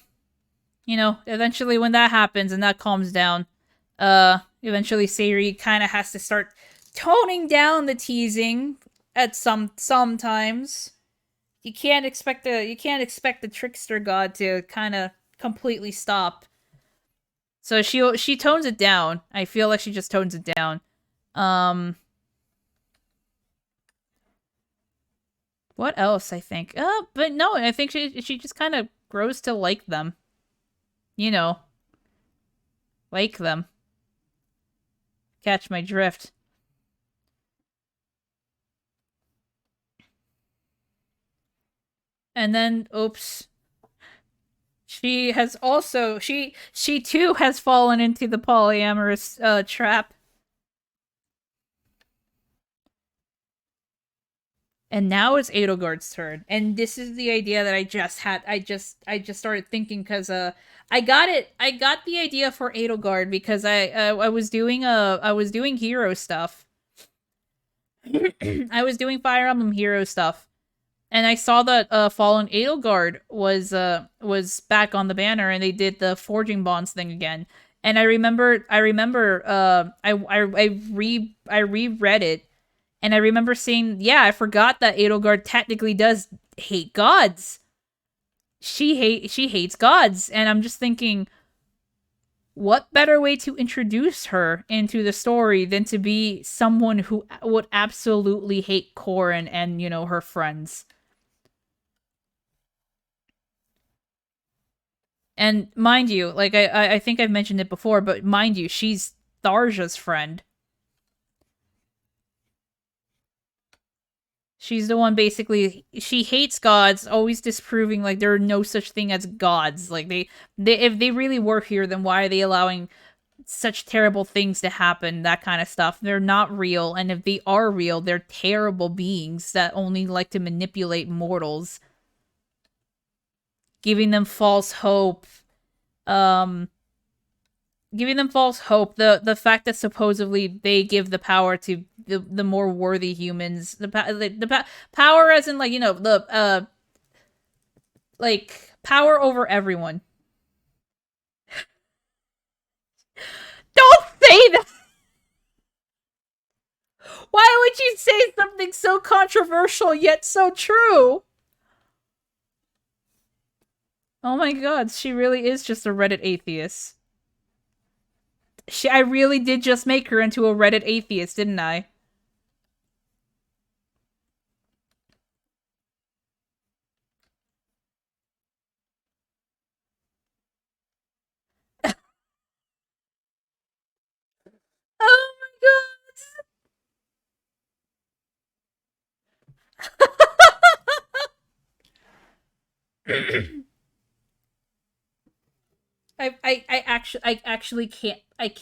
eventually when that happens and that calms down, eventually Sayri kind of has to start toning down the teasing at sometimes. You can't expect the trickster god to kind of completely stop. So she tones it down. I feel like she just tones it down. What else? I think. But no, I think she just kind of grows to like them. Like them. Catch my drift. And then, oops. She has also she too has fallen into the polyamorous trap. And now it's Edelgard's turn. And this is the idea that I just had. I just started thinking because I got the idea for Edelgard because I was doing hero stuff. I was doing Fire Emblem hero stuff. And I saw that Fallen Edelgard was back on the banner, and they did the Forging Bonds thing again. And I remember I reread it, and I remember saying, yeah, I forgot that Edelgard technically does hate gods. She hates gods, and I'm just thinking, what better way to introduce her into the story than to be someone who would absolutely hate Corrin and her friends. And mind you, like I think I've mentioned it before, but mind you, she's Tharja's friend. She's the one basically, she hates gods, always disproving like there are no such thing as gods. Like they if they really were here, then why are they allowing such terrible things to happen, that kind of stuff. They're not real, and if they are real, they're terrible beings that only like to manipulate mortals, giving them false hope. Um Giving them false hope. The fact that supposedly they give the power to the more worthy humans, power as in, like, the like power over everyone. Don't say that. Why would you say something so controversial yet so true? Oh my god, she really is just a Reddit atheist. I really did just make her into a Reddit atheist, didn't I? Oh my god. I actually can't. I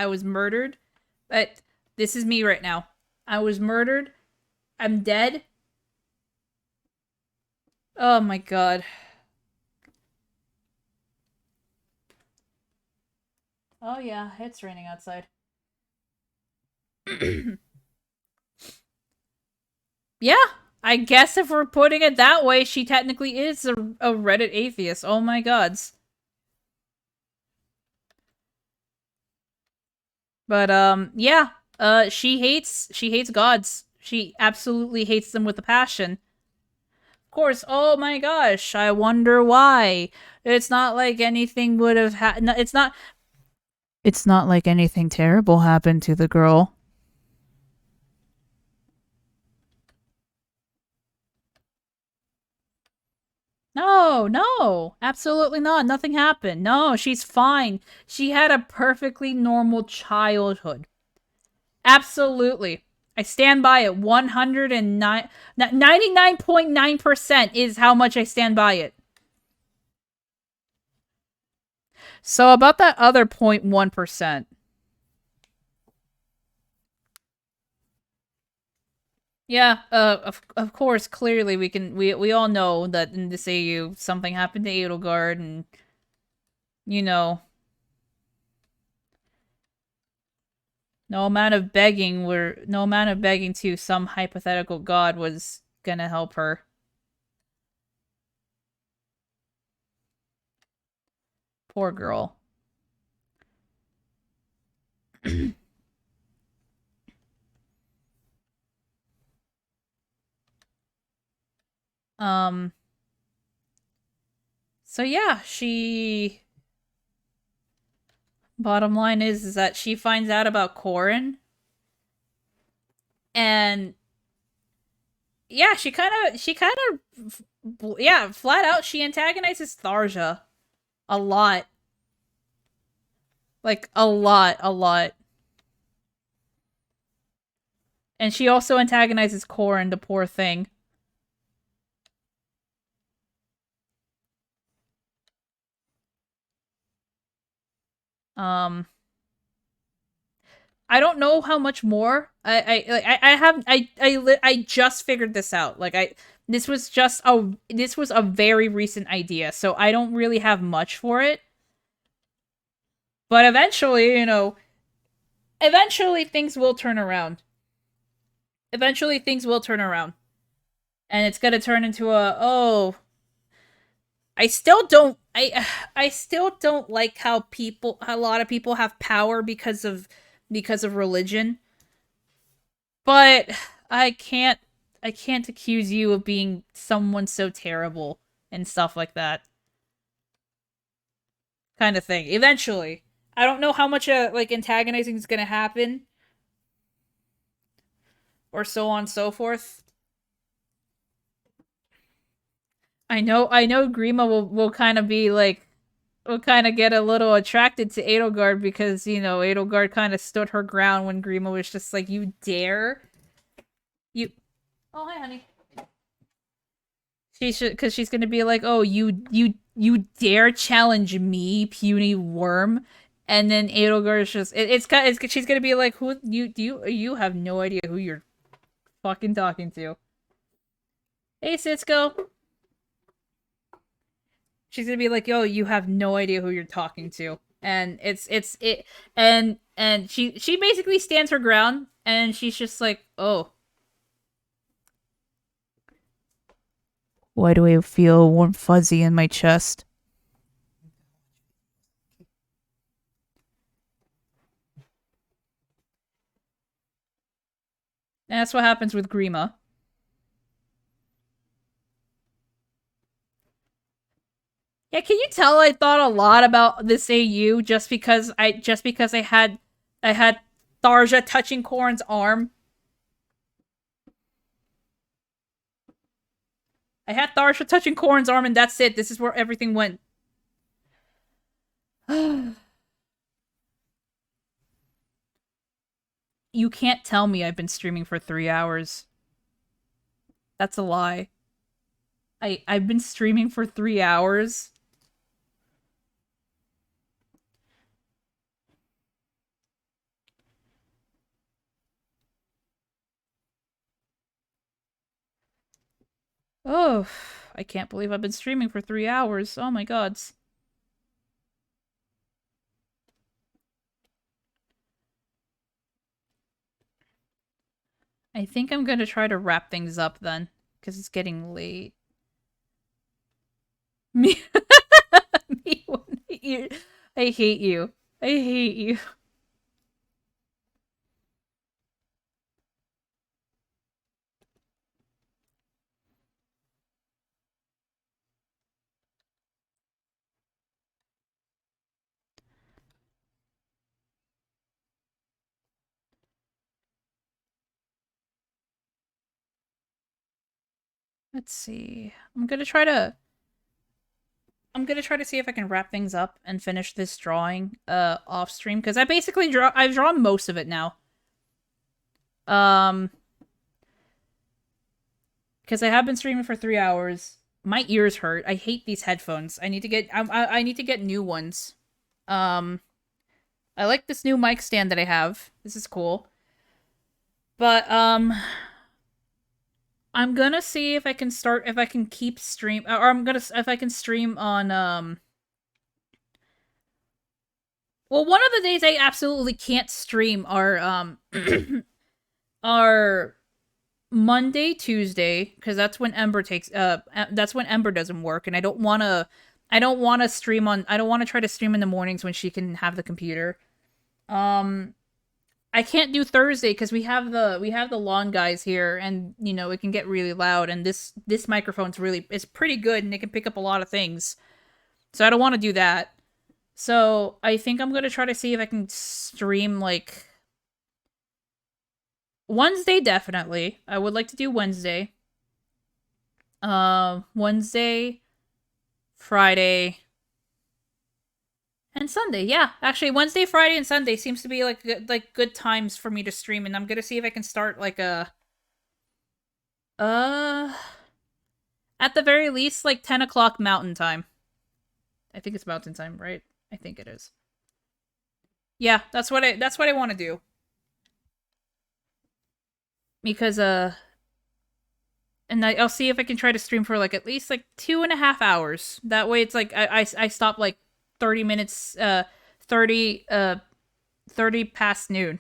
was murdered, but this is me right now. I was murdered. I'm dead. Oh my god. Oh yeah, it's raining outside. Yeah, I guess if we're putting it that way, she technically is a Reddit atheist. Oh my gods. But yeah. She hates gods. She absolutely hates them with a passion. course, oh my gosh, I wonder why. It's not like anything would have it's not like anything terrible happened to the girl. No, no, absolutely not. Nothing happened. No, she's fine. She had a perfectly normal childhood. Absolutely. I stand by it. 109, 99.9% is how much I stand by it. So about that other 0.1%. Yeah, of course, clearly we all know that in this AU something happened to Edelgard, and you know, no amount of begging to some hypothetical god was gonna help her. Poor girl. um so yeah, she bottom line is that she finds out about Corin, and yeah, yeah, flat out she antagonizes Tharja a lot. Like a lot. And she also antagonizes Corin, the poor thing. Um, I don't know how much more. I just figured this out. This was a very recent idea, so I don't really have much for it. But eventually, eventually things will turn around. Eventually things will turn around. And it's gonna turn into I still don't I still don't like how a lot of people have power because of religion. But I can't I can't accuse you of being someone so terrible and stuff like that. Kind of thing. Eventually. I don't know how much like antagonizing is going to happen or so on and so forth. I know Grima will kind of be like will kind of get a little attracted to Edelgard because, Edelgard kind of stood her ground when Grima was just like, "You dare? You Oh, hi honey." She should, because she's gonna be like, "Oh, you dare challenge me, puny worm?" And then Edelgard is just she's gonna be like, "Who you have no idea who you're fucking talking to." Hey, Cisco. She's gonna be like, "Yo, you have no idea who you're talking to," and and she basically stands her ground, and she's just like, "Oh, why do I feel warm fuzzy in my chest?" And that's what happens with Grima. Yeah, can you tell I thought a lot about this AU just because I had Tharja touching Corrin's arm. I had Tharja touching Corrin's arm, and that's it. This is where everything went. You can't tell me I've been streaming for 3 hours. That's a lie. I've been streaming for 3 hours. Oh, I can't believe I've been streaming for 3 hours. Oh my gods. I think I'm gonna try to wrap things up then, because it's getting late. Me, me, I hate you. I hate you. Let's see. I'm gonna try to see if I can wrap things up and finish this drawing off stream, because I've drawn most of it now. Because I have been streaming for 3 hours. My ears hurt. I hate these headphones. I need to get new ones. I like this new mic stand that I have. This is cool. But I'm gonna see if I can keep stream, or if I can stream on well, one of the days I absolutely can't stream are are Monday, Tuesday, because that's when Ember doesn't work, and I don't want to try to stream in the mornings when she can have the computer. I can't do Thursday because we have the lawn guys here, and it can get really loud, and this microphone's it's pretty good, and it can pick up a lot of things. So I don't want to do that. So I think I'm gonna try to see if I can stream like Wednesday. Definitely, I would like to do Wednesday. Wednesday, Friday, and Sunday. Yeah, actually, Wednesday, Friday, and Sunday seems to be like good times for me to stream, and I'm gonna see if I can start like at the very least like 10 o'clock Mountain Time. I think it's Mountain Time, right? I think it is. Yeah, that's what I want to do. Because and I'll see if I can try to stream for like at least like 2.5 hours. That way it's like I stop like 30 minutes 30 past noon.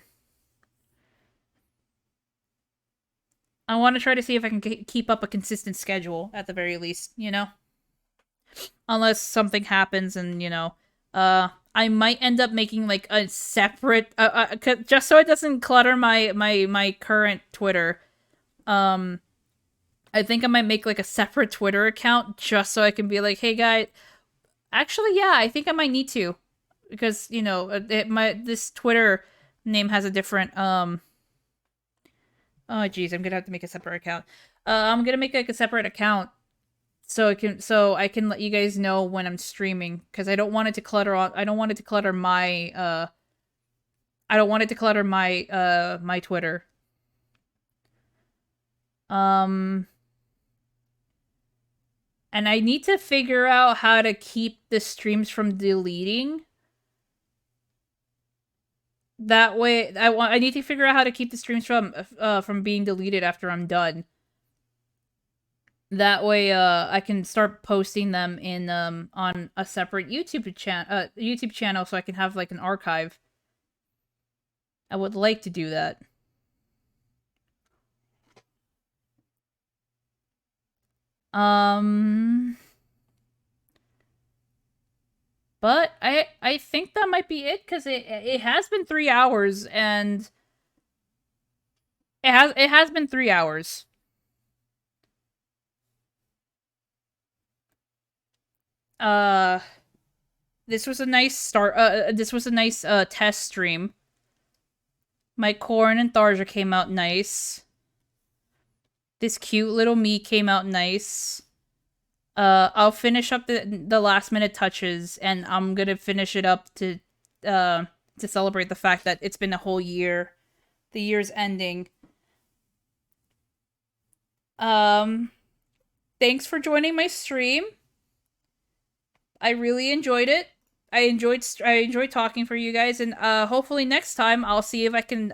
I want to try to see if I can keep up a consistent schedule at the very least, unless something happens, and I might end up making like a separate just so it doesn't clutter my current Twitter. I think I might make like a separate Twitter account just so I can be like, hey guys, actually yeah, I think I might need to, because this Twitter name has a different oh geez, I'm gonna have to make a separate account. I'm gonna make like a separate account so I can let you guys know when I'm streaming, because I don't want it to clutter my my Twitter. And I need to figure out how to keep the streams from deleting. That way, I need to figure out how to keep the streams from being deleted after I'm done. That way, I can start posting them in on a separate YouTube channel, so I can have like an archive. I would like to do that. But I think that might be it, because it has been 3 hours, and it has been 3 hours. This was a nice start. This was a nice test stream. My Corn and Tharja came out nice. This cute little me came out nice. I'll finish up the last minute touches, and I'm gonna finish it up to celebrate the fact that it's been a whole year. The year's ending. Thanks for joining my stream. I really enjoyed it. I enjoyed talking for you guys, and hopefully next time I'll see if I can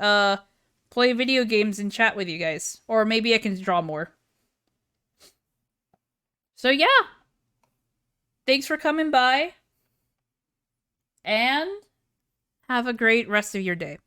play video games and chat with you guys, or maybe I can draw more. So yeah, thanks for coming by, and have a great rest of your day.